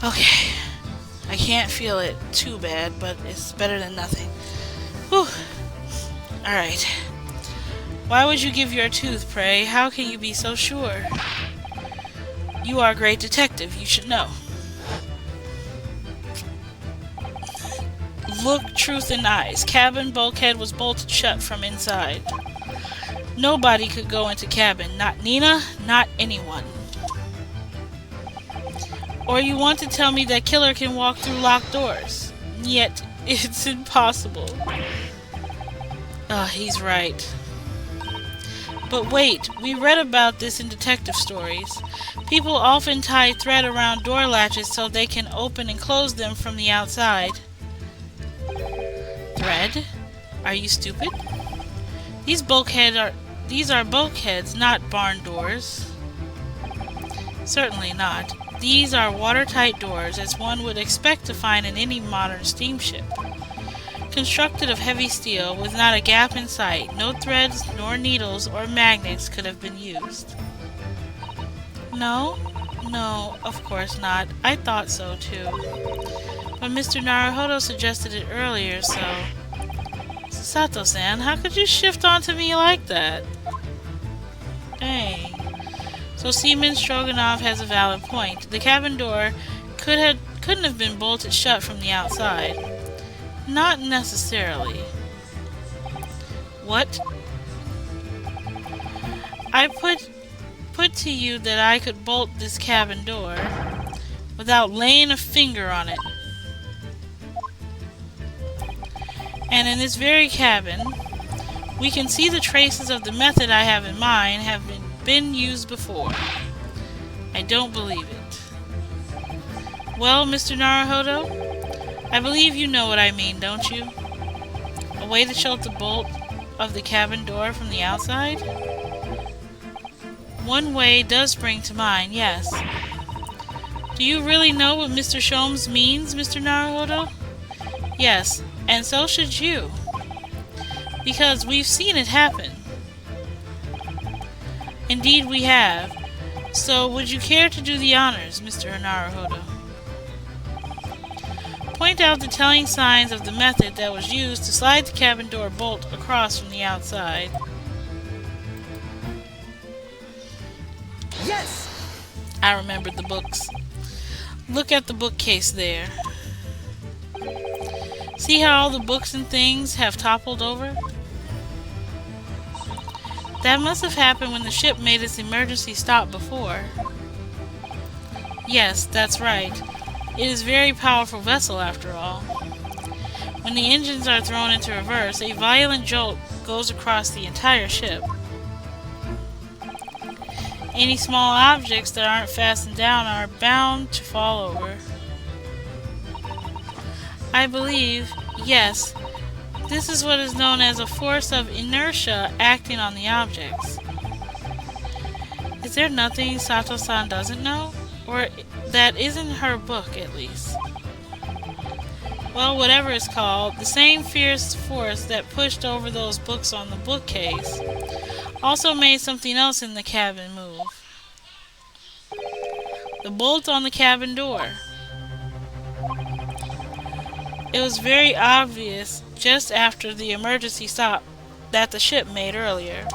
Okay. I can't feel it too bad, but it's better than nothing. Whew. Alright. Why would you give your tooth, pray? How can you be so sure? You are a great detective. You should know. Look truth in eyes. Cabin bulkhead was bolted shut from inside. Nobody could go into cabin. Not Nina, not anyone. Or you want to tell me that killer can walk through locked doors? Yet, it's impossible. He's right. But wait, we read about this in detective stories. People often tie thread around door latches so they can open and close them from the outside. Thread? Are you stupid? These are bulkheads, not barn doors. Certainly not. These are watertight doors, as one would expect to find in any modern steamship. Constructed of heavy steel, with not a gap in sight, no threads, nor needles, or magnets could have been used. No? No, of course not. I thought so, too. But Mr. Naruhodo suggested it earlier, so... Sato-san, how could you shift onto me like that? Dang. So Seaman Stroganoff has a valid point. The cabin door couldn't have been bolted shut from the outside. Not necessarily. What? I put to you that I could bolt this cabin door without laying a finger on it. And in this very cabin, we can see the traces of the method I have in mind have been used before. I don't believe it. Well, Mr. Naruhodo, I believe you know what I mean, don't you? A way to shut the bolt of the cabin door from the outside? One way does spring to mind, yes. Do you really know what Mr. Sholmes means, Mr. Naruhodo? Yes, and so should you. because we've seen it happen. Indeed, we have. So, would you care to do the honors, Mr. Naruhodo? Point out the telling signs of the method that was used to slide the cabin door bolt across from the outside. Yes! I remembered the books. Look at the bookcase there. See how all the books and things have toppled over? That must have happened when the ship made its emergency stop before. Yes, that's right. It is a very powerful vessel after all. When the engines are thrown into reverse, a violent jolt goes across the entire ship. Any small objects that aren't fastened down are bound to fall over. I believe, yes, this is what is known as a force of inertia acting on the objects. Is there nothing Sato-san doesn't know? Or that isn't her book, at least. Well, whatever it's called, the same fierce force that pushed over those books on the bookcase also made something else in the cabin move. The bolt on the cabin door. It was very obvious just after the emergency stop that the ship made earlier.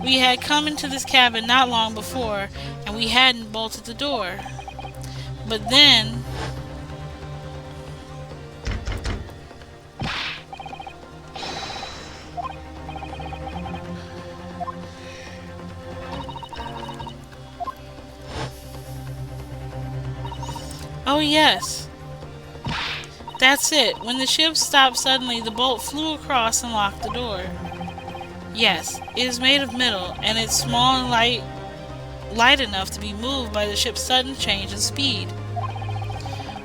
We had come into this cabin not long before, and we hadn't bolted the door. But then... Oh yes. That's it. When the ship stopped suddenly, the bolt flew across and locked the door. Yes, it is made of metal, and it's small and light enough to be moved by the ship's sudden change in speed.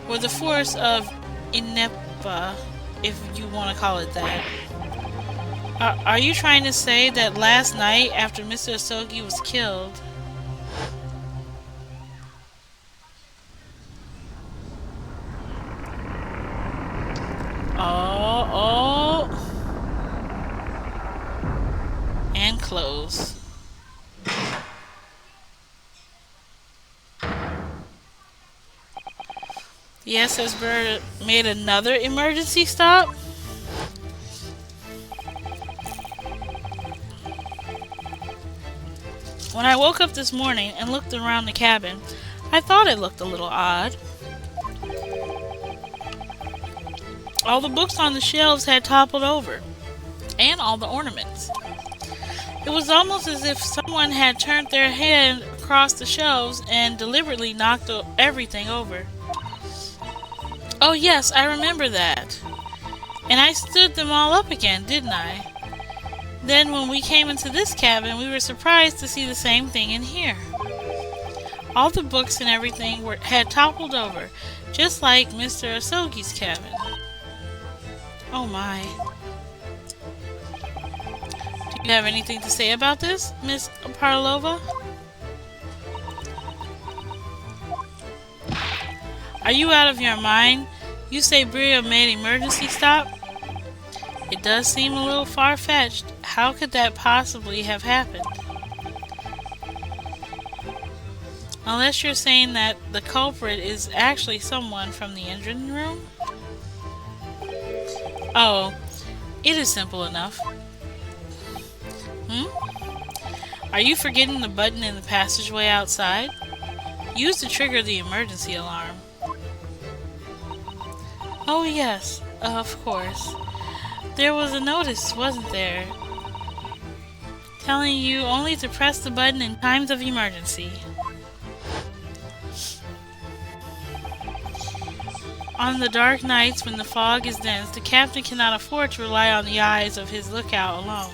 Or the force of inertia, if you want to call it that. Are you trying to say that last night, after Mr. Asogi was killed... Oh. And close. The SS Bird made another emergency stop? When I woke up this morning and looked around the cabin, I thought it looked a little odd. All the books on the shelves had toppled over, and all the ornaments. It was almost as if someone had turned their hand across the shelves and deliberately knocked everything over. Oh yes, I remember that. And I stood them all up again, didn't I? Then when we came into this cabin, we were surprised to see the same thing in here. All the books and everything had toppled over, just like Mr. Asogi's cabin. Oh my. Do you have anything to say about this, Miss Parlova? Are you out of your mind? You say Bria made emergency stop? It does seem a little far-fetched. How could that possibly have happened? Unless you're saying that the culprit is actually someone from the engine room? Oh, it is simple enough. Are you forgetting the button in the passageway outside? Used to trigger the emergency alarm. Oh yes, of course. There was a notice, wasn't there? Telling you only to press the button in times of emergency. On the dark nights when the fog is dense, the captain cannot afford to rely on the eyes of his lookout alone.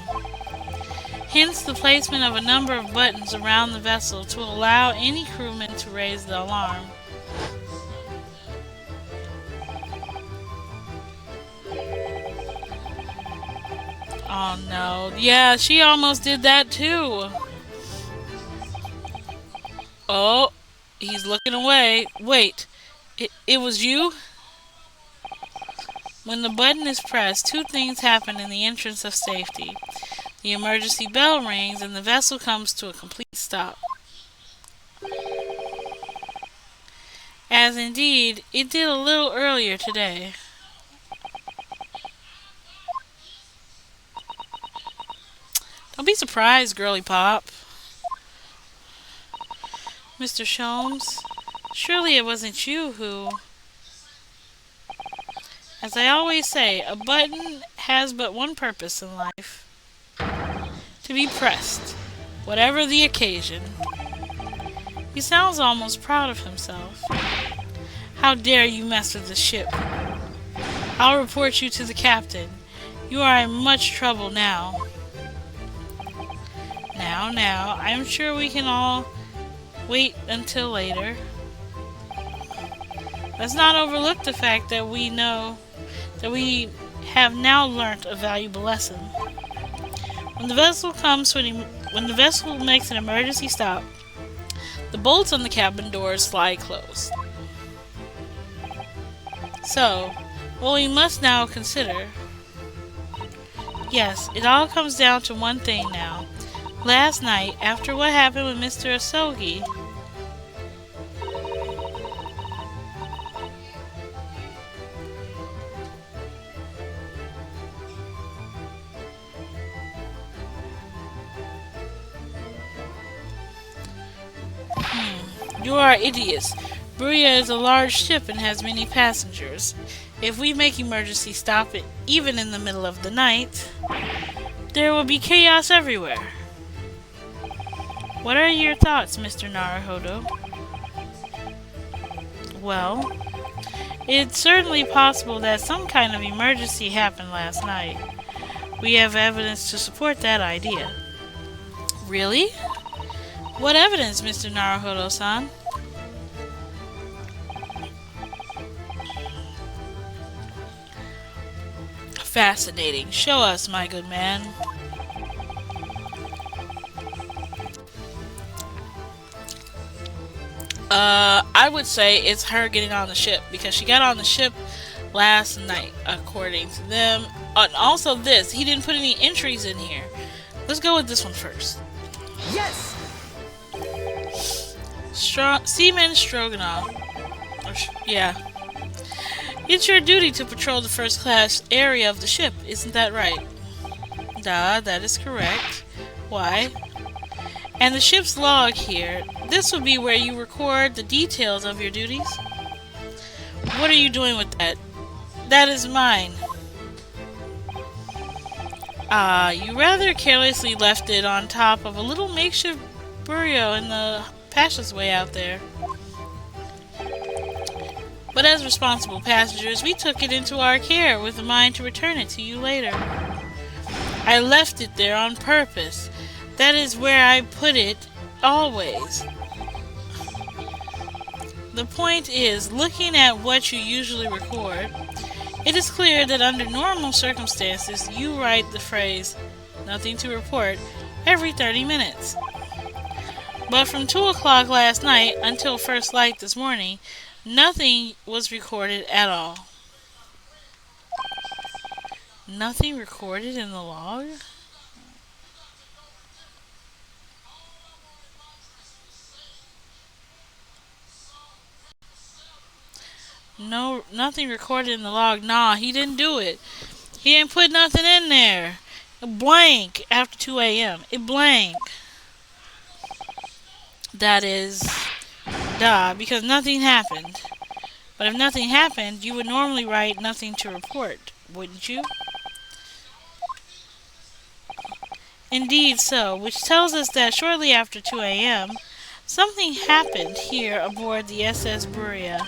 Hence the placement of a number of buttons around the vessel to allow any crewman to raise the alarm. Oh no. Yeah, she almost did that too. Oh, he's looking away. Wait, it was you? When the button is pressed, two things happen in the entrance of safety. The emergency bell rings and the vessel comes to a complete stop. As indeed, it did a little earlier today. Don't be surprised, girly pop. Mr. Sholmes, surely it wasn't you who... As I always say, a button has but one purpose in life. To be pressed, whatever the occasion. He sounds almost proud of himself. How dare you mess with the ship? I'll report you to the captain. You are in much trouble now. Now, I'm sure we can all wait until later. Let's not overlook the fact that we have now learnt a valuable lesson. When the vessel makes an emergency stop, the bolts on the cabin doors slide closed. So, what we must now consider... Yes, it all comes down to one thing now. Last night, after what happened with Mr. Asogi, you are idiots. Buria is a large ship and has many passengers. If we make emergency stop it, even in the middle of the night, there will be chaos everywhere. What are your thoughts, Mr. Naruhodo? Well, it's certainly possible that some kind of emergency happened last night. We have evidence to support that idea. Really? What evidence, Mr. Naruhodo-san? Fascinating. Show us, my good man. I would say it's her getting on the ship because she got on the ship last night, according to them. And also this, he didn't put any entries in here. Let's go with this one first. Yes! Seaman Stroganoff. Yeah. It's your duty to patrol the first class area of the ship, isn't that right? That is correct. Why? And the ship's log here, this will be where you record the details of your duties. What are you doing with that? That is mine. You rather carelessly left it on top of a little makeshift bureau in the passageway out there. But as responsible passengers, we took it into our care with a mind to return it to you later. I left it there on purpose. That is where I put it, always. The point is, looking at what you usually record, it is clear that under normal circumstances, you write the phrase, "nothing to report," every 30 minutes. But from 2 o'clock last night until first light this morning, nothing was recorded at all. Nothing recorded in the log? No, nothing recorded in the log. Nah, he didn't do it. He didn't put nothing in there. A blank after 2 a.m. It blank. That is, because nothing happened. But if nothing happened, you would normally write nothing to report, wouldn't you? Indeed so, which tells us that shortly after 2 a.m., something happened here aboard the SS Buria.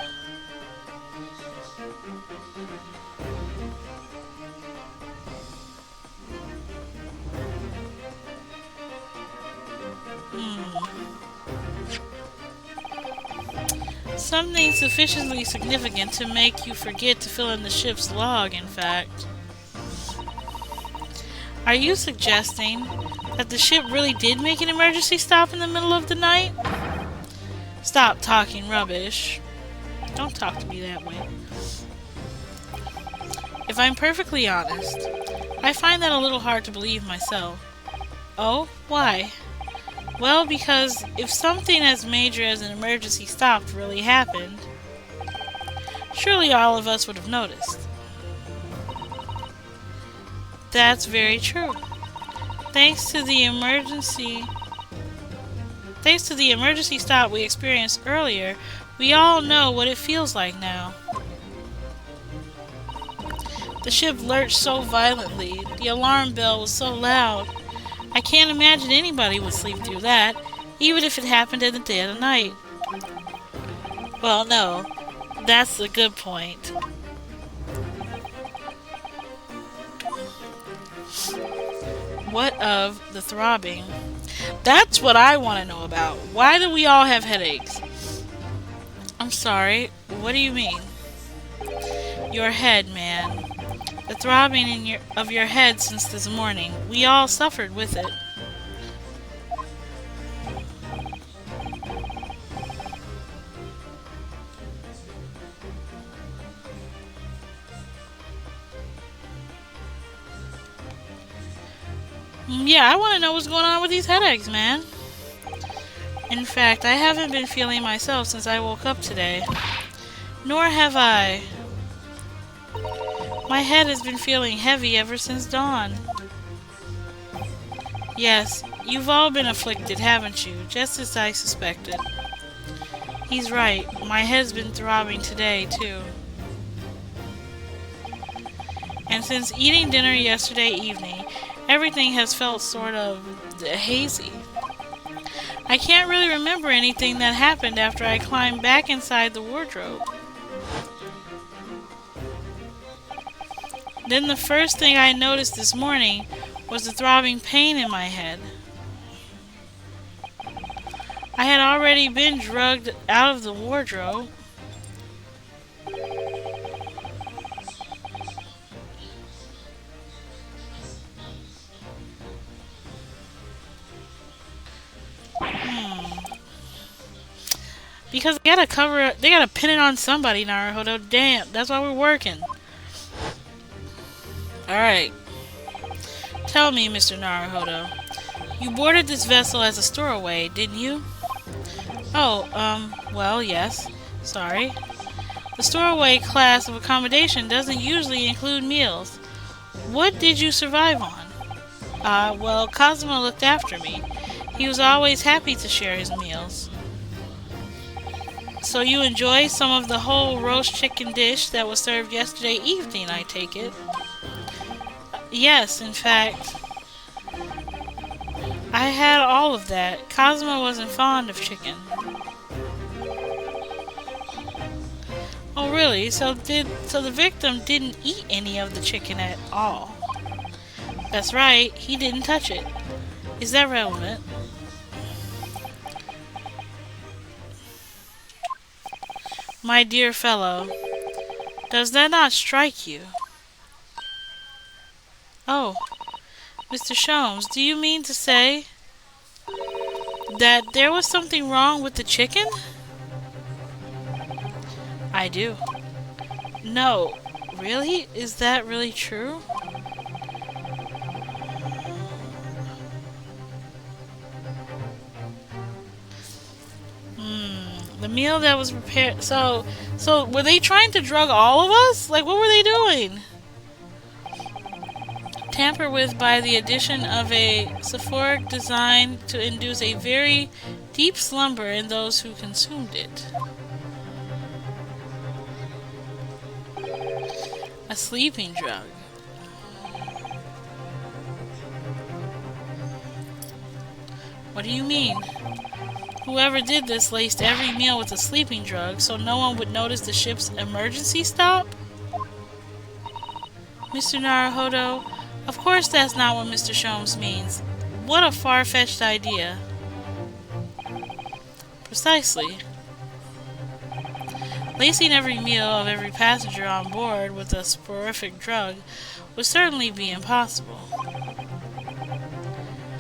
Something sufficiently significant to make you forget to fill in the ship's log, in fact. Are you suggesting that the ship really did make an emergency stop in the middle of the night? Stop talking rubbish. Don't talk to me that way. If If I'm perfectly honest, I find that a little hard to believe myself. Oh, why? Well, because if something as major as an emergency stop really happened, surely all of us would have noticed. That's very true. Thanks to the emergency Thanks to the emergency stop we experienced earlier, we all know what it feels like now. The ship lurched so violently, the alarm bell was so loud. I can't imagine anybody would sleep through that, even if it happened in the dead of night. Well, no, that's a good point. What of the throbbing? That's what I want to know about. Why do we all have headaches? I'm sorry, what do you mean? Your head, man. The throbbing of your head since this morning. We all suffered with it. Yeah, I want to know what's going on with these headaches, man. In fact, I haven't been feeling myself since I woke up today. Nor have I. My head has been feeling heavy ever since dawn. Yes, you've all been afflicted, haven't you? Just as I suspected. He's right. My head's been throbbing today, too. And since eating dinner yesterday evening, everything has felt sort of hazy. I can't really remember anything that happened after I climbed back inside the wardrobe. Then the first thing I noticed this morning was the throbbing pain in my head. I had already been drugged out of the wardrobe. Because they gotta pin it on somebody, Naruhodo. Damn, that's why we're working. Alright. Tell me, Mr. Naruhodo. You boarded this vessel as a stowaway, didn't you? Oh, well, yes. Sorry. The stowaway class of accommodation doesn't usually include meals. What did you survive on? Well, Cosmo looked after me. He was always happy to share his meals. So you enjoyed some of the whole roast chicken dish that was served yesterday evening, I take it? Yes, in fact, I had all of that. Cosmo wasn't fond of chicken. Oh, really? So the victim didn't eat any of the chicken at all? That's right, he didn't touch it. Is that relevant? My dear fellow, does that not strike you? Oh, Mr. Sholmes, do you mean to say that there was something wrong with the chicken? I do. No, really? Is that really true? The meal that was prepared. So were they trying to drug all of us? Like, what were they doing? Tampered with by the addition of a sulfuric design to induce a very deep slumber in those who consumed it. A sleeping drug. What do you mean? Whoever did this laced every meal with a sleeping drug so no one would notice the ship's emergency stop? Mr. Naruhodo, of course that's not what Mr. Sholmes means. What a far-fetched idea. Precisely. Lacing every meal of every passenger on board with a soporific drug would certainly be impossible.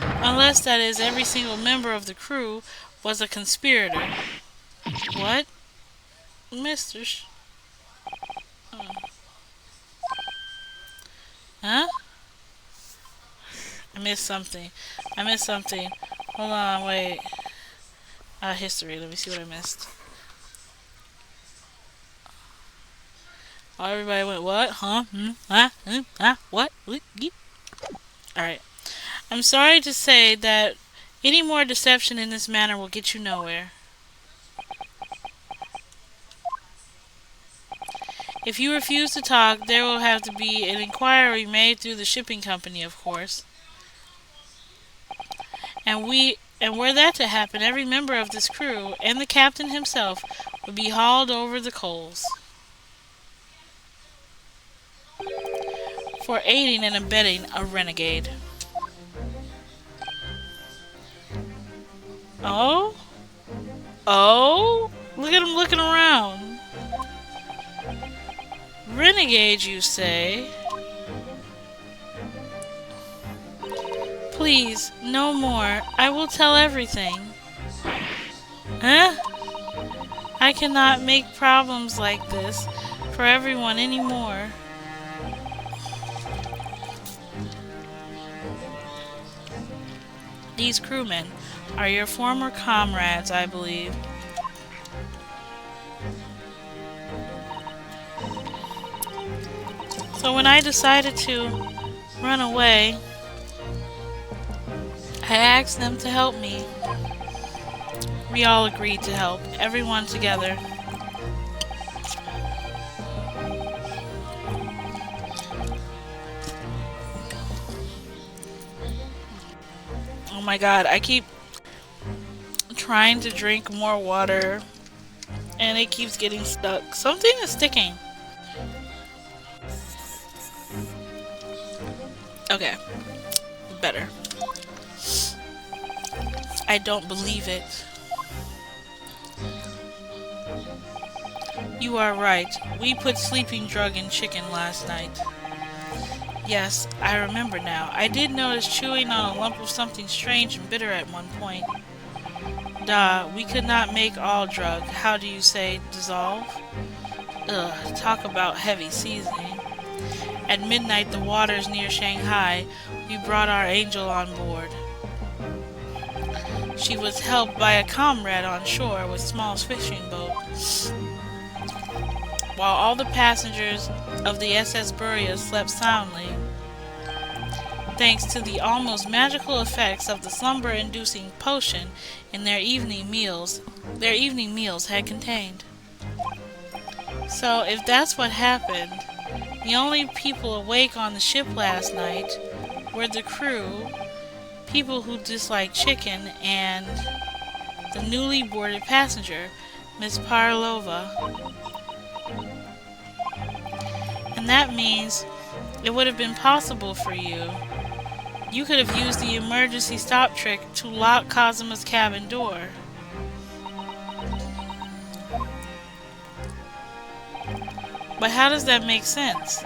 Unless, that is, every single member of the crew was a conspirator. What? Mr. Huh? I missed something. I missed something. Hold on, wait. History. Let me see what I missed. Oh, everybody went, what? Huh? Hmm? Huh? Hmm? Huh? What? Alright. I'm sorry to say that any more deception in this manner will get you nowhere. If you refuse to talk, there will have to be an inquiry made through the shipping company, of course. And were that to happen, every member of this crew and the captain himself would be hauled over the coals for aiding and abetting a renegade. Oh? Oh? Look at him looking around. Renegade, you say? Please, no more. I will tell everything. Huh? I cannot make problems like this for everyone anymore. These crewmen are your former comrades, I believe. So when I decided to run away, I asked them to help me. We all agreed to help, everyone together. Oh my god, I keep trying to drink more water and it keeps getting stuck. Something is sticking. Okay, better. I don't believe it. You are right. We put sleeping drug in chicken last night. Yes, I remember now. I did notice chewing on a lump of something strange and bitter at one point. Duh, we could not make all drug. How do you say, dissolve? Ugh, talk about heavy seasoning. At midnight, the waters near Shanghai, we brought our angel on board. She was helped by a comrade on shore with small fishing boat. While all the passengers of the SS Buria slept soundly, thanks to the almost magical effects of the slumber-inducing potion in their evening meals had contained. So, if that's what happened, the only people awake on the ship last night were the crew, people who dislike chicken, and the newly boarded passenger, Miss Parlova. And that means it would have been possible for you. You could have used the emergency stop trick to lock Kazuma's cabin door. But how does that make sense?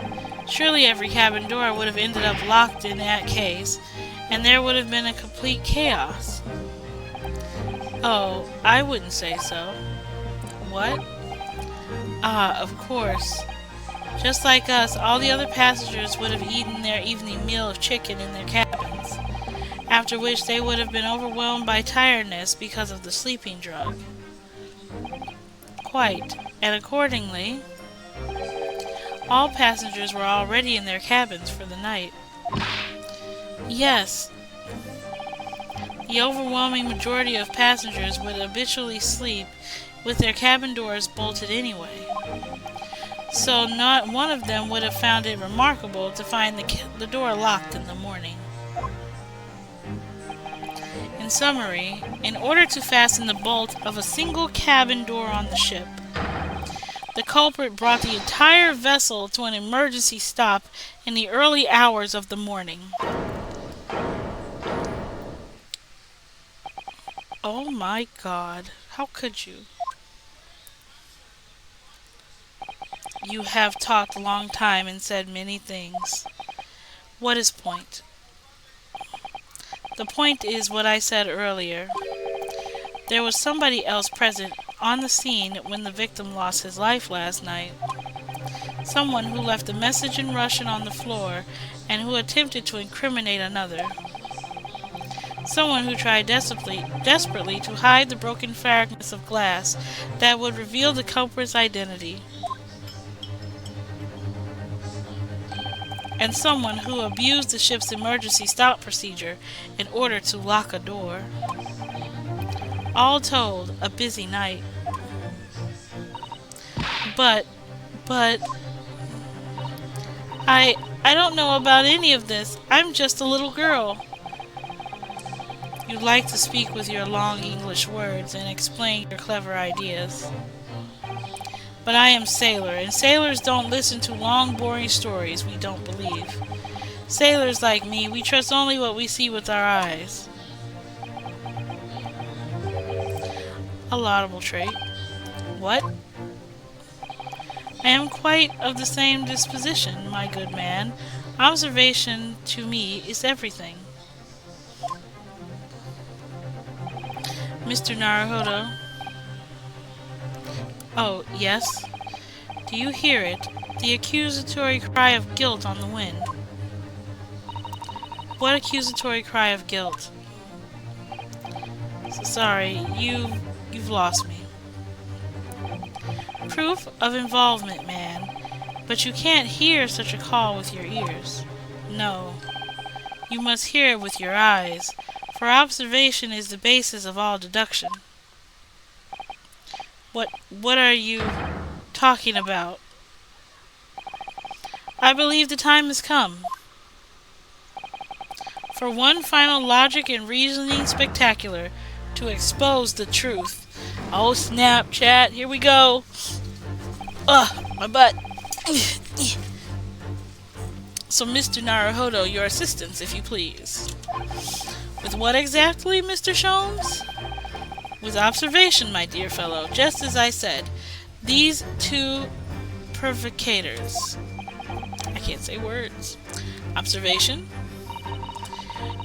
Surely every cabin door would have ended up locked in that case, and there would have been a complete chaos. Oh, I wouldn't say so. What? Ah, of course. Just like us, all the other passengers would have eaten their evening meal of chicken in their cabins, after which they would have been overwhelmed by tiredness because of the sleeping drug. Quite, and accordingly, all passengers were already in their cabins for the night. Yes, the overwhelming majority of passengers would habitually sleep with their cabin doors bolted anyway. So not one of them would have found it remarkable to find the door locked in the morning. In summary, in order to fasten the bolt of a single cabin door on the ship, the culprit brought the entire vessel to an emergency stop in the early hours of the morning. Oh my god, how could you? You have talked a long time and said many things. What is point? The point is what I said earlier. There was somebody else present on the scene when the victim lost his life last night. Someone who left a message in Russian on the floor and who attempted to incriminate another. Someone who tried desperately to hide the broken fragments of glass that would reveal the culprit's identity. And someone who abused the ship's emergency stop procedure in order to lock a door. All told, a busy night. But, but, I don't know about any of this. I'm just a little girl. You like to speak with your long English words and explain your clever ideas. But I am Sailor, and sailors don't listen to long, boring stories we don't believe. Sailors like me, we trust only what we see with our eyes. A laudable trait. What? I am quite of the same disposition, my good man. Observation to me is everything. Mr. Naruhodo. Oh, yes? Do you hear it? The accusatory cry of guilt on the wind. What accusatory cry of guilt? So sorry, you've lost me. Proof of involvement, man. But you can't hear such a call with your ears. No. You must hear it with your eyes, for observation is the basis of all deduction. What are you talking about? I believe the time has come. For one final logic and reasoning spectacular to expose the truth. Oh snap, chat, here we go. Ugh, my butt. So Mr. Naruhodo, your assistance, if you please. With what exactly, Mr. Sholmes? With observation, my dear fellow, just as I said. These two provocators. I can't say words. Observation.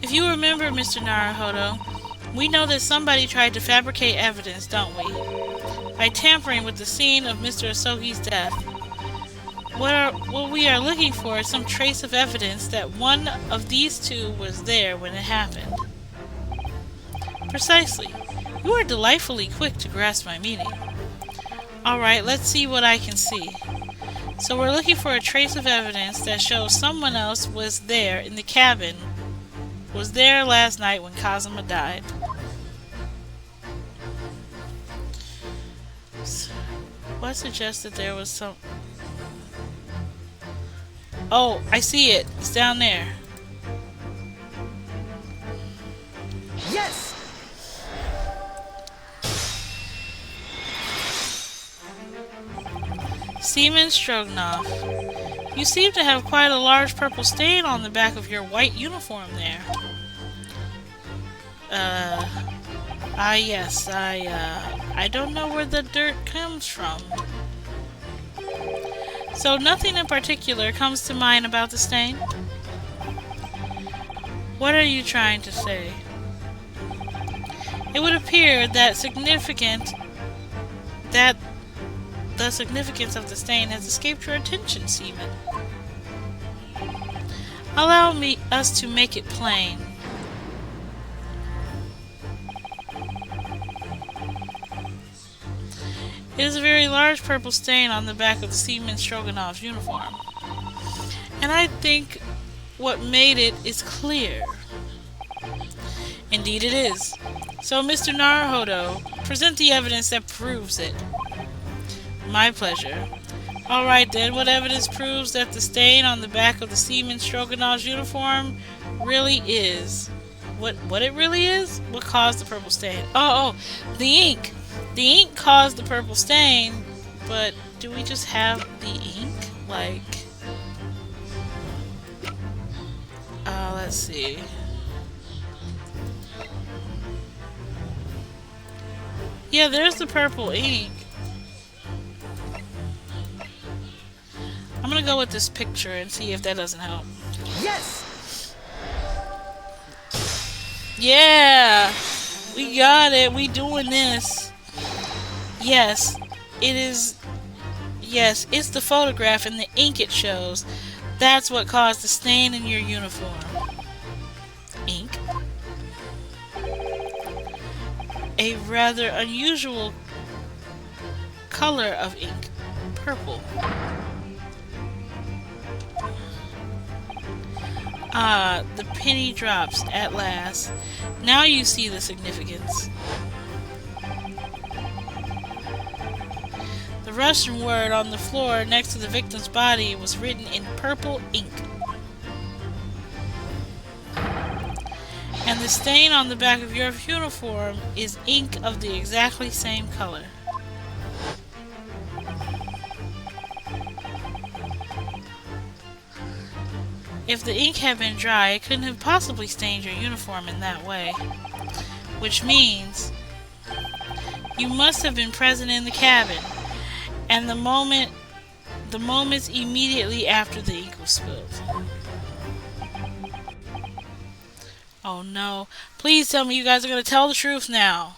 If you remember, Mr. Naruhodo, we know that somebody tried to fabricate evidence, don't we? By tampering with the scene of Mr. Asogi's death. What we are looking for is some trace of evidence that one of these two was there when it happened. Precisely. You are delightfully quick to grasp my meaning. Alright, let's see what I can see. So we're looking for a trace of evidence that shows someone else was there in the cabin, was there last night when Kazuma died. What suggests that there was some... Oh, I see it. It's down there. Yes! Seaman Stroganoff. You seem to have quite a large purple stain on the back of your white uniform there. Yes, I don't know where the dirt comes from. So nothing in particular comes to mind about the stain? What are you trying to say? It would appear that the significance of the stain has escaped your attention, Seaman. Allow us to make it plain. It is a very large purple stain on the back of the Seaman Stroganoff's uniform. And I think what made it is clear. Indeed it is. So, Mr. Naruhodo, present the evidence that proves it. My pleasure. Alright then, what evidence proves that the stain on the back of the Seaman Stroganoff's uniform really is? What it really is? What caused the purple stain? Oh, the ink! The ink caused the purple stain, but do we just have the ink? Like... let's see. Yeah, there's the purple ink. I'm gonna go with this picture and see if that doesn't help. Yes! Yeah! We got it. We doing this. Yes, it is. Yes, it's the photograph and the ink it shows. That's what caused the stain in your uniform. Ink? A rather unusual color of ink. Purple. Ah, the penny drops at last. Now you see the significance. The Russian word on the floor next to the victim's body was written in purple ink. And the stain on the back of your uniform is ink of the exactly same color. If the ink had been dry, it couldn't have possibly stained your uniform in that way. Which means you must have been present in the cabin, and the moments immediately after the ink was spilled. Oh no. Please tell me you guys are going to tell the truth now.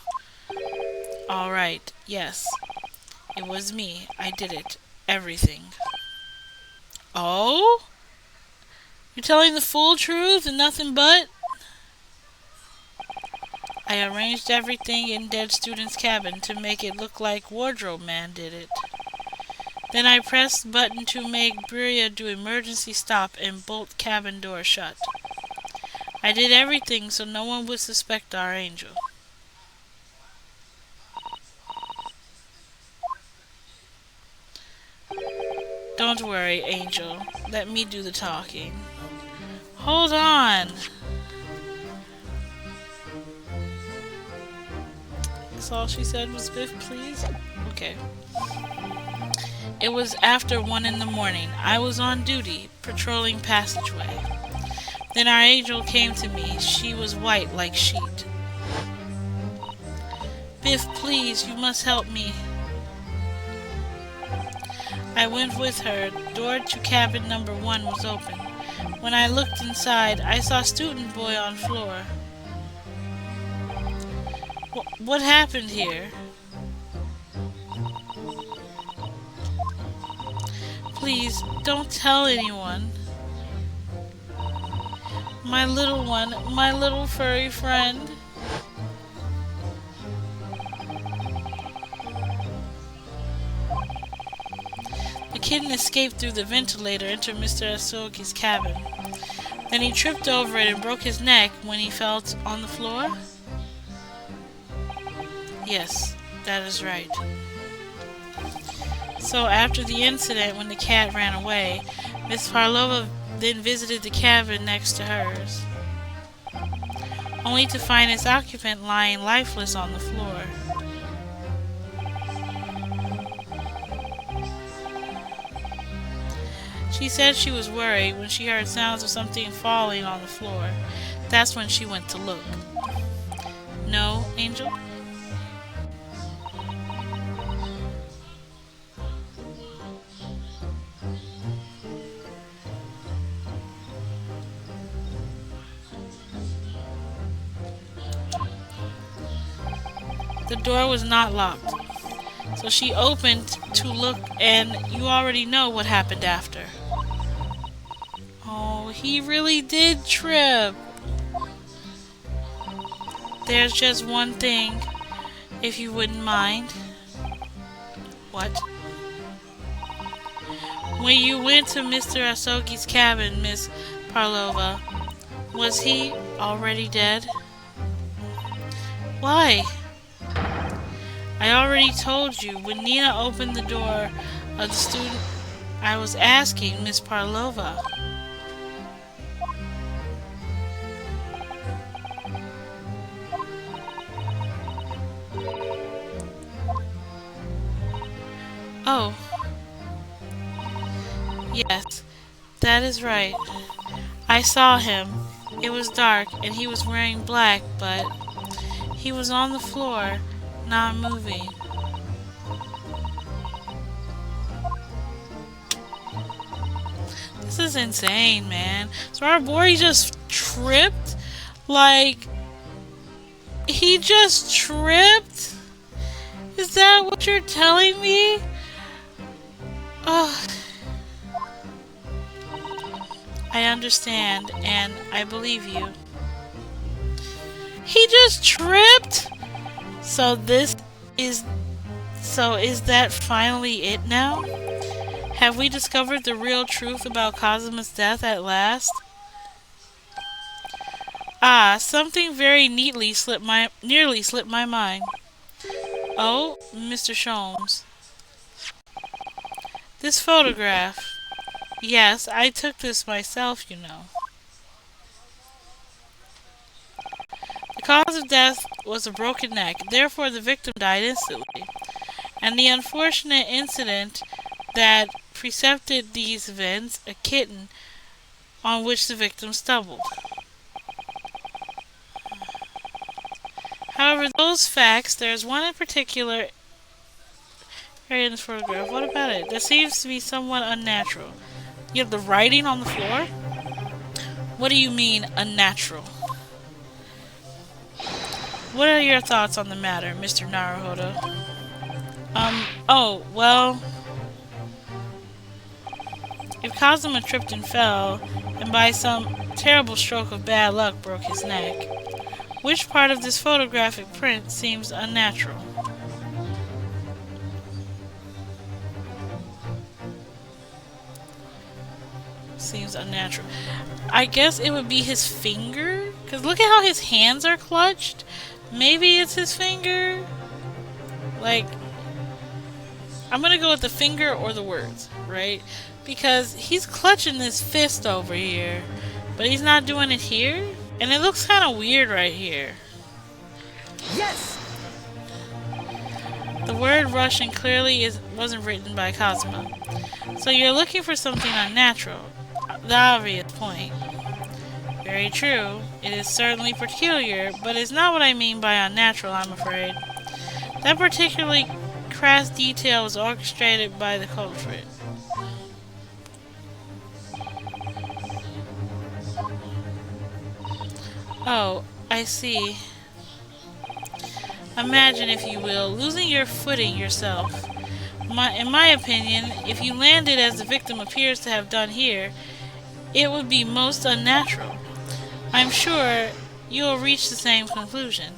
Alright, yes. It was me. I did it. Everything. Oh? You're telling the full truth and nothing but? I arranged everything in dead student's cabin to make it look like wardrobe man did it. Then I pressed button to make Bria do emergency stop and bolt cabin door shut. I did everything so no one would suspect our angel. Don't worry, Angel. Let me do the talking. Hold on. That's all she said was Biff, please? Okay. It was after 1 in the morning. I was on duty, patrolling passageway. Then our angel came to me. She was white like sheet. Biff, please, you must help me. I went with her. Door to cabin number 1 was open. When I looked inside, I saw student boy on floor. What happened here? Please, don't tell anyone. My little one, my little furry friend. The kitten escaped through the ventilator into Mr. Asogi's cabin. Then he tripped over it and broke his neck when he fell on the floor? Yes, that is right. So after the incident when the cat ran away, Miss Parlova then visited the cabin next to hers, only to find its occupant lying lifeless on the floor. She said she was worried when she heard sounds of something falling on the floor. That's when she went to look. No, Angel? The door was not locked, so she opened to look, and you already know what happened after. Oh, he really did trip. There's just one thing, if you wouldn't mind. What? When you went to Mr. Asogi's cabin, Miss Parlova, was he already dead? Why? I already told you, when Nina opened the door of the student, I was asking Miss Parlova. Oh. Yes, that is right. I saw him. It was dark, and he was wearing black, but he was on the floor, not moving. This is insane, man. So our boy just tripped? Like, he just tripped? Is that what you're telling me? Oh, I understand, and I believe you. He just tripped? So this is... So is that finally it now? Have we discovered the real truth about Kazuma's death at last? Ah, something very nearly slipped my mind. Oh, Mr. Sholmes. This photograph. Yes, I took this myself, you know. The cause of death was a broken neck, therefore the victim died instantly. And the unfortunate incident that preceded these events, a kitten on which the victim stumbled. However, those facts, there's one in particular area in this photograph. What about it? That seems to be somewhat unnatural. You have the writing on the floor? What do you mean, unnatural? What are your thoughts on the matter, Mr. Naruhodo? Oh, well, if Kazuma tripped and fell, and by some terrible stroke of bad luck broke his neck, which part of this photographic print seems unnatural? Seems unnatural. I guess it would be his finger? Because look at how his hands are clutched. Maybe it's his finger? Like, I'm gonna go with the finger or the words, right? Because he's clutching this fist over here, but he's not doing it here? And it looks kind of weird right here. Yes! The word Russian clearly wasn't written by Kazuma. So you're looking for something unnatural. The obvious point. Very true. It is certainly peculiar, but it's not what I mean by unnatural, I'm afraid. That particularly crass detail was orchestrated by the culprit. Oh, I see. Imagine, if you will, losing your footing yourself. In my opinion, if you landed as the victim appears to have done here, it would be most unnatural. I'm sure you will reach the same conclusion.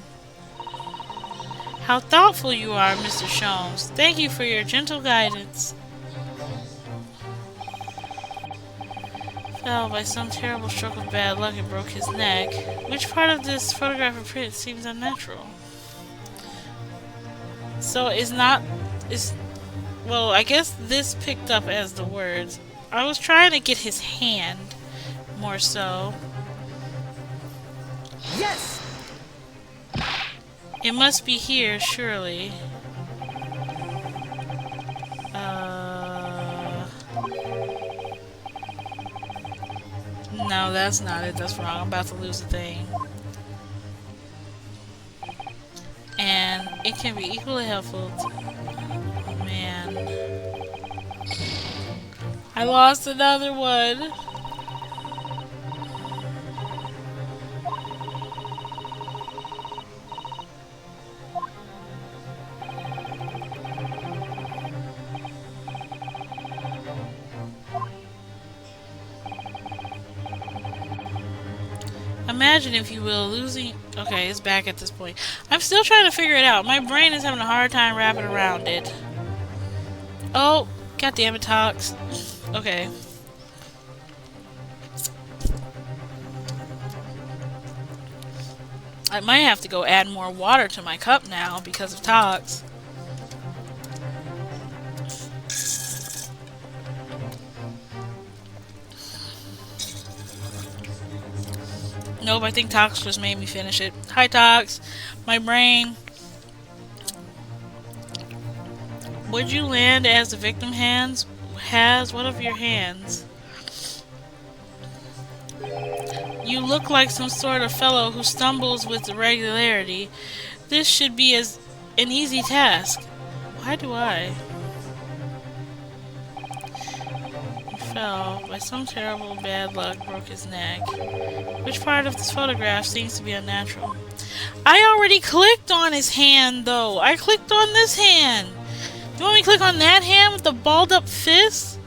How thoughtful you are, Mr. Sholmes. Thank you for your gentle guidance. Fell by some terrible stroke of bad luck and broke his neck. Which part of this photographic print seems unnatural? So well, I guess this picked up as the words. I was trying to get his hand, more so. Yes! It must be here, surely. No, that's not it. That's wrong. I'm about to lose the thing. And it can be equally helpful to... Oh, man. I lost another one. Imagine, if you will, losing... Okay, it's back at this point. I'm still trying to figure it out. My brain is having a hard time wrapping around it. Oh, goddamn it, Tox. Okay. I might have to go add more water to my cup now because of Tox. Nope, I think Tox just made me finish it. Hi, Tox. My brain. Would you land as the victim has? What of your hands? You look like some sort of fellow who stumbles with regularity. This should be an easy task. Why do I? Fell by some terrible bad luck, broke his neck. Which part of this photograph seems to be unnatural? I already clicked on his hand, though. I clicked on this hand. You want me to click on that hand with the balled up fist?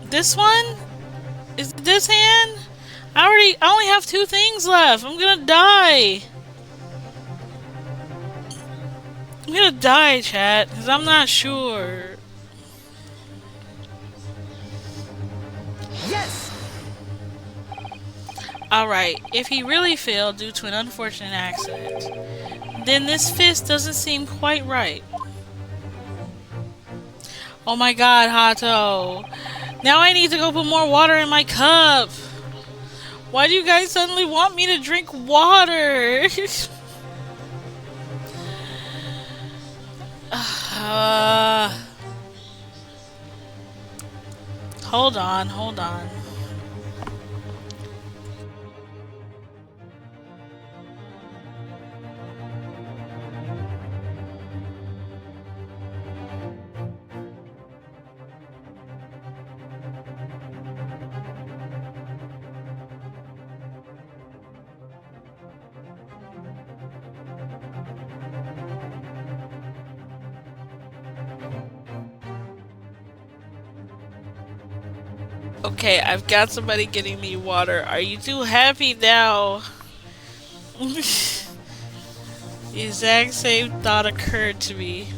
This one? Is it this hand? I only have 2 things left. I'm gonna die. I'm gonna die, chat, because I'm not sure. Yes! Alright, if he really failed due to an unfortunate accident, then this fist doesn't seem quite right. Oh my god, Hato. Now I need to go put more water in my cup. Why do you guys suddenly want me to drink water? Hold on, hold on. Okay, I've got somebody getting me water. Are you too happy now? The exact same thought occurred to me.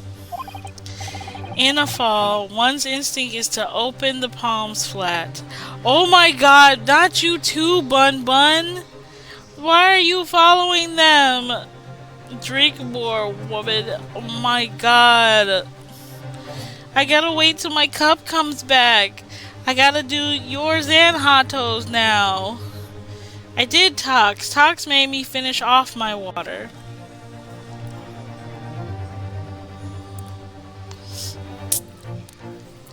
In a fall, one's instinct is to open the palms flat. Oh my god, not you too, Bun Bun! Why are you following them? Drink more, woman. Oh my god. I gotta wait till my cup comes back. I gotta do yours and Hato's now. I did Tox. Tox made me finish off my water.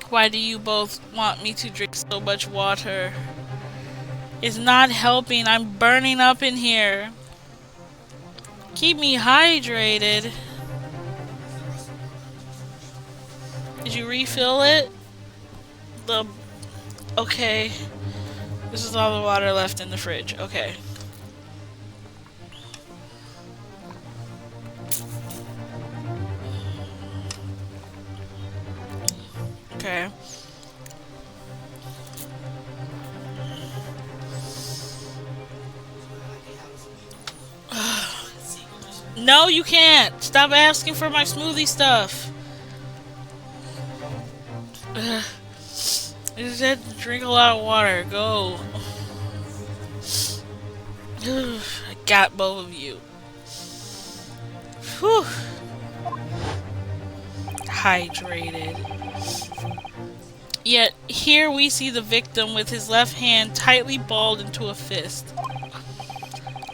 Why do you both want me to drink so much water? It's not helping. I'm burning up in here. Keep me hydrated. Did you refill it? Okay. This is all the water left in the fridge. Okay. Okay. No, you can't. Stop asking for my smoothie stuff. I just had to drink a lot of water. Go. I got both of you. Whew. Hydrated. Yet here we see the victim with his left hand tightly balled into a fist.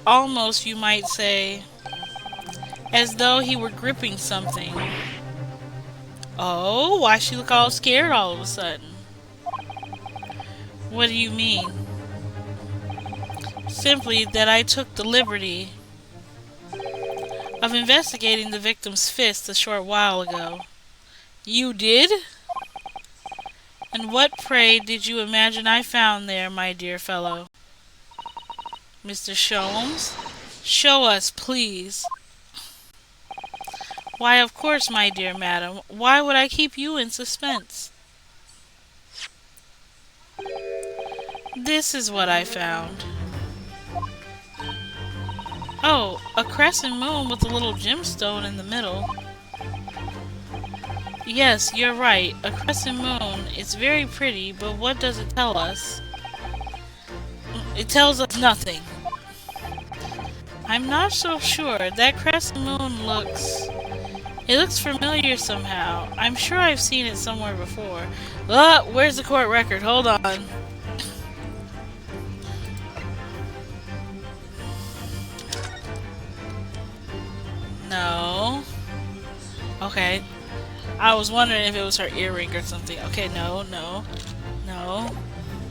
Almost, you might say, as though he were gripping something. Oh, why she look all scared all of a sudden? What do you mean? Simply that I took the liberty of investigating the victim's fist a short while ago. You did? And what, pray, did you imagine I found there, my dear fellow? Mr. Sholmes? Show us, please. Why, of course, my dear madam. Why would I keep you in suspense? This is what I found. Oh, a crescent moon with a little gemstone in the middle. Yes, you're right. A crescent moon. It's very pretty, but what does it tell us? It tells us nothing. I'm not so sure. That crescent moon looks... It looks familiar somehow. I'm sure I've seen it somewhere before. Where's the court record? Hold on. No. Okay. I was wondering if it was her earring or something. Okay, no.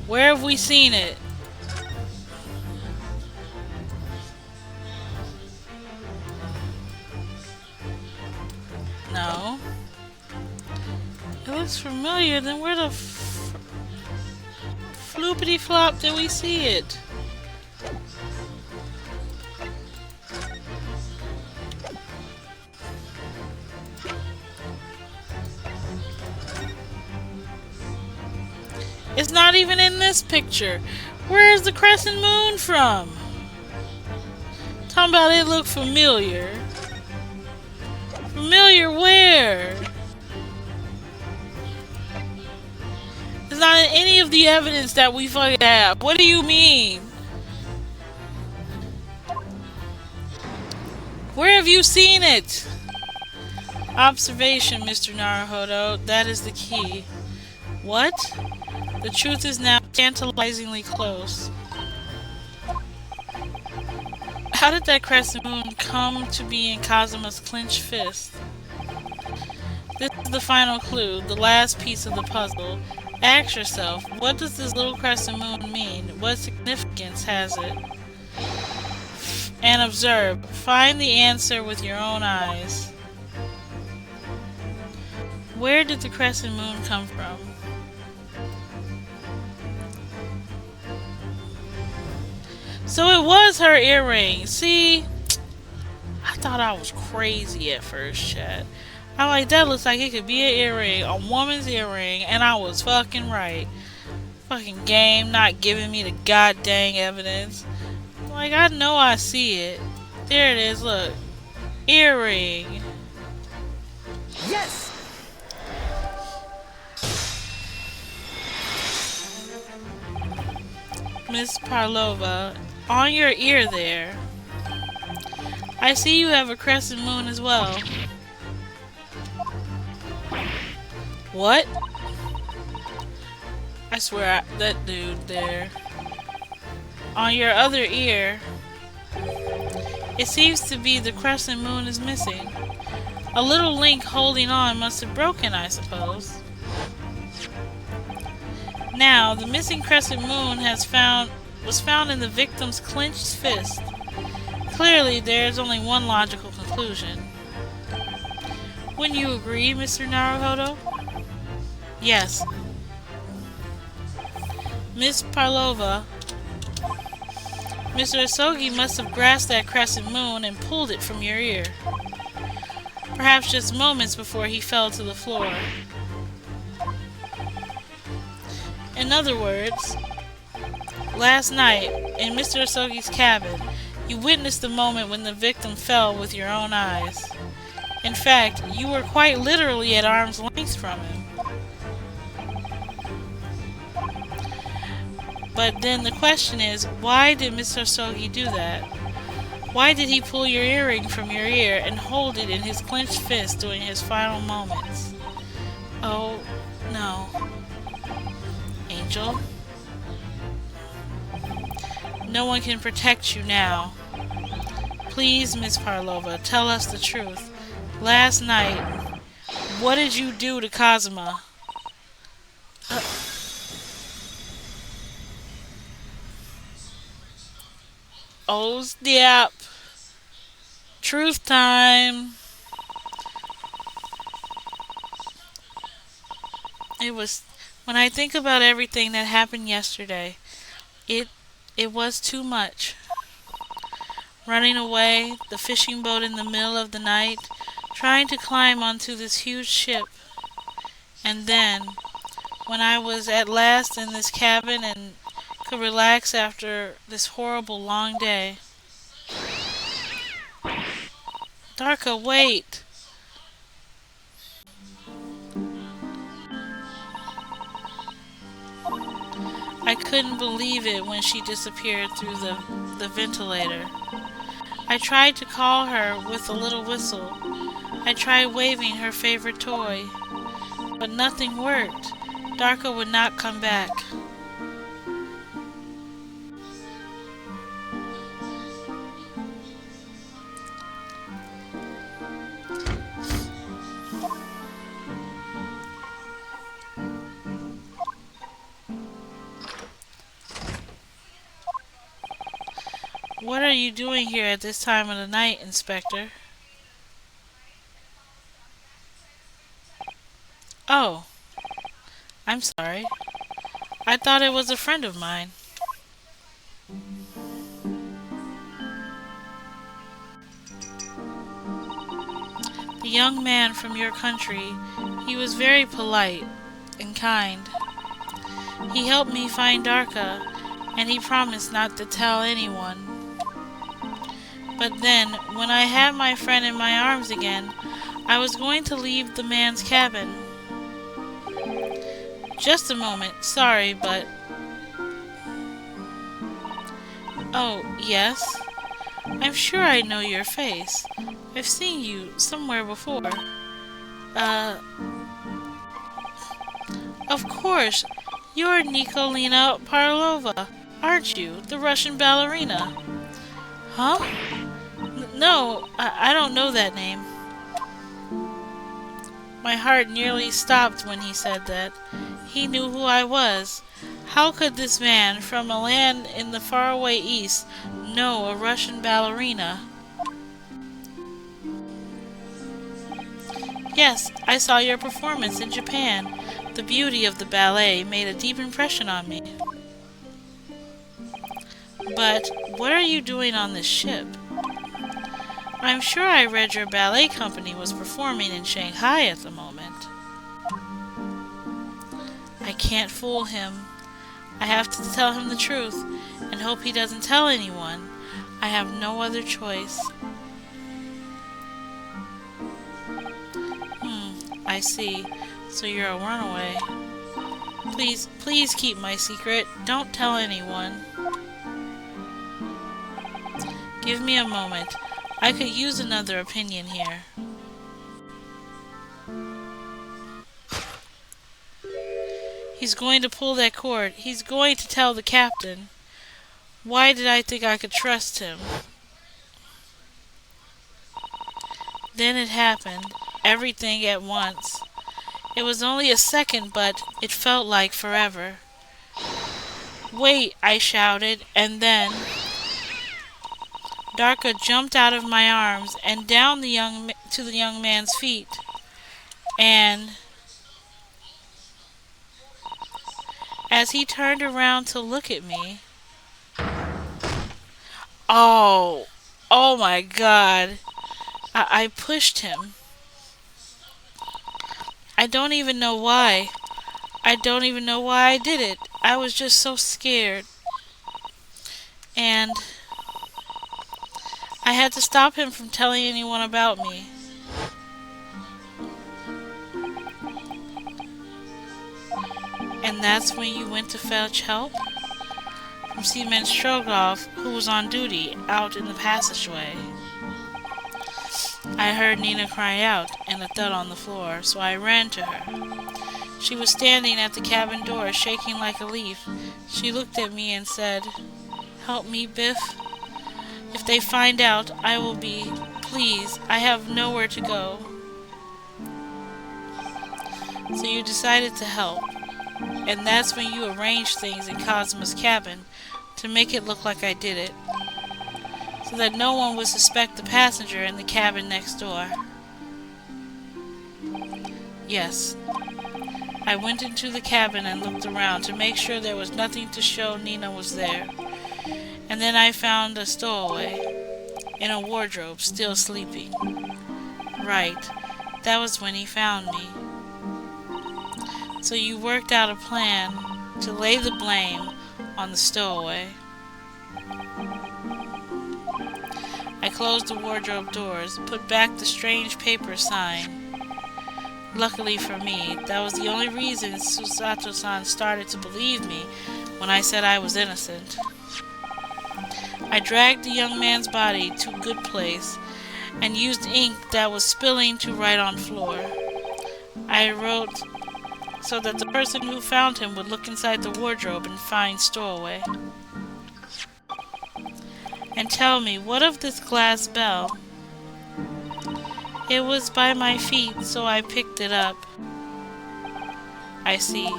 Where have we seen it? No. It looks familiar. Then where the floopity flop did we see it? It's not even in this picture. Where is the crescent moon from? Talking about it look familiar. Familiar where? It's not in any of the evidence that we fucking have. What do you mean? Where have you seen it? Observation, Mr. Naruhodo. That is the key. What? The truth is now tantalizingly close. How did that crescent moon come to be in Kazuma's clenched fist? This is the final clue, the last piece of the puzzle. Ask yourself, what does this little crescent moon mean? What significance has it? And observe. Find the answer with your own eyes. Where did the crescent moon come from? So it was her earring. See? I thought I was crazy at first, chat. I'm like, that looks like it could be an earring, a woman's earring, and I was fucking right. Fucking game not giving me the goddamn evidence. Like, I know I see it. There it is, look. Earring. Yes! Miss Parlova, on your ear there. I see you have a crescent moon as well. What? I swear, that dude there. On your other ear, it seems to be the crescent moon is missing. A little link holding on must have broken, I suppose. Now, the missing crescent moon was found in the victim's clenched fist. Clearly, there is only one logical conclusion. Wouldn't you agree, Mr. Naruhodo? Yes. Miss Parlova, Mr. Asogi must have grasped that crescent moon and pulled it from your ear. Perhaps just moments before he fell to the floor. In other words, last night, in Mr. Asogi's cabin, you witnessed the moment when the victim fell with your own eyes. In fact, you were quite literally at arm's length from him. But then the question is, why did Mr. Asogi do that? Why did he pull your earring from your ear and hold it in his clenched fist during his final moments? Oh, no. Angel? No one can protect you now. Please, Miss Parlova, tell us the truth. Last night, what did you do to Kazuma? Oh, snap. Truth time. It was, when I think about everything that happened yesterday, it was too much. Running away, the fishing boat in the middle of the night, trying to climb onto this huge ship. And then, when I was at last in this cabin and could relax after this horrible long day. Darka, wait! I couldn't believe it when she disappeared through the ventilator. I tried to call her with a little whistle. I tried waving her favorite toy. But nothing worked. Darka would not come back. What are you doing here at this time of the night, Inspector? Oh, I'm sorry. I thought it was a friend of mine. The young man from your country, he was very polite and kind. He helped me find Darka, and he promised not to tell anyone. But then, when I had my friend in my arms again, I was going to leave the man's cabin. Just a moment, sorry, but... Oh, yes? I'm sure I know your face. I've seen you somewhere before. Uh, of course, you're Nikolina Parlova, aren't you? The Russian ballerina. Huh? No, I don't know that name. My heart nearly stopped when he said that. He knew who I was. How could this man from a land in the faraway east know a Russian ballerina? Yes, I saw your performance in Japan. The beauty of the ballet made a deep impression on me. But what are you doing on this ship? I'm sure I read your ballet company was performing in Shanghai at the moment. I can't fool him. I have to tell him the truth and hope he doesn't tell anyone. I have no other choice. I see. So you're a runaway. Please keep my secret. Don't tell anyone. Give me a moment. I could use another opinion here. He's going to pull that cord. He's going to tell the captain. Why did I think I could trust him? Then it happened. Everything at once. It was only a second, but it felt like forever. Wait, I shouted, and then Darka jumped out of my arms and down to the young man's feet. And as he turned around to look at me, oh my God, I pushed him. I don't even know why. I don't even know why I did it. I was just so scared. And I had to stop him from telling anyone about me. And that's when you went to fetch help? From Seaman Strogoff, who was on duty out in the passageway. I heard Nina cry out and a thud on the floor, so I ran to her. She was standing at the cabin door, shaking like a leaf. She looked at me and said, "Help me, Biff. If they find out, I will be... Please, I have nowhere to go." So you decided to help. And that's when you arranged things in Cosmo's cabin to make it look like I did it, so that no one would suspect the passenger in the cabin next door. Yes. I went into the cabin and looked around to make sure there was nothing to show Nina was there. And then I found a stowaway in a wardrobe, still sleeping. Right. That was when he found me. So you worked out a plan to lay the blame on the stowaway. I closed the wardrobe doors, put back the strange paper sign. Luckily for me, that was the only reason Susato-san started to believe me when I said I was innocent. I dragged the young man's body to a good place and used ink that was spilling to write on floor. I wrote so that the person who found him would look inside the wardrobe and find stowaway. And tell me, what of this glass bell? It was by my feet, so I picked it up. I see.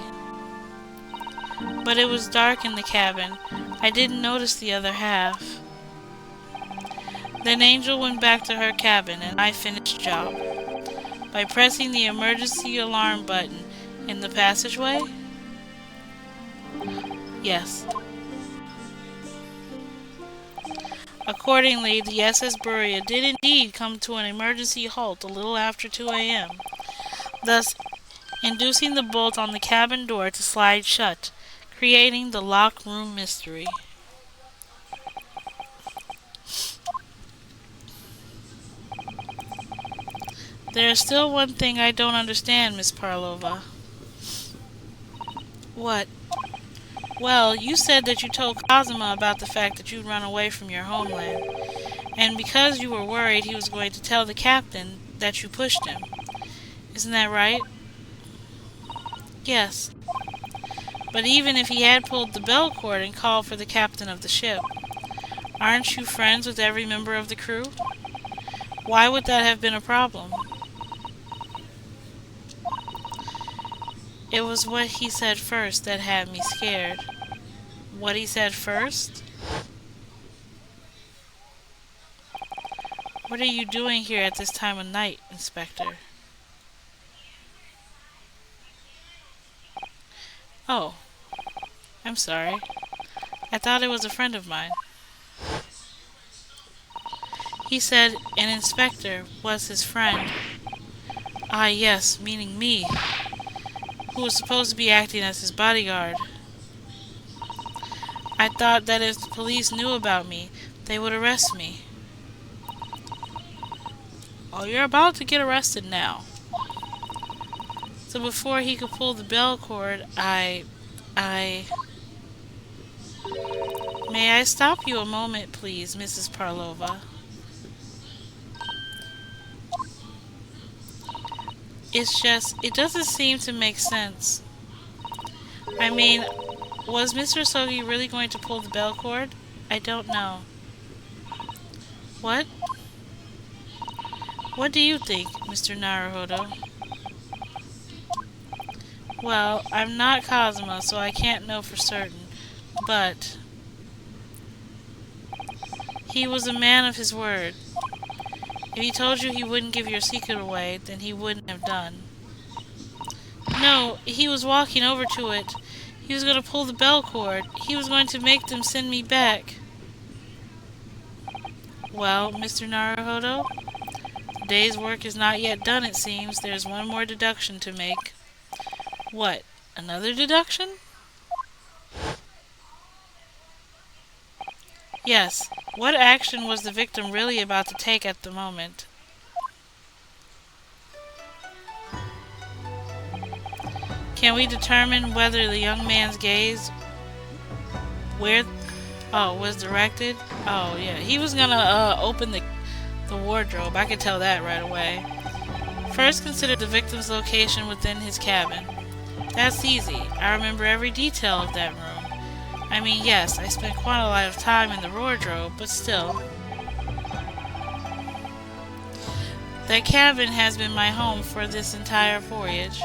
But it was dark in the cabin. I didn't notice the other half. Then Angel went back to her cabin, and I finished the job. By pressing the emergency alarm button in the passageway? Yes. Accordingly, the SS Buria did indeed come to an emergency halt a little after 2 a.m., thus inducing the bolt on the cabin door to slide shut, creating the locked room mystery. There is still one thing I don't understand, Miss Parlova. What? Well, you said that you told Kazuma about the fact that you'd run away from your homeland, and because you were worried he was going to tell the captain that you pushed him. Isn't that right? Yes. But even if he had pulled the bell cord and called for the captain of the ship, aren't you friends with every member of the crew? Why would that have been a problem? It was what he said first that had me scared. What he said first? What are you doing here at this time of night, Inspector? Oh, I'm sorry. I thought it was a friend of mine. He said an inspector was his friend. Ah, yes, meaning me, who was supposed to be acting as his bodyguard. I thought that if the police knew about me, they would arrest me. Oh, you're about to get arrested now. So before he could pull the bell cord, I... May I stop you a moment, please, Mrs. Parlova? It's just, it doesn't seem to make sense. I mean, was Mr. Sogi really going to pull the bell cord? I don't know. What? What do you think, Mr. Naruhodo? Well, I'm not Kazuma, so I can't know for certain, but he was a man of his word. If he told you he wouldn't give your secret away, then he wouldn't have done. No, he was walking over to it. He was going to pull the bell cord. He was going to make them send me back. Well, Mr. Naruhodo, the day's work is not yet done, it seems. There's one more deduction to make. What? Another deduction? Yes. What action was the victim really about to take at the moment? Can we determine whether the young man's gaze where was directed? Oh yeah, he was gonna open the wardrobe. I could tell that right away. First, consider the victim's location within his cabin. That's easy. I remember every detail of that room. I mean, yes, I spent quite a lot of time in the wardrobe, but still. That cabin has been my home for this entire voyage.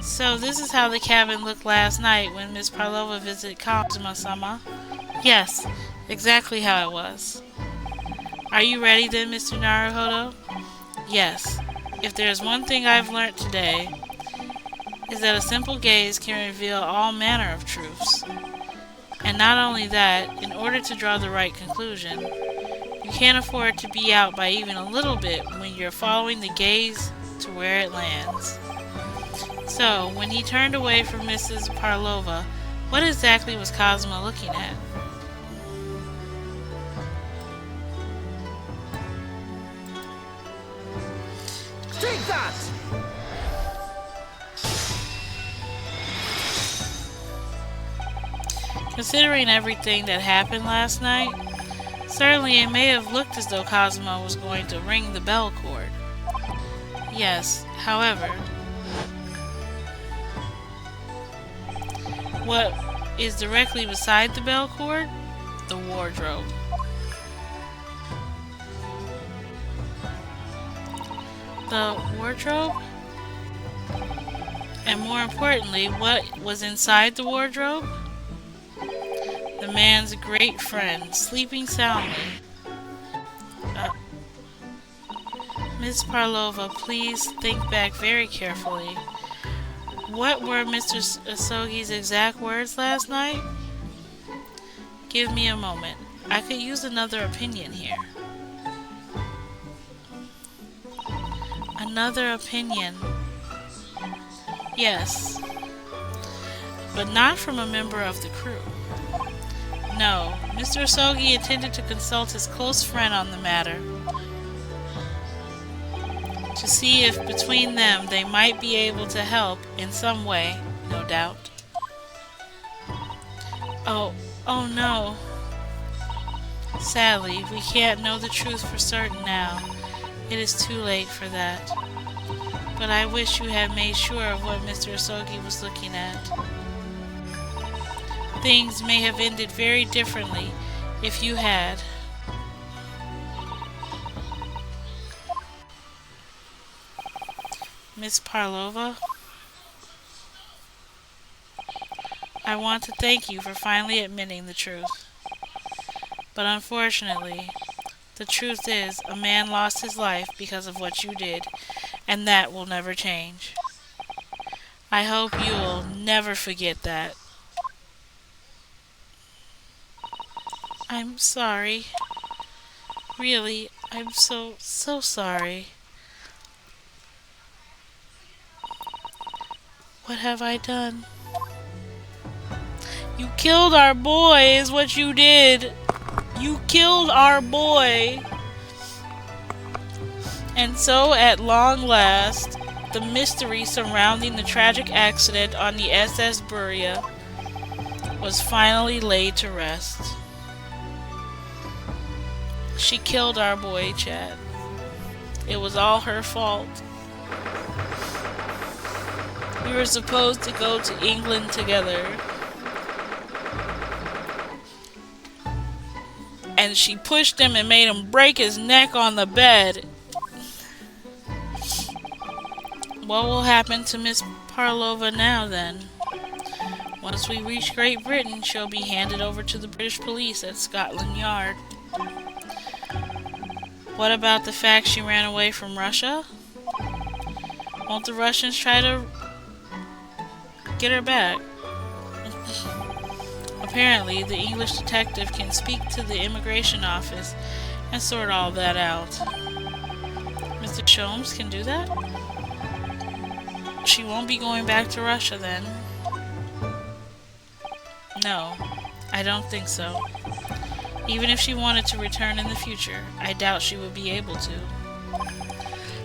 So this is how the cabin looked last night when Miss Parlova visited Kazuma-sama? Yes, exactly how it was. Are you ready then, Mr. Naruhodo? Yes. If there is one thing I've learnt today, is that a simple gaze can reveal all manner of truths. And not only that, in order to draw the right conclusion, you can't afford to be out by even a little bit when you're following the gaze to where it lands. So, when he turned away from Mrs. Parlova, what exactly was Kazuma looking at? Take that! Considering everything that happened last night, certainly it may have looked as though Kazuma was going to ring the bell cord. Yes, however, what is directly beside the bell cord? The wardrobe. The wardrobe? And more importantly, what was inside the wardrobe? The man's great friend, sleeping soundly. Miss Parlova, please think back very carefully. What were Mr. Asogi's exact words last night? Give me a moment. I could use another opinion here. Another opinion. Yes. but not from a member of the crew. No, Mr. Asogi intended to consult his close friend on the matter to see if between them they might be able to help in some way, no doubt. Oh, oh no. Sadly, we can't know the truth for certain now. It is too late for that. But I wish you had made sure of what Mr. Asogi was looking at. Things may have ended very differently if you had. Miss Parlova, I want to thank you for finally admitting the truth. But unfortunately, the truth is a man lost his life because of what you did, and that will never change. I hope you will never forget that. I'm sorry. Really, I'm so sorry. What have I done? You killed our boy, is what you did. You killed our boy. And so, at long last, the mystery surrounding the tragic accident on the SS Buria was finally laid to rest. She killed our boy, Chad. It was all her fault. We were supposed to go to England together. And she pushed him and made him break his neck on the bed. What will happen to Miss Parlova now, then? Once we reach Great Britain, she'll be handed over to the British police at Scotland Yard. What about the fact she ran away from Russia? Won't the Russians try to get her back? Apparently, the English detective can speak to the immigration office and sort all that out. Mr. Sholmes can do that? She won't be going back to Russia then. No, I don't think so. Even if she wanted to return in the future, I doubt she would be able to.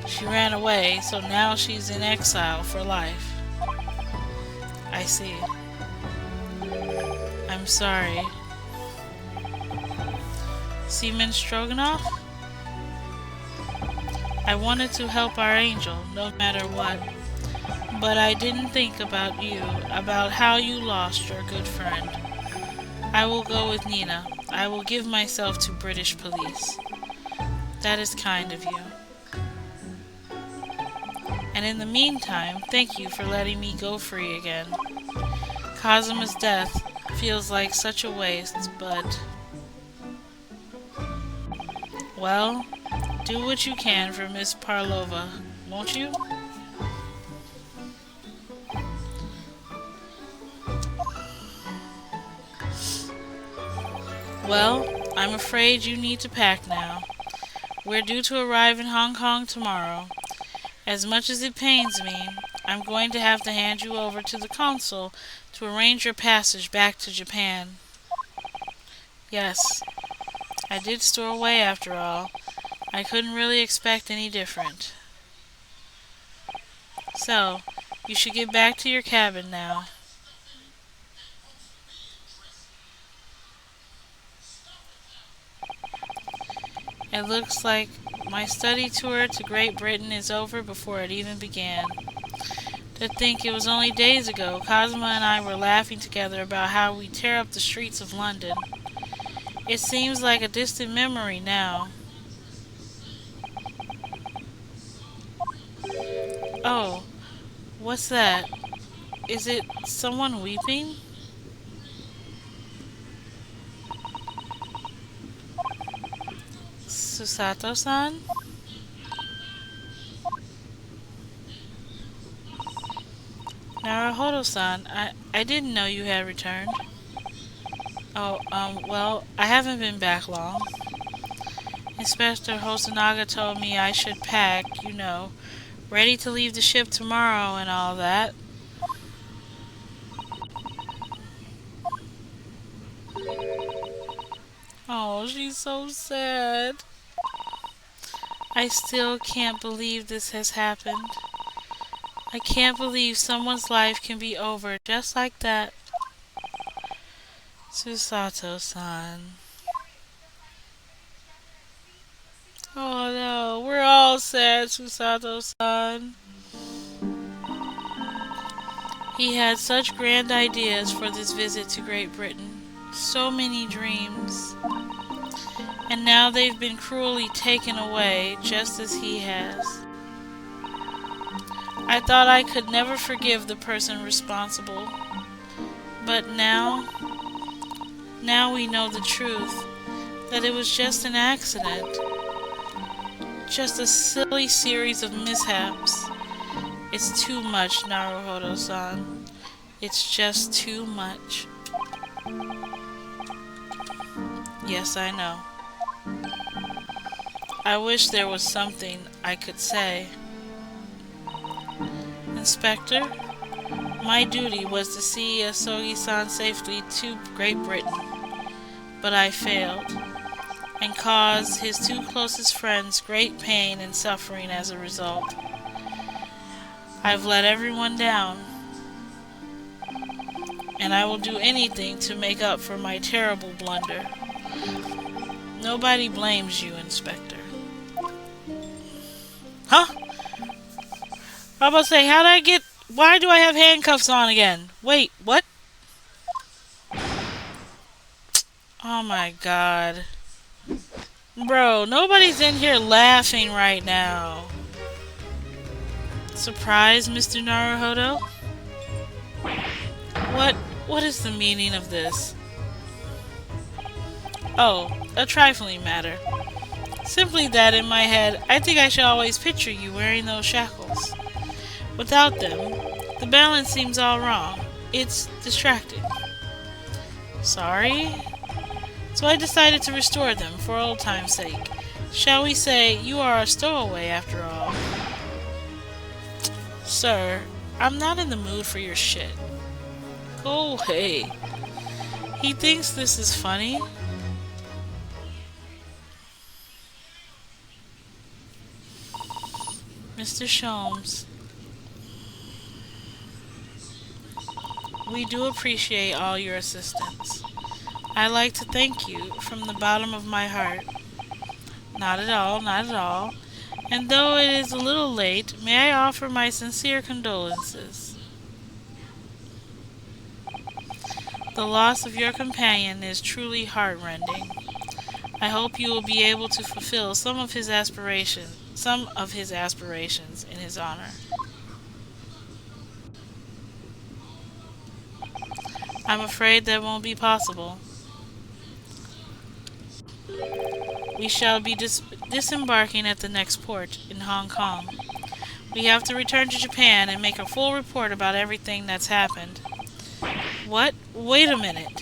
She ran away, so now she's in exile for life. I see. I'm sorry. Seaman Stroganoff? I wanted to help our angel, no matter what. But I didn't think about you, about how you lost your good friend. I will go with Nina. I will give myself to British police. That is kind of you. And in the meantime, thank you for letting me go free again. Kazuma's death feels like such a waste, but... Well, do what you can for Miss Parlova, won't you? Well, I'm afraid you need to pack now. We're due to arrive in Hong Kong tomorrow. As much as it pains me, I'm going to have to hand you over to the consul to arrange your passage back to Japan. Yes, I did store away after all. I couldn't really expect any different. So, you should get back to your cabin now. It looks like my study tour to Great Britain is over before it even began. To think it was only days ago Cosma and I were laughing together about how we tear up the streets of London. It seems like a distant memory now. Oh, what's that? Is it someone weeping? Susato-san? Naruhodo-san, I didn't know you had returned. Oh, well, I haven't been back long. Inspector Hosonaga told me I should pack, ready to leave the ship tomorrow and all that. Oh, she's so sad. I still can't believe this has happened. I can't believe someone's life can be over just like that. Susato-san. Oh no, we're all sad, Susato-san. He had such grand ideas for this visit to Great Britain. So many dreams. And now they've been cruelly taken away, just as he has. I thought I could never forgive the person responsible. But now we know the truth. That it was just an accident. Just a silly series of mishaps. It's too much, Naruhodo-san. It's just too much. Yes, I know. I wish there was something I could say. Inspector, my duty was to see Asogi-san safely to Great Britain, but I failed, and caused his two closest friends great pain and suffering as a result. I've let everyone down, and I will do anything to make up for my terrible blunder. Nobody blames you, Inspector. Huh? I was about to say, why do I have handcuffs on again? Wait, what? Oh my god. Bro, nobody's in here laughing right now. Surprise, Mr. Naruhodo? What is the meaning of this? Oh, a trifling matter. Simply that in my head, I think I should always picture you wearing those shackles. Without them, the balance seems all wrong. It's distracting. Sorry? So I decided to restore them for old time's sake. Shall we say you are a stowaway after all? Sir, I'm not in the mood for your shit. Go away. He thinks this is funny. Mr. Sholmes, we do appreciate all your assistance. I'd like to thank you from the bottom of my heart. Not at all, not at all. And though it is a little late, may I offer my sincere condolences. The loss of your companion is truly heartrending. I hope you will be able to fulfill some of his aspirations in his honor. I'm afraid that won't be possible. We shall be disembarking at the next port in Hong Kong. We have to return to Japan and make a full report about everything that's happened. What? Wait a minute.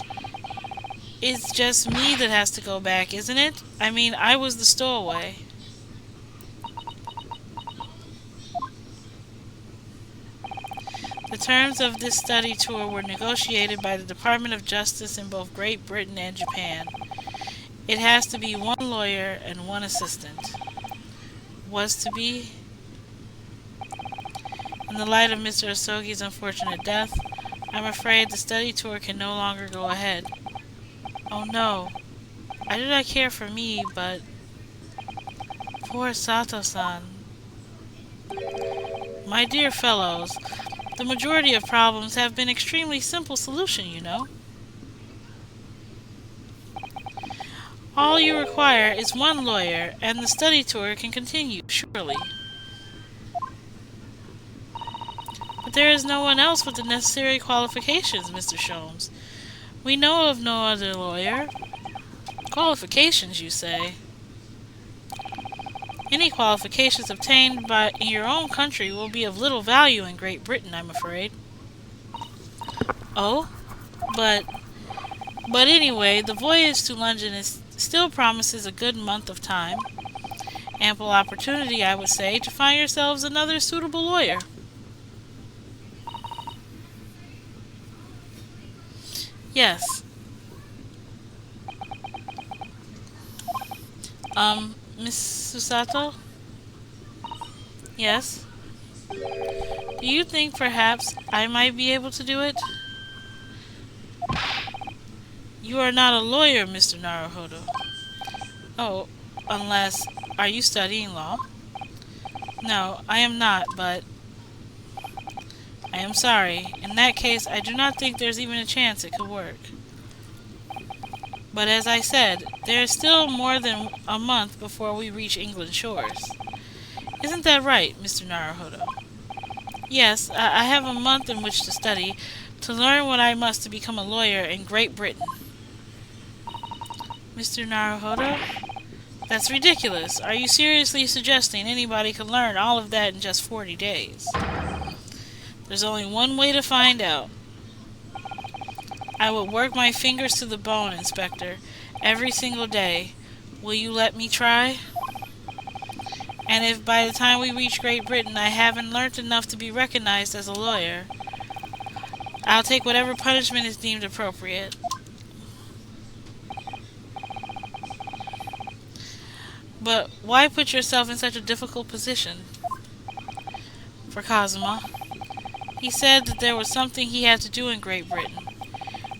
It's just me that has to go back, isn't it? I mean, I was the stowaway. The terms of this study tour were negotiated by the Department of Justice in both Great Britain and Japan. It has to be one lawyer and one assistant. Was to be. In the light of Mr. Asogi's unfortunate death, I'm afraid the study tour can no longer go ahead. Oh no. I do not care for me, but... Poor Sato-san. My dear fellows, the majority of problems have been extremely simple solution, you know. All you require is one lawyer, and the study tour can continue, surely. But there is no one else with the necessary qualifications, Mr. Sholmes. We know of no other lawyer. Qualifications, you say? Any qualifications obtained in your own country will be of little value in Great Britain, I'm afraid. Oh? But anyway, the voyage to London still promises a good month of time. Ample opportunity, I would say, to find yourselves another suitable lawyer. Yes. Miss Susato? Yes? Do you think perhaps I might be able to do it? You are not a lawyer, Mr. Naruhodo. Oh, unless... Are you studying law? No, I am not, but... I am sorry. In that case, I do not think there's even a chance it could work. But as I said, there is still more than a month before we reach England shores. Isn't that right, Mr. Naruhodo? Yes, I have a month in which to study, to learn what I must to become a lawyer in Great Britain. Mr. Naruhodo? That's ridiculous. Are you seriously suggesting anybody could learn all of that in just 40 days? There's only one way to find out. I would work my fingers to the bone, Inspector, every single day. Will you let me try? And if by the time we reach Great Britain I haven't learnt enough to be recognized as a lawyer, I'll take whatever punishment is deemed appropriate. But why put yourself in such a difficult position? For Kazuma. He said that there was something he had to do in Great Britain,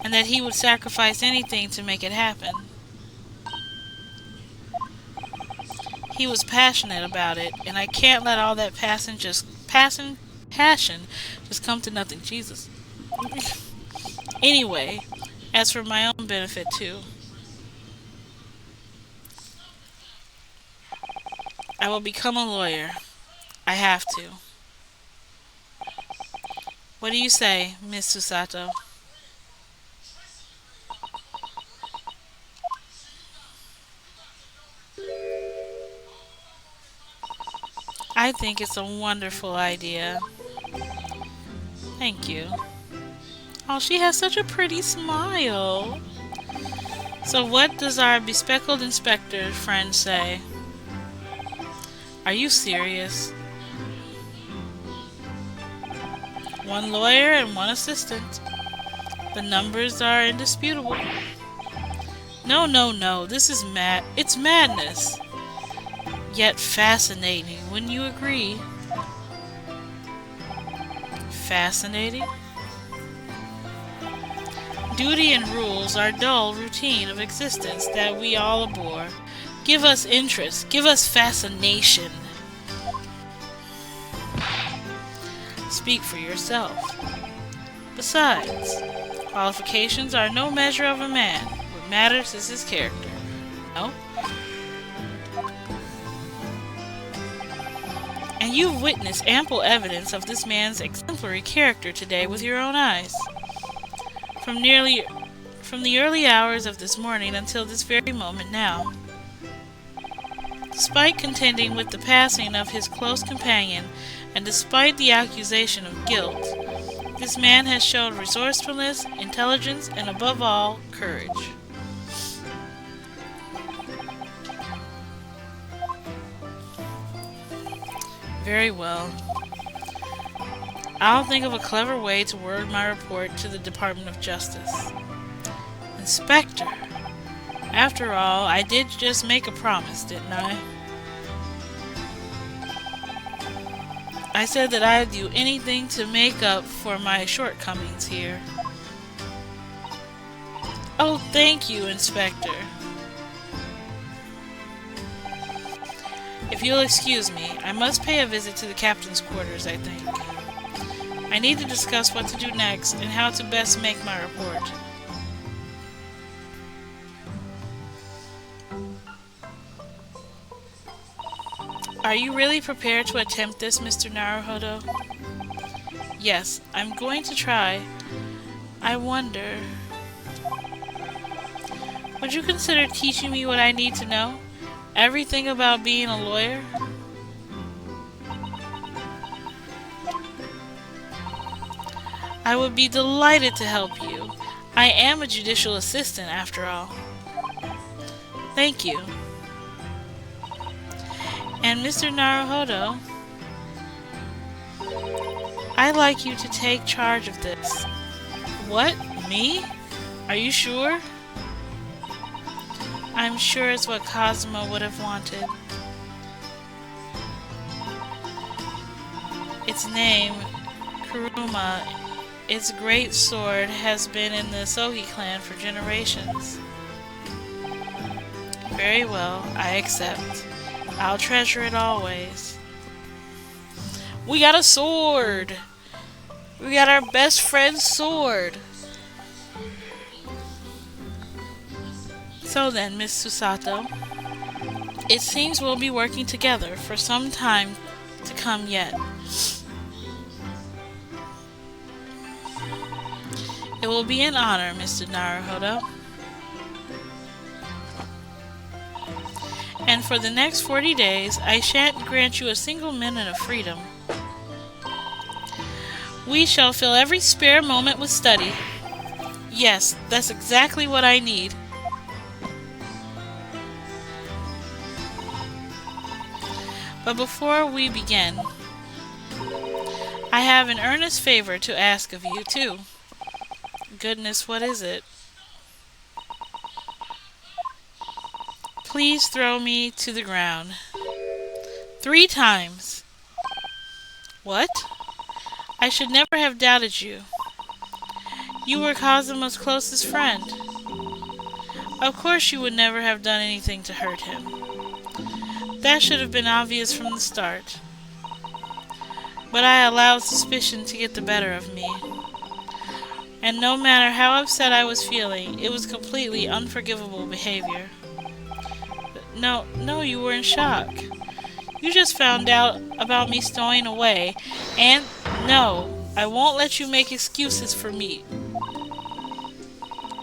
and that he would sacrifice anything to make it happen. He was passionate about it, and I can't let all that passion just come to nothing. Jesus. Anyway, as for my own benefit too, I will become a lawyer. I have to. What do you say, Miss Susato? I think it's a wonderful idea. Thank you. Oh, she has such a pretty smile. So what does our bespectacled inspector friend say? Are you serious? One lawyer and one assistant. The numbers are indisputable. No, no, no. This is mad. It's madness. Yet fascinating, wouldn't you agree? Fascinating? Duty and rules are dull routine of existence that we all abhor. Give us interest. Give us fascination. Speak for yourself. Besides, qualifications are no measure of a man. What matters is his character. No? And you've witnessed ample evidence of this man's exemplary character today with your own eyes. From the early hours of this morning until this very moment now. Despite contending with the passing of his close companion, and despite the accusation of guilt, this man has shown resourcefulness, intelligence, and above all, courage. Very well. I'll think of a clever way to word my report to the Department of Justice. Inspector! After all, I did just make a promise, didn't I? I said that I'd do anything to make up for my shortcomings here. Oh, thank you, Inspector. If you'll excuse me, I must pay a visit to the captain's quarters, I think. I need to discuss what to do next and how to best make my report. Are you really prepared to attempt this, Mr. Naruhodo? Yes, I'm going to try. I wonder... Would you consider teaching me what I need to know? Everything about being a lawyer? I would be delighted to help you. I am a judicial assistant, after all. Thank you. And Mr. Naruhodo, I'd like you to take charge of this. What? Me? Are you sure? I'm sure it's what Cosmo would have wanted. Its name, Kuruma, its great sword, has been in the Sogi clan for generations. Very well, I accept. I'll treasure it always. We got a sword! We got our best friend's sword! So then, Miss Susato, it seems we'll be working together for some time to come yet. It will be an honor, Mr. Naruhodo. And for the next 40 days, I shan't grant you a single minute of freedom. We shall fill every spare moment with study. Yes, that's exactly what I need. But before we begin, I have an earnest favor to ask of you, too. Goodness, what is it? Please throw me to the ground. 3 times. What? I should never have doubted you. You were Kazuma's closest friend. Of course you would never have done anything to hurt him. That should have been obvious from the start. But I allowed suspicion to get the better of me. And no matter how upset I was feeling, it was completely unforgivable behavior. No, you were in shock. You just found out about me stowing away, and no, I won't let you make excuses for me.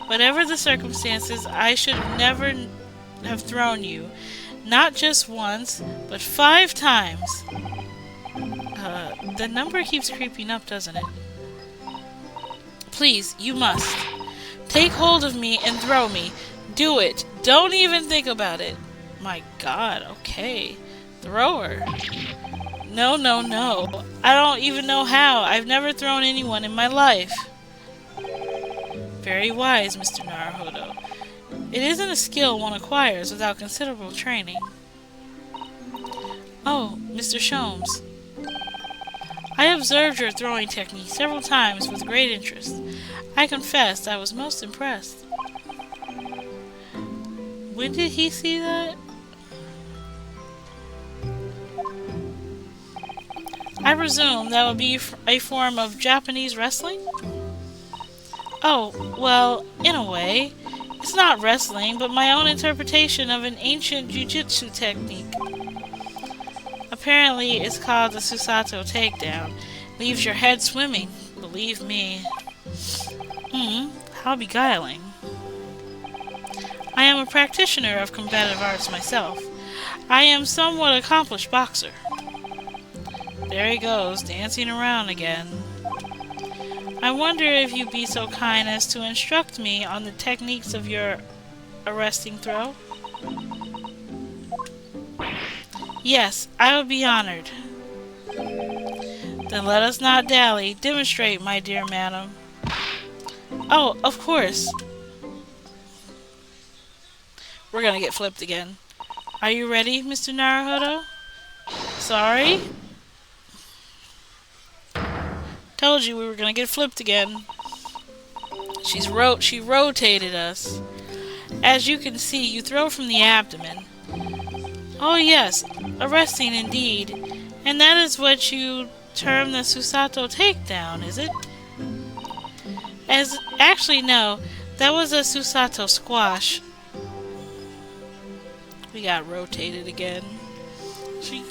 Whatever the circumstances, I should have never have thrown you. Not just once, but 5 times. The number keeps creeping up, doesn't it? Please, you must. Take hold of me and throw me. Do it. Don't even think about it. My God, okay. Throw her. No. I don't even know how. I've never thrown anyone in my life. Very wise, Mr. Naruhodo. It isn't a skill one acquires without considerable training. Oh, Mr. Sholmes. I observed your throwing technique several times with great interest. I confess I was most impressed. When did he see that? I presume that would be a form of Japanese wrestling? Oh, well, in a way. It's not wrestling, but my own interpretation of an ancient jujitsu technique. Apparently, it's called the Susato takedown. Leaves your head swimming, believe me. How beguiling. I am a practitioner of combative arts myself. I am somewhat accomplished boxer. There he goes, dancing around again. I wonder if you'd be so kind as to instruct me on the techniques of your arresting throw? Yes, I would be honored. Then let us not dally. Demonstrate, my dear madam. Oh, of course. We're gonna get flipped again. Are you ready, Mr. Naruhodo? Sorry? Told you we were gonna get flipped again. She rotated us. As you can see, you throw from the abdomen. Oh yes, arresting indeed. And that is what you term the Susato takedown, is it? Actually no, that was a Susato squash. We got rotated again. She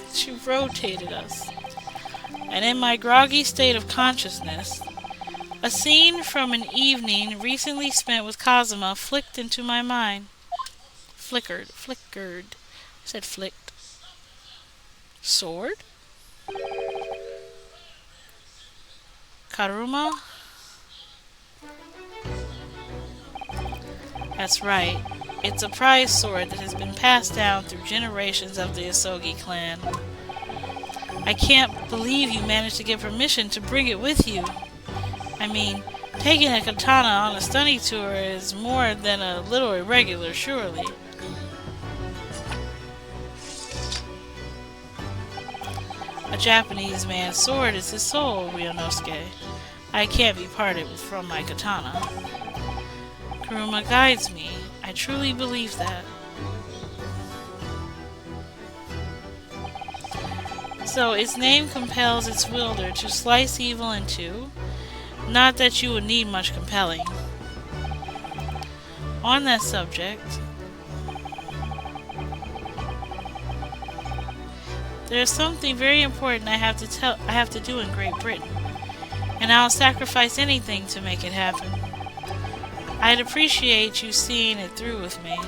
rotated us. And in my groggy state of consciousness, a scene from an evening recently spent with Kazuma flicked into my mind. Flickered. I said flicked. Sword? Karuma? That's right. It's a prize sword that has been passed down through generations of the Asogi clan. I can't believe you managed to get permission to bring it with you. I mean, taking a katana on a study tour is more than a little irregular, surely. A Japanese man's sword is his soul, Ryunosuke. I can't be parted from my katana. Kuruma guides me. I truly believe that. So its name compels its wielder to slice evil in two. Not that you would need much compelling. On that subject, there is something very important I have to do in Great Britain, and I'll sacrifice anything to make it happen. I'd appreciate you seeing it through with me.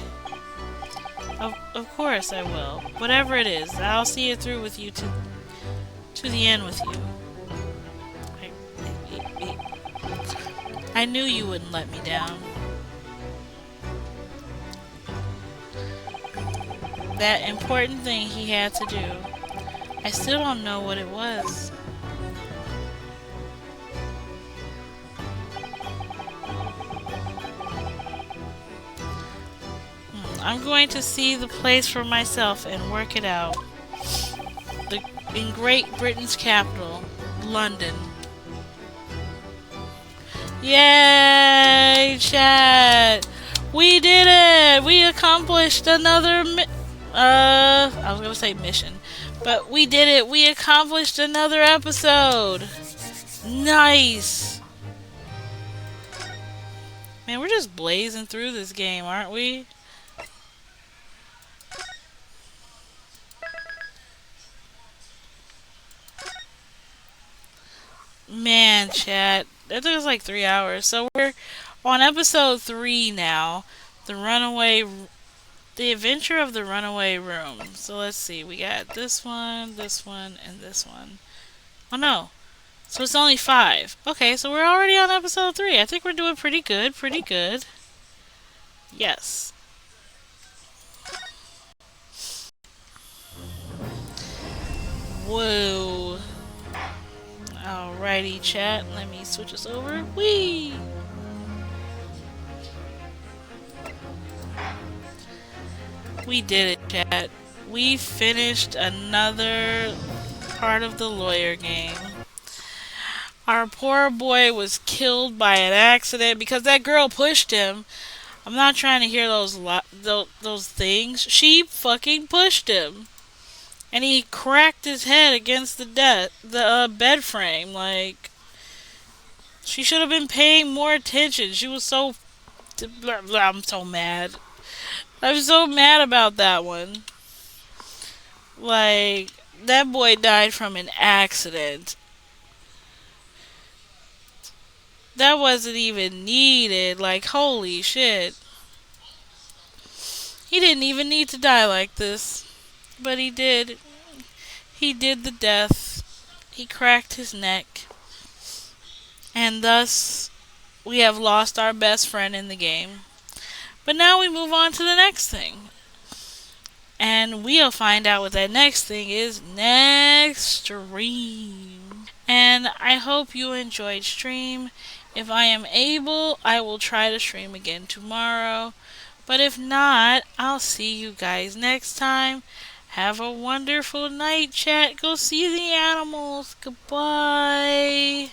Of course I will. Whatever it is, I'll see it through with you to the end with you. I knew you wouldn't let me down. That important thing he had to do. I still don't know what it was. I'm going to see the place for myself and work it out. In Great Britain's capital, London. Yay, chat! We did it! We accomplished another I was gonna say mission. But we did it! We accomplished another episode! Nice! Man, we're just blazing through this game, aren't we? Man, chat. That took us like 3 hours. So we're on episode 3 now. The Adventure of the Runaway Room. So let's see. We got this one, and this one. Oh no. So it's only 5. Okay, so we're already on episode 3. I think we're doing pretty good, pretty good. Yes. Whoa. Alrighty, chat. Let me switch us over. Whee! We did it, chat. We finished another part of the lawyer game. Our poor boy was killed by an accident because that girl pushed him. I'm not trying to hear those things. She fucking pushed him, and he cracked his head against the bed frame. Like, she should have been paying more attention. She was so. I'm so mad. I'm so mad about that one. Like, that boy died from an accident. That wasn't even needed. Like, holy shit. He didn't even need to die like this. But he did. He did the death. He cracked his neck. And thus, we have lost our best friend in the game. But now we move on to the next thing. And we'll find out what that next thing is next stream. And I hope you enjoyed stream. If I am able, I will try to stream again tomorrow. But if not, I'll see you guys next time. Have a wonderful night, chat. Go see the animals. Goodbye.